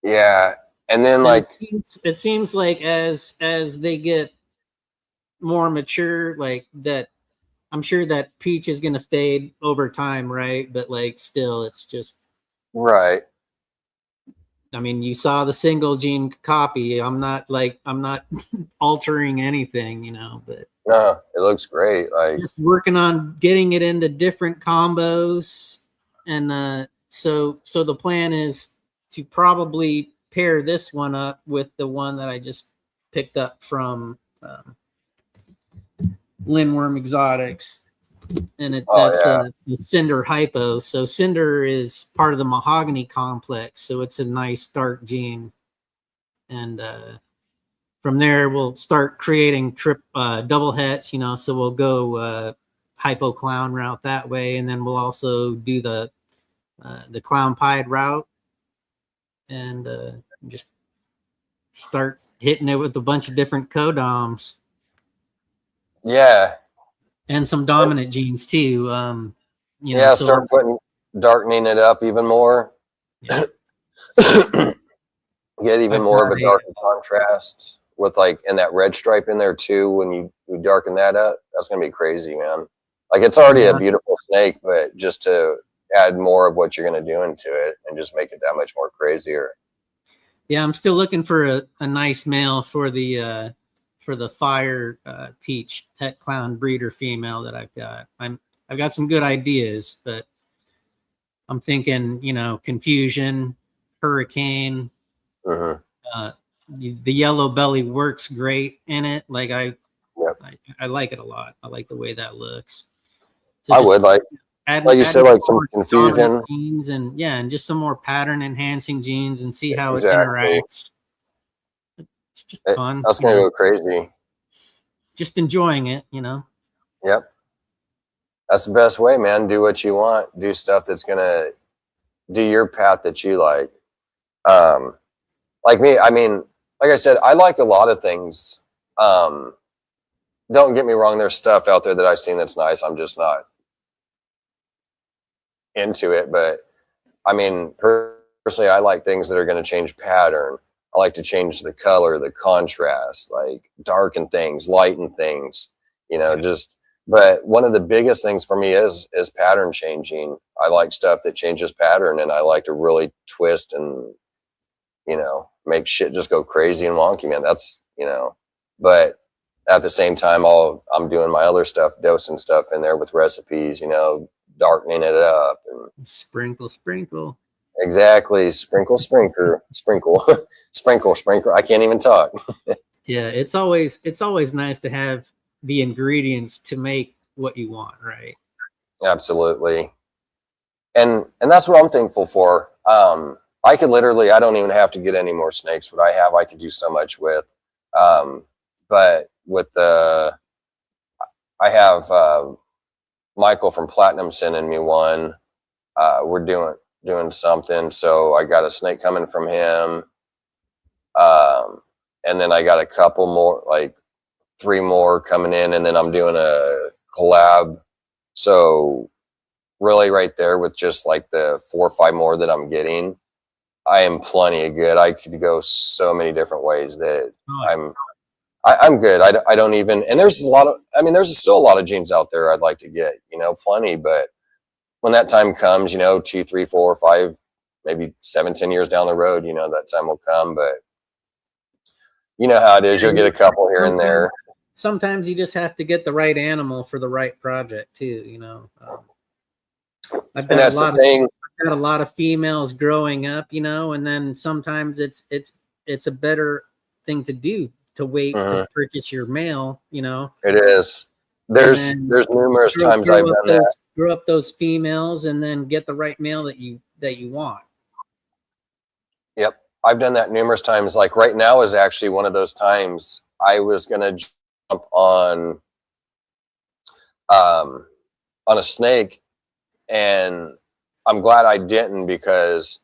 Yeah. And then And like it seems like as they get more mature, like that, I'm sure that Peach is gonna fade over time, right? But like still, it's just right. I mean, you saw the single gene copy. I'm not altering anything, you know, but No, it looks great. Like just working on getting it into different combos. And so the plan is to probably pair this one up with the one that I just picked up from Lindworm Exotics. And that's a Cinder Hypo. So Cinder is part of the Mahogany complex. So it's a nice dark gene. And from there, we'll start creating double hets, you know, so we'll go Hypo Clown route that way. And then we'll also do the Clown Pied route and just start hitting it with a bunch of different codoms. yeah. And some dominant genes too. You know, Yeah, so start darkening it up even more. Yeah. Get even more of a darker contrast with like, and that red stripe in there too. When you darken that up, that's gonna be crazy, man. Like it's already a beautiful snake, but just to add more of what you're gonna do into it and just make it that much more crazier. Yeah, I'm still looking for a nice male for the Fire Peach pet clown breeder female that I've got. I've got some good ideas, but I'm thinking, you know, Confusion, Hurricane. The yellow belly works great in it. Like I like it a lot. I like the way that looks. So I would like you said, like some Confusion genes and just some more pattern enhancing genes and see how it interacts. It's just fun. That's gonna go crazy. Just enjoying it, you know. Yep. That's the best way, man. Do what you want. Do stuff that's gonna do your path that you like. Like me, I mean, like I said, I like a lot of things. Don't get me wrong, there's stuff out there that I've seen that's nice. I'm just not into it. But I mean, personally, I like things that are going to change pattern. I like to change the color, the contrast, like darken things, lighten things, you know, just, but one of the biggest things for me is pattern changing. I like stuff that changes pattern, and I like to really twist and, you know, make shit just go crazy and wonky, man. That's, you know, but at the same time, I'm doing my other stuff, dosing stuff in there with recipes, you know, darkening it up and sprinkle. Exactly. Sprinkle. I can't even talk. Yeah, it's always nice to have the ingredients to make what you want, right? Absolutely. And that's what I'm thankful for. I could literally, I don't even have to get any more snakes. What I have, I could do so much with. But with I have Michael from Platinum sending me one. We're doing something, so I got a snake coming from him, and then I got a couple more, like 3 more coming in, and then I'm doing a collab. So really right there with just like the 4 or 5 more that I'm getting, I am plenty of good. I could go so many different ways that Oh, I'm good. I don't even, and there's a lot of, I mean, there's still a lot of genes out there I'd like to get, you know, plenty, but when that time comes, you know, 2, 3, 4, 5, maybe 7, 10 years down the road, you know, that time will come, but you know how it is. You'll get a couple here and there. Sometimes you just have to get the right animal for the right project too, you know. I've And got that's the thing. I've got a lot of females growing up, you know, and then sometimes it's a better thing to do to wait to purchase your male, you know. It is. There's numerous times I've done that. Grow up those females and then get the right male that you want. Yep. I've done that numerous times. Like right now is actually one of those times. I was gonna jump on a snake, and I'm glad I didn't, because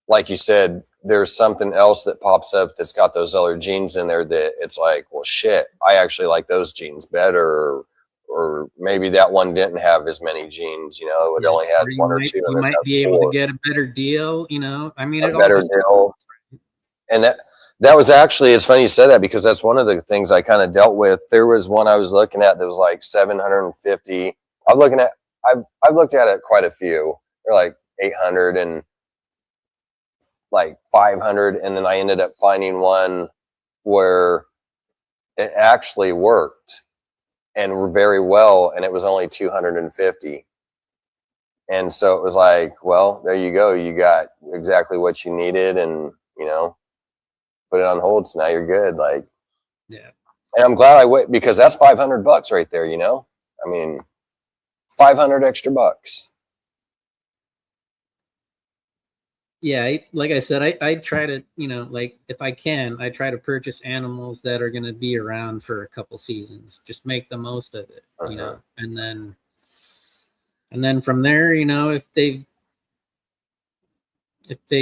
like you said, there's something else that pops up that's got those other genes in there that it's like, well, shit, I actually like those genes better, or maybe that one didn't have as many genes, you know, it only had one or two. You might be able to get a better deal, you know. I mean, a better deal. And that was actually, it's funny you said that, because that's one of the things I kind of dealt with. There was one I was looking at that was like 750. I've looked at it quite a few. They're like 800 and like 500, and then I ended up finding one where it actually worked and very well, and it was only 250. And so it was like, well, there you go. You got exactly what you needed, and you know, put it on hold. So now you're good. Like, yeah. And I'm glad I wait, because that's $500 right there. You know, I mean, 500 extra bucks. Yeah, like I said, I try to, you know, like if I can, I try to purchase animals that are going to be around for a couple seasons. Just make the most of it, you know, and then from there, you know, if they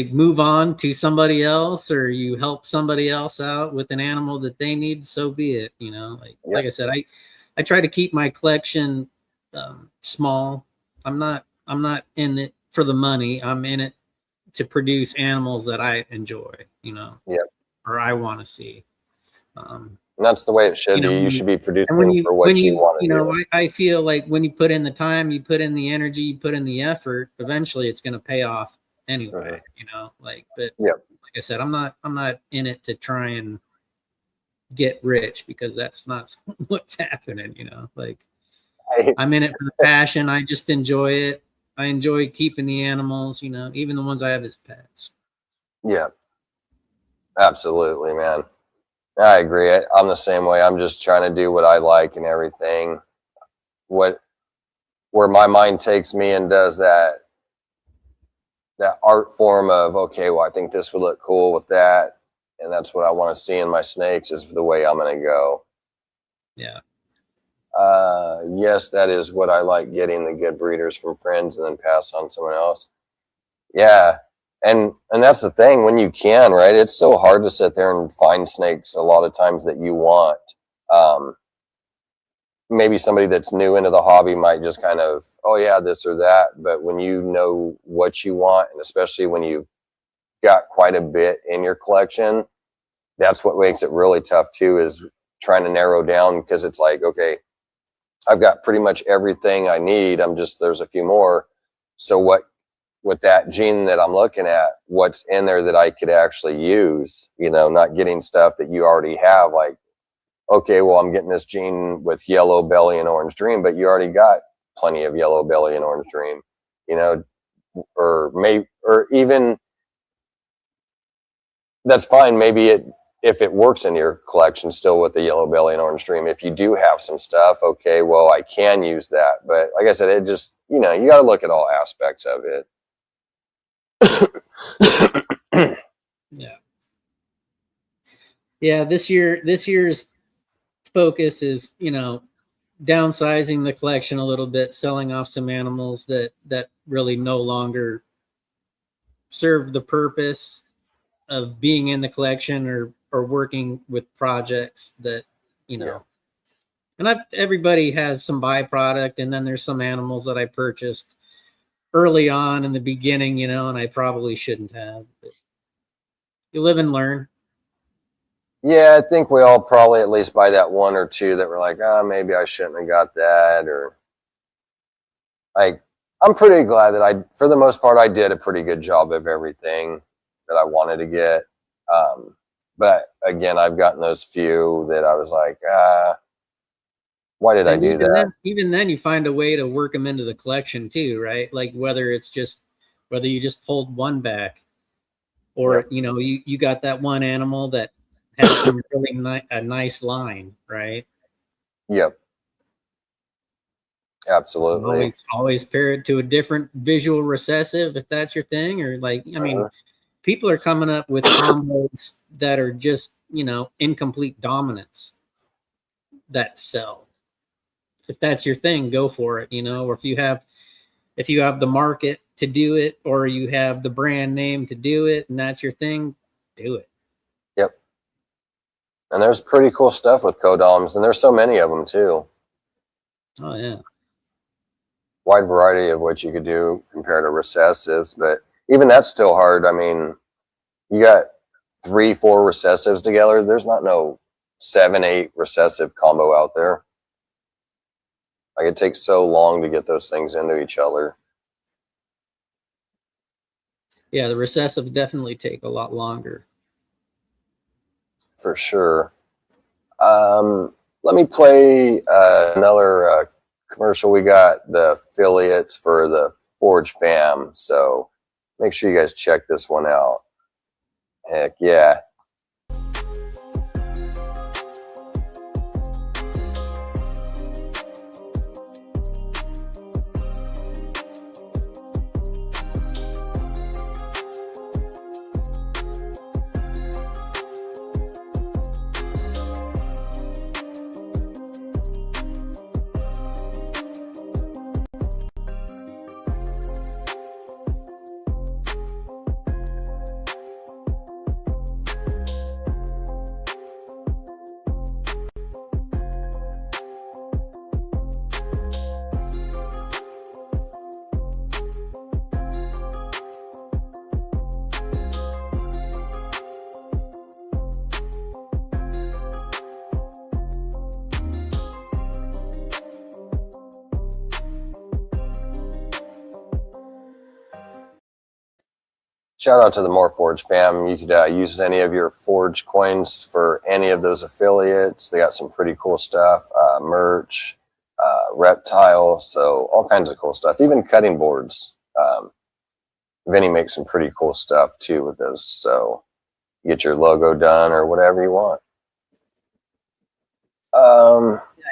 move on to somebody else, or you help somebody else out with an animal that they need, so be it. You know, like I said, I try to keep my collection small. I'm not in it for the money. I'm in it to produce animals that I enjoy, you know, or I want to see. And that's the way it should be. You should be producing for what you want to do. You know, I feel like when you put in the time, you put in the energy, you put in the effort, eventually it's going to pay off anyway, you know, like, but like I said, I'm not in it to try and get rich, because that's not what's happening, you know, like I'm in it for the passion. I just enjoy it. I enjoy keeping the animals, you know, even the ones I have as pets. Yeah, absolutely, man. I agree. I'm the same way. I'm just trying to do what I like and everything. Where my mind takes me and does that art form of, okay, well, I think this would look cool with that, and that's what I want to see in my snakes, is the way I'm going to go. Yeah. Yes, that is what I like, getting the good breeders from friends and then pass on to someone else. Yeah. And that's the thing, when you can, right? It's so hard to sit there and find snakes a lot of times that you want. Maybe somebody that's new into the hobby might just kind of, oh yeah, this or that. But when you know what you want, and especially when you've got quite a bit in your collection, that's what makes it really tough too, is trying to narrow down, because it's like, okay, I've got pretty much everything I need. There's a few more. So what, with that gene that I'm looking at, what's in there that I could actually use, you know, not getting stuff that you already have. Like, okay, well, I'm getting this gene with yellow belly and orange dream, but you already got plenty of yellow belly and orange dream, you know, or even that's fine. Maybe if it works in your collection still with the yellow belly and orange dream, if you do have some stuff, okay, well, I can use that. But like I said, it just, you know, you got to look at all aspects of it. Yeah. This year's focus is, you know, downsizing the collection a little bit, selling off some animals that really no longer serve the purpose of being in the collection, or working with projects that, you know, and everybody has some byproduct, and then there's some animals that I purchased early on in the beginning, you know, and I probably shouldn't have. But, You live and learn. Yeah, I think we all probably at least buy that one or two that were like, maybe I shouldn't have got that, or like, I'm pretty glad that for the most part, I did a pretty good job of everything that I wanted to get. But again, I've gotten those few that I was like, why did I do that? Even then, you find a way to work them into the collection too, right? Like whether you just pulled one back, or Yep. you know, you got that one animal that has some really a nice line, right? Yep. Absolutely. Always pair it to a different visual recessive if that's your thing, or like, I mean, people are coming up with combos that are just, you know, incomplete dominance that sell. If that's your thing, go for it, you know. Or if you have the market to do it, or you have the brand name to do it, and that's your thing, do it. Yep. And there's pretty cool stuff with codoms, and there's so many of them too. Oh yeah. Wide variety of what you could do compared to recessives, but even that's still hard. I mean, you got 3-4 recessives together. There's not no 7-8 recessive combo out there. Like, it takes so long to get those things into each other. Yeah, the recessives definitely take a lot longer. For sure. Let me play another commercial. We got the affiliates for the Forge fam, so make sure you guys check this one out. Heck yeah. Shout out to the Morphs fam. You could use any of your Forge coins for any of those affiliates. They got some pretty cool stuff, merch, reptile, so all kinds of cool stuff. Even cutting boards. Vinny makes some pretty cool stuff too with those. So you get your logo done or whatever you want.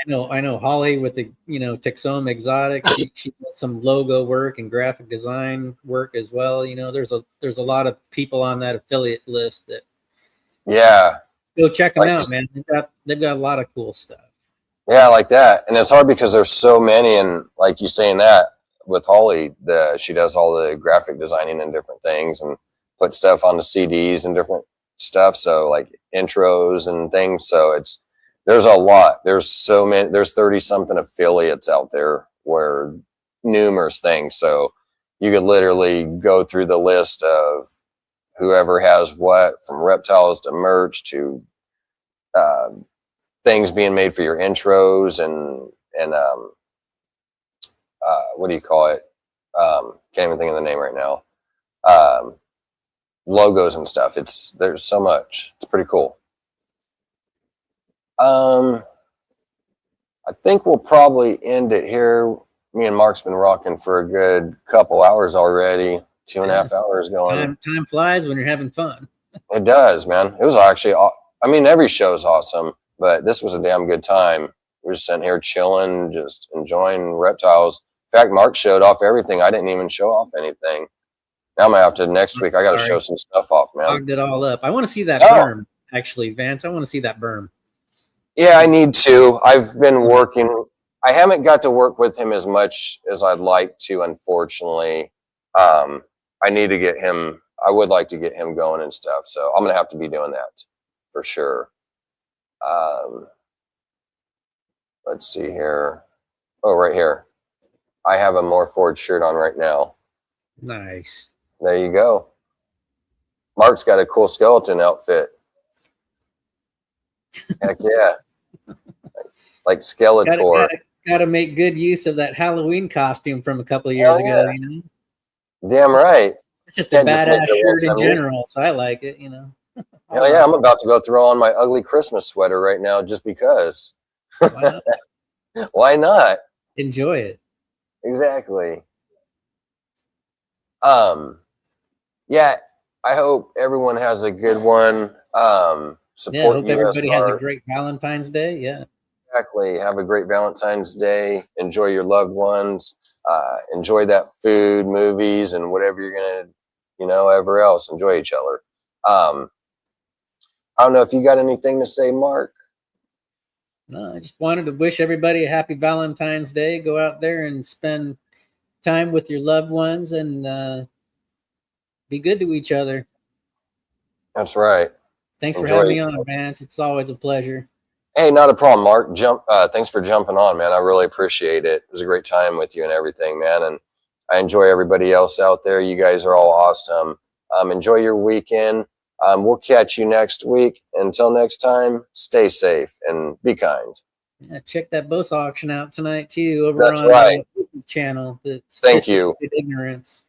I know Holly with the, you know, Texome Exotics. She does some logo work and graphic design work as well. You know, there's a lot of people on that affiliate list that, yeah, go check them out, man. They've got a lot of cool stuff. Yeah, like that. And it's hard because there's so many, and like you saying that with Holly, she does all the graphic designing and different things and put stuff on the CDs and different stuff. So like intros and things. So there's a lot. There's so many. There's 30 something affiliates out there where numerous things. So you could literally go through the list of whoever has what, from reptiles to merch to things being made for your intros and what do you call it? Can't even think of the name right now. Logos and stuff. There's so much. It's pretty cool. I think we'll probably end it here. Me and Mark's been rocking for a good couple hours already. 2.5 hours going. Time flies when you're having fun. It does, man. It was actually, I mean, every show is awesome, but this was a damn good time. We were just sitting here chilling, just enjoying reptiles. In fact, Mark showed off everything. I didn't even show off anything. Now I'm gonna have to, next week, I got to show some stuff off, man. Logged it all up. I want to see that berm, actually, Vance. I want to see that berm. Yeah, I need to. I've been working. I haven't got to work with him as much as I'd like to, unfortunately. I need to get him. I would like to get him going and stuff. So I'm going to have to be doing that for sure. Let's see here. Oh, right here. I have a Morphs shirt on right now. Nice. There you go. Mark's got a cool skeleton outfit. Heck yeah. Like Skeletor. Gotta make good use of that Halloween costume from a couple of Hell years ago, yeah. you know? Damn right. It's just a Can't just make badass it shirt in one-time use. general, so I like it, you know? Hell yeah, I'm about to go throw on my ugly Christmas sweater right now just because. Why not? Why not? Enjoy it. Exactly. Yeah, I hope everyone has a good one. Yeah, I Support hope everybody has a USR. great Valentine's Day. Yeah. Exactly. Have a great Valentine's Day. Enjoy your loved ones. Enjoy that food, movies, and whatever you're gonna, ever else. Enjoy each other. I don't know if you got anything to say, Mark. No, I just wanted to wish everybody a happy Valentine's Day. Go out there and spend time with your loved ones and be good to each other. That's right. Thanks for Enjoy having me it. on, Vance. It's always a pleasure. Hey, not a problem, Mark. Thanks for jumping on, man. I really appreciate it. It was a great time with you and everything, man. And I enjoy everybody else out there. You guys are all awesome. Enjoy your weekend. We'll catch you next week. Until next time, stay safe and be kind. Yeah, check that Bose auction out tonight too over That's on right. the YouTube channel. The Thank you. Sophisticated Ignorance.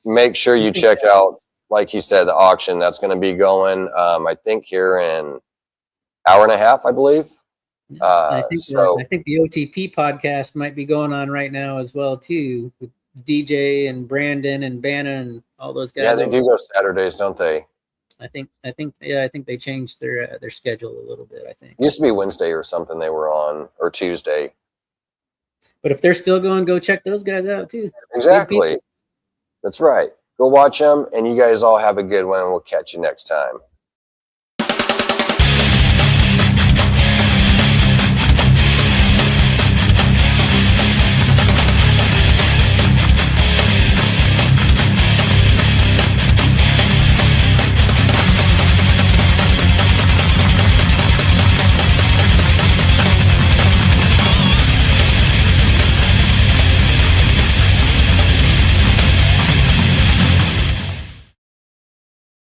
Make sure you check out, like you said, the auction that's going to be going. I think here in hour and a half, I believe. I think the OTP podcast might be going on right now as well too, with DJ and Brandon and Bannon and all those guys. Yeah, they do go Saturdays, don't they? I think they changed their schedule a little bit. I think Used to be Wednesday or something they were on, or Tuesday. But if they're still going, go check those guys out too. Exactly. That's right. Go watch them, and you guys all have a good one, and we'll catch you next time.